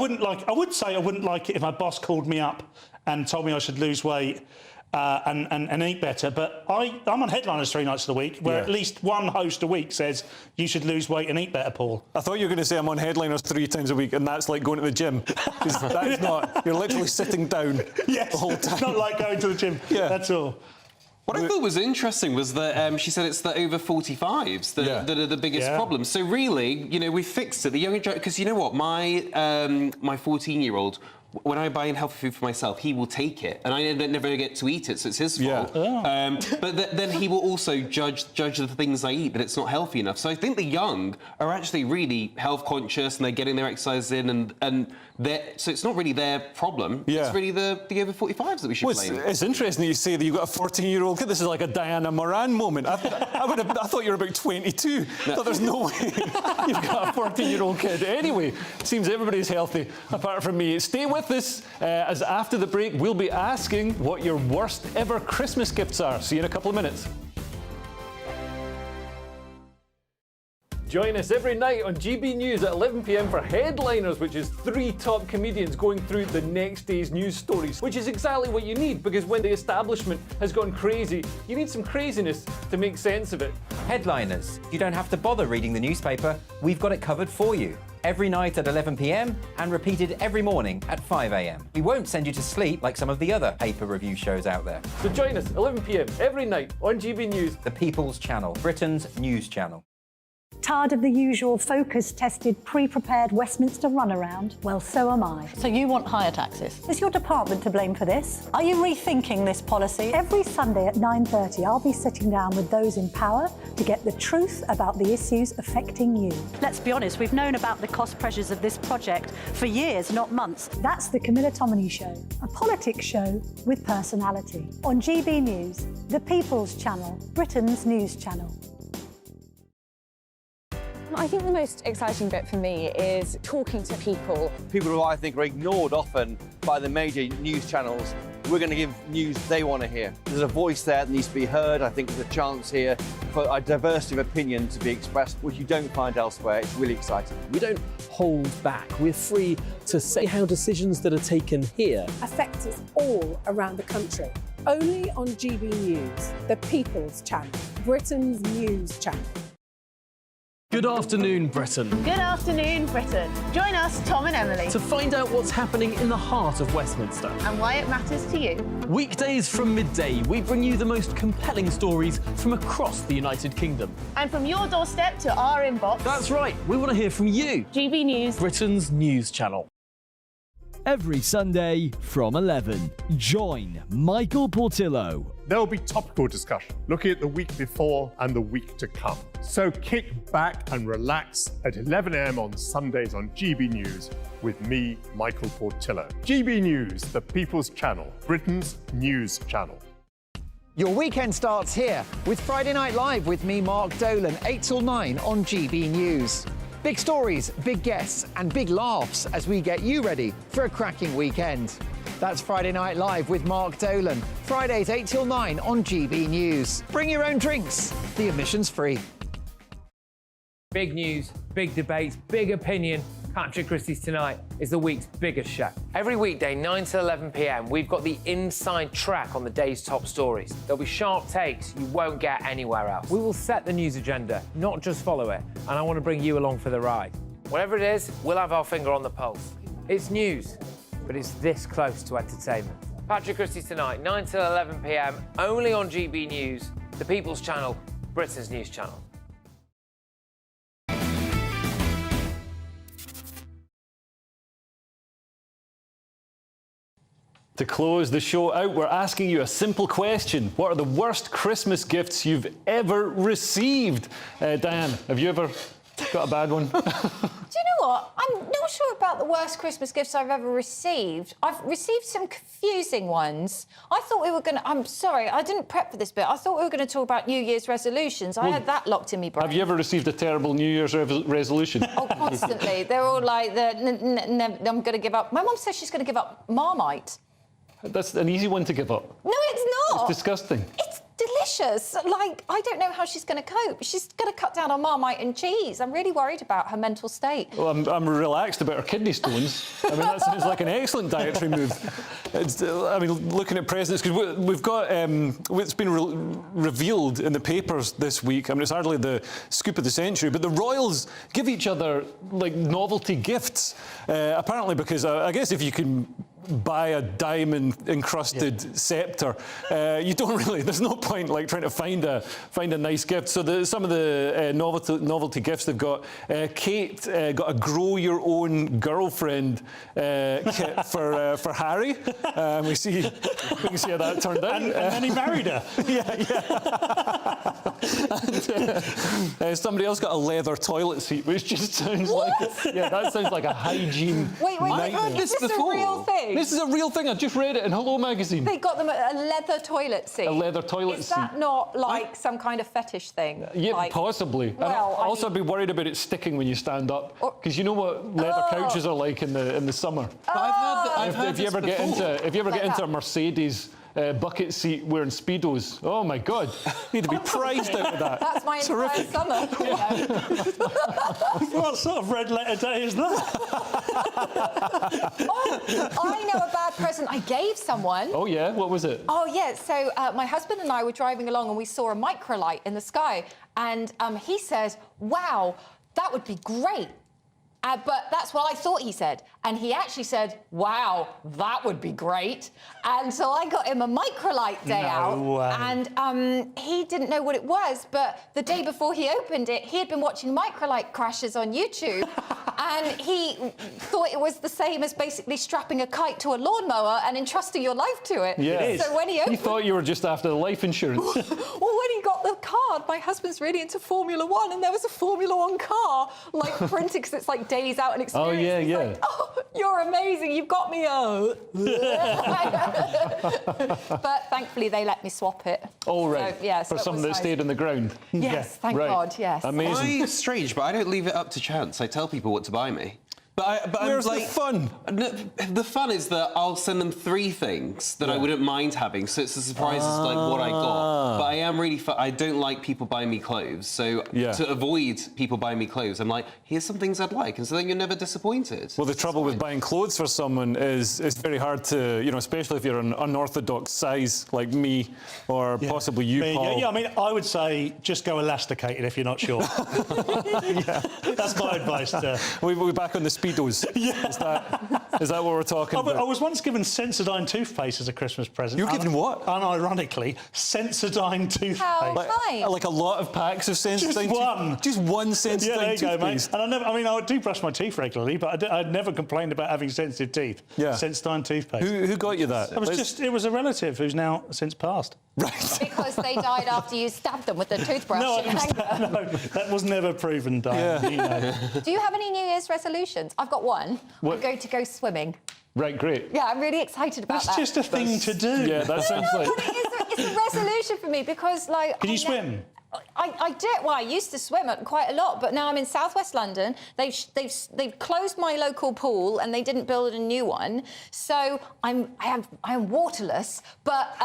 would say I wouldn't like it if my boss called me up and told me I should lose weight and eat better, but I'm on Headliners 3 nights of the week, where at least one host a week says you should lose weight and eat better, Paul. I thought you were going to say I'm on Headliners 3 times a week, and that's like going to the gym. Because that is not... You're literally sitting down the whole time. It's not like going to the gym. That's all. What I thought was interesting was that she said it's the over 45s that are the biggest problem. So really, you know, we fixed it. The younger, because you know what, my 14-year-old, when I buy in healthy food for myself, he will take it, and I never get to eat it, so it's his fault. But then he will also judge the things I eat, that it's not healthy enough. So I think the young are actually really health conscious, and they're getting their exercise in, and so it's not really their problem. It's really the over 45s that we should blame. It's interesting that you say that you've got a 14-year-old kid. This is like a Diana Moran moment. I thought you were about 22. I thought there's no way you've got a 14-year-old kid. Anyway, it seems everybody's healthy, apart from me. Stay with us, as after the break, we'll be asking what your worst ever Christmas gifts are. See you in a couple of minutes. Join us every night on GB News at 11 p.m. for Headliners, which is 3 top comedians going through the next day's news stories, which is exactly what you need, because when the establishment has gone crazy, you need some craziness to make sense of it. Headliners. You don't have to bother reading the newspaper. We've got it covered for you. Every night at 11 p.m. and repeated every morning at 5 a.m. We won't send you to sleep like some of the other paper review shows out there. So join us 11 p.m. every night on GB News. The People's Channel, Britain's news channel. Tired of the usual focus-tested, pre-prepared Westminster runaround? Well, so am I. So you want higher taxes? Is your department to blame for this? Are you rethinking this policy? Every Sunday at 9:30, I'll be sitting down with those in power to get the truth about the issues affecting you. Let's be honest, we've known about the cost pressures of this project for years, not months. That's the Camilla Tominey Show, a politics show with personality. On GB News, the People's Channel, Britain's news channel. I think the most exciting bit for me is talking to people. People who I think are ignored often by the major news channels. We're going to give news they want to hear. There's a voice there that needs to be heard. I think there's a chance here for a diversity of opinion to be expressed, which you don't find elsewhere. It's really exciting. We don't hold back. We're free to say how decisions that are taken here affect us all around the country. Only on GB News, the People's Channel, Britain's news channel. Good afternoon, Britain. Good afternoon, Britain. Join us, Tom and Emily, To find out what's happening in the heart of Westminster. and why it matters to you. Weekdays from midday, we bring you the most compelling stories from across the United Kingdom. And from your doorstep to our inbox. That's right, we want to hear from you. GB News, Britain's news channel. Every Sunday from 11, join Michael Portillo. There will be topical discussion, looking at the week before and the week to come. So kick back and relax at 11 a.m. on Sundays on GB News with me, Michael Portillo. GB News, the People's Channel, Britain's news channel. Your weekend starts here with Friday Night Live with me, Mark Dolan, 8 till 9 on GB News. Big stories, big guests and big laughs as we get you ready for a cracking weekend. That's Friday Night Live with Mark Dolan, Fridays 8 till 9 on GB News. Bring your own drinks, the admission's free. Big news, big debates, big opinion. Patrick Christie's Tonight is the week's biggest show. Every weekday, 9 to 11 p.m, we've got the inside track on the day's top stories. There'll be sharp takes you won't get anywhere else. We will set the news agenda, not just follow it, and I want to bring you along for the ride. Whatever it is, we'll have our finger on the pulse. It's news, but it's this close to entertainment. Patrick Christie's Tonight, 9 to 11 p.m, only on GB News, the People's Channel, Britain's news channel. To close the show out, we're asking you a simple question. What are the worst Christmas gifts you've ever received? Diane, have you ever got a bad one? Do you know what? I'm not sure about the worst Christmas gifts I've ever received. I've received some confusing ones. I thought we were going to... I'm sorry, I didn't prep for this bit. I thought we were going to talk about New Year's resolutions. I had that locked in me brain. Have you ever received a terrible New Year's resolution? Oh, constantly. They're all like, I'm going to give up... My mum says she's going to give up Marmite. That's an easy one to give up. No, it's not. It's disgusting. It's delicious. Like, I don't know how she's going to cope. She's going to cut down on Marmite and cheese. I'm really worried about her mental state. Well, I'm relaxed about her kidney stones. I mean, that sounds like an excellent dietary move. I mean, looking at presents, because we've got... it's been revealed in the papers this week. I mean, it's hardly the scoop of the century, but the royals give each other, like, novelty gifts. Apparently because, I guess if you can buy a diamond-encrusted sceptre, you don't really... There's no point, like, trying to find a nice gift. So some of the novelty gifts they've got, Kate got a grow-your-own girlfriend kit for Harry. We can see how that turned out. And then he married her. And, somebody else got a leather toilet seat, which just sounds like... Yeah, that sounds like a hygiene Wait, nightmare. I've heard this before. Is this a real thing? This is a real thing. I just read it in Hello Magazine. They got them a leather toilet seat. A leather toilet seat. Is that not like some kind of fetish thing? Yeah, like, possibly. Well, also, I'd be worried about it sticking when you stand up, because you know what leather couches are like in the summer. I've heard if you ever get into a Mercedes bucket seat wearing Speedos, oh my God, you need to be prized out of that. That's my entire summer. What sort of red letter day is that? I know a bad present I gave someone. Oh yeah, what was it? Oh yeah, so my husband and I were driving along and we saw a microlight in the sky, and he says, "Wow, that would be great." But that's what I thought he said. And he actually said, "Wow, that would be great." And so I got him a microlight day out. And he didn't know what it was, but the day before he opened it, he had been watching microlight crashes on YouTube. And he thought it was the same as basically strapping a kite to a lawnmower and entrusting your life to it. Yeah. So when he opened... He thought you were just after the life insurance. Well, when he got the card, my husband's really into Formula One, and there was a Formula One car, like, printed, because it's like days out and experience. Oh, yeah, He's like, "Oh, you're amazing, you've got me a..." But thankfully, they let me swap it. Oh, right. So, yeah, so for it something was that nice. stayed in the ground. Yes, thank God, yes. Amazing. I'm strange, but I don't leave it up to chance. I tell people what to buy me. But Where's I'm the fun? The fun is that I'll send them 3 things that I wouldn't mind having, so it's a surprise as to, like what I got. But I am really I don't like people buying me clothes, so to avoid people buying me clothes, I'm like, here's some things I'd like, and so then you're never disappointed. Well, the trouble with buying clothes for someone is it's very hard to, you know, especially if you're an unorthodox size like me or possibly you, Paul. Yeah, I mean, I would say just go elasticated if you're not sure. That's my advice. We're back on the Speedos. Is that what we're talking about? I was once given Sensodyne toothpaste as a Christmas present. You were given what? Unironically, Sensodyne toothpaste. How kind. Like a lot of packs of Sensodyne? Just one Sensodyne Yeah, there you go, mate. toothpaste. And I do brush my teeth regularly, but I'd never complained about having sensitive teeth. Yeah. Sensodyne toothpaste. Who got you that? It was a relative who's now since passed. Right. Because they died after you stabbed them with the toothbrush. No, that was never proven, Diane. You know. Do you have any New Year's resolutions? I've got one. What? I'm going to go swimming. Right, great. Yeah, I'm really excited about that. That's just a thing to do. Yeah, that sounds like... It's a resolution for me because, like... Can you swim? I do. Well, I used to swim quite a lot, but now I'm in southwest London. They've closed my local pool and they didn't build a new one, so I am waterless. But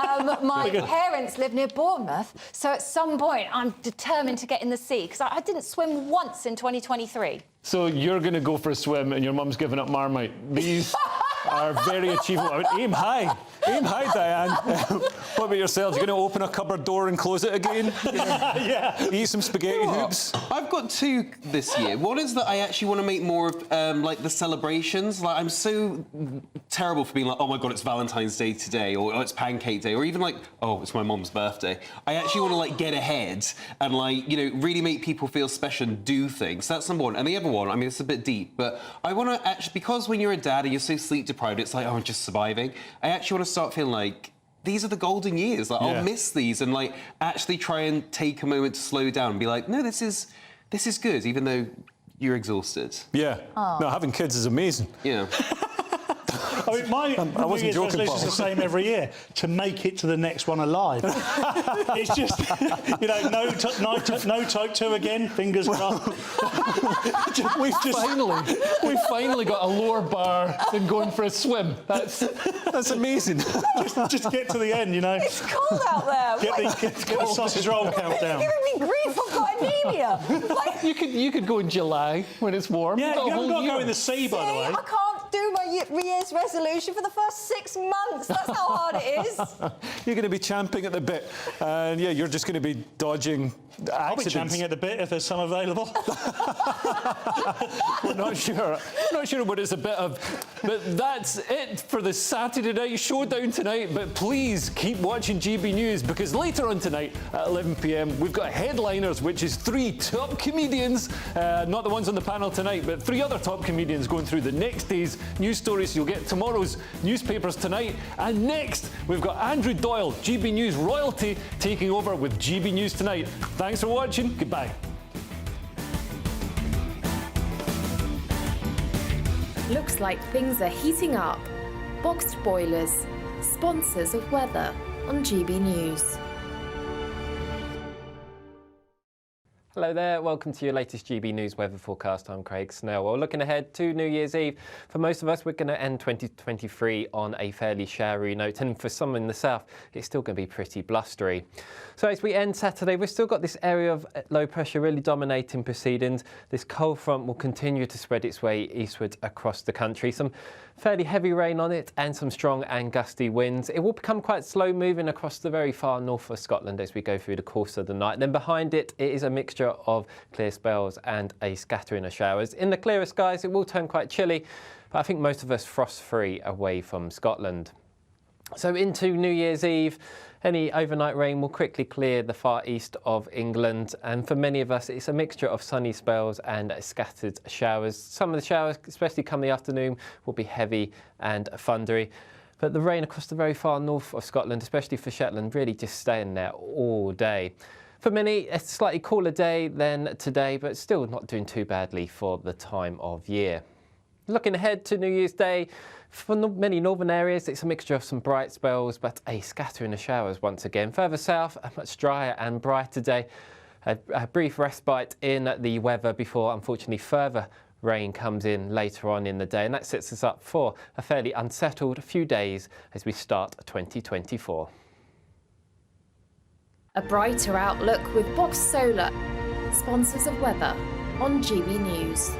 my parents live near Bournemouth, so at some point I'm determined to get in the sea because I didn't swim once in 2023. So you're going to go for a swim and your mum's giving up Marmite. These are very achievable. I mean, aim high, Diane. What about yourselves? You're going to open a cupboard door and close it again? Yeah. Eat some spaghetti hoops? I've got 2 this year. One is that I actually want to make more of like the celebrations. Like I'm so terrible for being like, oh my God, it's Valentine's Day today, or it's Pancake Day, or even like, oh, it's my mom's birthday. I actually want to like get ahead and like, you know, really make people feel special and do things. That's number one. And the other one, I mean, it's a bit deep, but I want to actually, because when you're a dad and you're so sleep deprived, it's like, oh, I'm just surviving. I actually want to start feeling like these are the golden years. Like, I'll miss these and like actually try and take a moment to slow down and be like, no, this is good, even though you're exhausted. Yeah. No, having kids is amazing. Yeah. I mean, my New Year's resolution is the same every year, to make it to the next one alive. It's just, you know, no type 2 again, fingers crossed. We've finally got a lower bar than going for a swim. That's amazing. just get to the end, you know. It's cold out there. Get the sausage roll countdown. You're giving me grief. I've got anemia. Like, you could go in July when it's warm. Yeah, you haven't got to go in the sea, by the way. I can't do my Year's resolution for the first 6 months. That's how hard it is. You're going to be champing at the bit, and yeah, you're just going to be dodging accidents. I'll be champing at the bit if there's some available. We're not sure. Not sure what it's a bit of, but that's it for the Saturday Night Showdown tonight. But please keep watching GB News, because later on tonight at 11 p.m. we've got headliners, which is 3 top comedians, not the ones on the panel tonight, but 3 other top comedians going through the next day's news stories. You'll get tomorrow's newspapers tonight, and next we've got Andrew Doyle, GB News royalty, taking over with GB News Tonight. Thanks for watching. Goodbye. Looks like things are heating up. Boxed boilers, sponsors of weather on GB News. Hello there, welcome to your latest GB News weather forecast. I'm Craig Snell. Well, looking ahead to New Year's Eve, for most of us, we're going to end 2023 on a fairly showery note, and for some in the south, it's still going to be pretty blustery. So as we end Saturday, we've still got this area of low pressure really dominating proceedings. This cold front will continue to spread its way eastward across the country. Some fairly heavy rain on it and some strong and gusty winds. It will become quite slow moving across the very far north of Scotland as we go through the course of the night. Then behind it, it is a mixture of clear spells and a scattering of showers. In the clearer skies, it will turn quite chilly, but I think most of us frost-free away from Scotland. So into New Year's Eve, any overnight rain will quickly clear the far east of England, and for many of us it's a mixture of sunny spells and scattered showers. Some of the showers, especially come the afternoon, will be heavy and thundery, but the rain across the very far north of Scotland, especially for Shetland, really just staying there all day. For many, a slightly cooler day than today, but still not doing too badly for the time of year. Looking ahead to New Year's Day, for many northern areas, it's a mixture of some bright spells, but a scattering of showers once again. Further south, a much drier and brighter day. A brief respite in the weather before, unfortunately, further rain comes in later on in the day, and that sets us up for a fairly unsettled few days as we start 2024. A brighter outlook with Box Solar, sponsors of weather on GB News.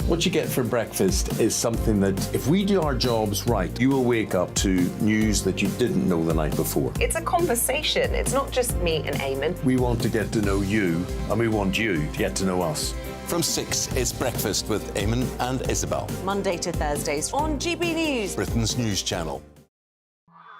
What you get for breakfast is something that, if we do our jobs right, you will wake up to news that you didn't know the night before. It's a conversation. It's not just me and Eamon. We want to get to know you, and we want you to get to know us. From 6, it's Breakfast with Eamon and Isabel. Monday to Thursdays on GB News, Britain's news channel.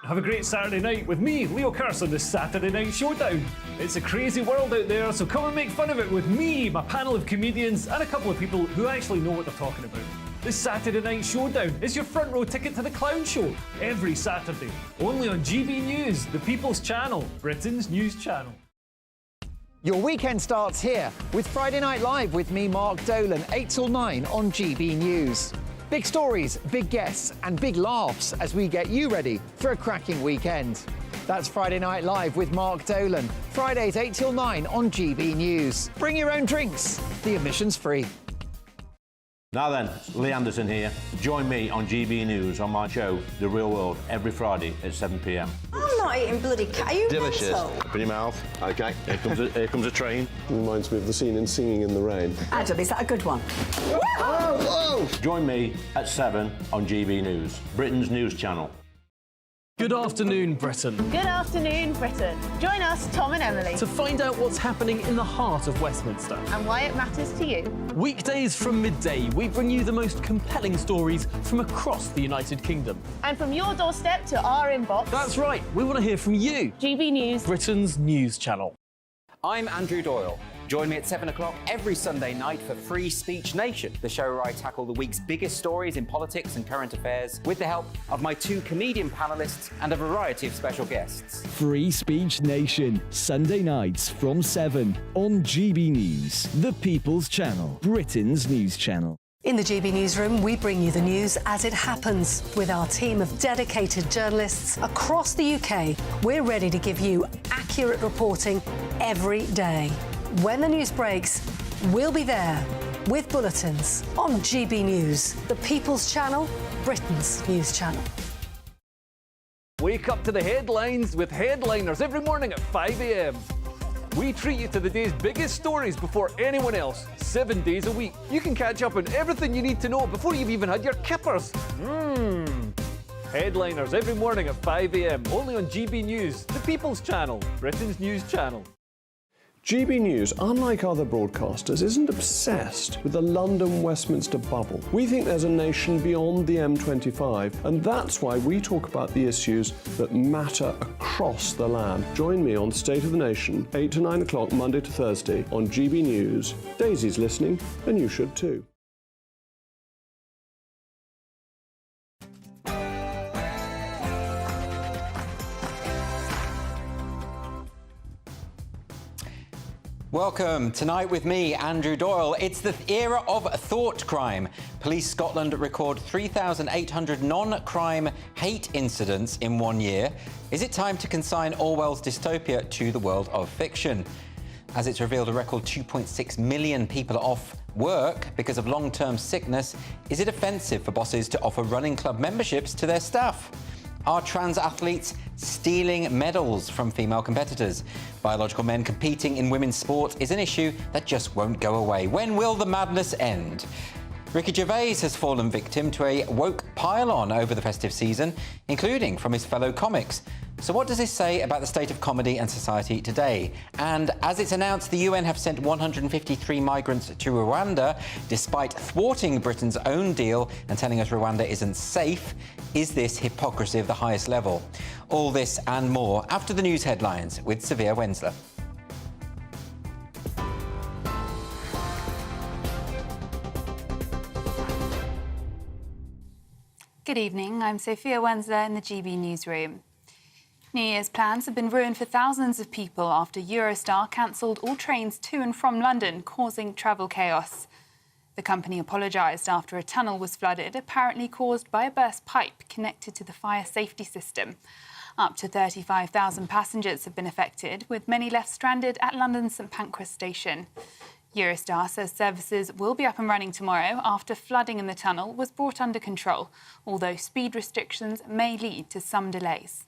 Have a great Saturday night with me, Leo Curse, on the Saturday Night Showdown. It's a crazy world out there, so come and make fun of it with me, my panel of comedians, and a couple of people who actually know what they're talking about. This Saturday Night Showdown is your front row ticket to the clown show every Saturday, only on GB News, the People's Channel, Britain's news channel. Your weekend starts here with Friday Night Live with me, Mark Dolan, 8 till 9 on GB News. Big stories, big guests, and big laughs as we get you ready for a cracking weekend. That's Friday Night Live with Mark Dolan, Fridays 8 till 9 on GB News. Bring your own drinks, the admission's free. Now then, Lee Anderson here. Join me on GB News on my show, The Real World, every Friday at 7 p.m. I'm not eating bloody cat. Are you Delicious. mental? Open your mouth. OK, here comes a train. Reminds me of the scene in Singing in the Rain. Adam, is that a good one? Whoa! Join me at 7 on GB News, Britain's news channel. Good afternoon, Britain. Good afternoon, Britain. Join us, Tom and Emily, To find out what's happening in the heart of Westminster. and why it matters to you. Weekdays from midday, we bring you the most compelling stories from across the United Kingdom. And from your doorstep to our inbox. That's right, we want to hear from you. GB News, Britain's news channel. I'm Andrew Doyle. Join me at 7 o'clock every Sunday night for Free Speech Nation, the show where I tackle the week's biggest stories in politics and current affairs with the help of my 2 comedian panellists and a variety of special guests. Free Speech Nation, Sunday nights from 7 on GB News, the People's Channel, Britain's news channel. In the GB Newsroom, we bring you the news as it happens. With our team of dedicated journalists across the UK, we're ready to give you accurate reporting every day. When the news breaks, we'll be there with bulletins on GB News, the People's Channel, Britain's news channel. Wake up to the headlines with Headliners every morning at 5 a.m. We treat you to the day's biggest stories before anyone else, 7 days a week. You can catch up on everything you need to know before you've even had your kippers. Headliners every morning at 5 a.m. only on GB News, the People's Channel, Britain's news channel. GB News, unlike other broadcasters, isn't obsessed with the London-Westminster bubble. We think there's a nation beyond the M25, and that's why we talk about the issues that matter across the land. Join me on State of the Nation, 8 to 9 o'clock, Monday to Thursday, on GB News. Daisy's listening, and you should too. Welcome. Tonight with me, Andrew Doyle. It's the era of thought crime. Police Scotland record 3,800 non-crime hate incidents in 1 year. Is it time to consign Orwell's dystopia to the world of fiction? As it's revealed a record 2.6 million people are off work because of long-term sickness, is it offensive for bosses to offer running club memberships to their staff? Are trans athletes stealing medals from female competitors? Biological men competing in women's sport is an issue that just won't go away. When will the madness end? Ricky Gervais has fallen victim to a woke pile-on over the festive season, including from his fellow comics. So what does this say about the state of comedy and society today? And as it's announced, the UN have sent 153 migrants to Rwanda, despite thwarting Britain's own deal and telling us Rwanda isn't safe. Is this hypocrisy of the highest level? All this and more after the news headlines with Sophia Wensler. Good evening, I'm Sophia Wensler in the GB Newsroom. New Year's plans have been ruined for thousands of people after Eurostar cancelled all trains to and from London, causing travel chaos. The company apologised after a tunnel was flooded, apparently caused by a burst pipe connected to the fire safety system. Up to 35,000 passengers have been affected, with many left stranded at London's St Pancras station. Eurostar says services will be up and running tomorrow after flooding in the tunnel was brought under control, although speed restrictions may lead to some delays.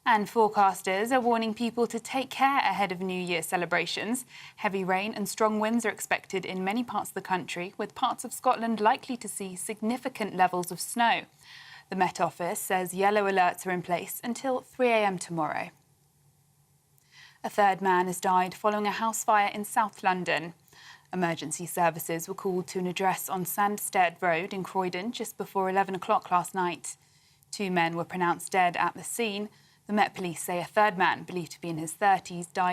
And forecasters are warning people to take care ahead of New Year celebrations. Heavy rain and strong winds are expected in many parts of the country, with parts of Scotland likely to see significant levels of snow. The Met Office says yellow alerts are in place until 3 a.m. tomorrow. A third man has died following a house fire in South London. Emergency services were called to an address on Sandstead Road in Croydon just before 11 o'clock last night. 2 men were pronounced dead at the scene. The Met Police say a third man, believed to be in his 30s, died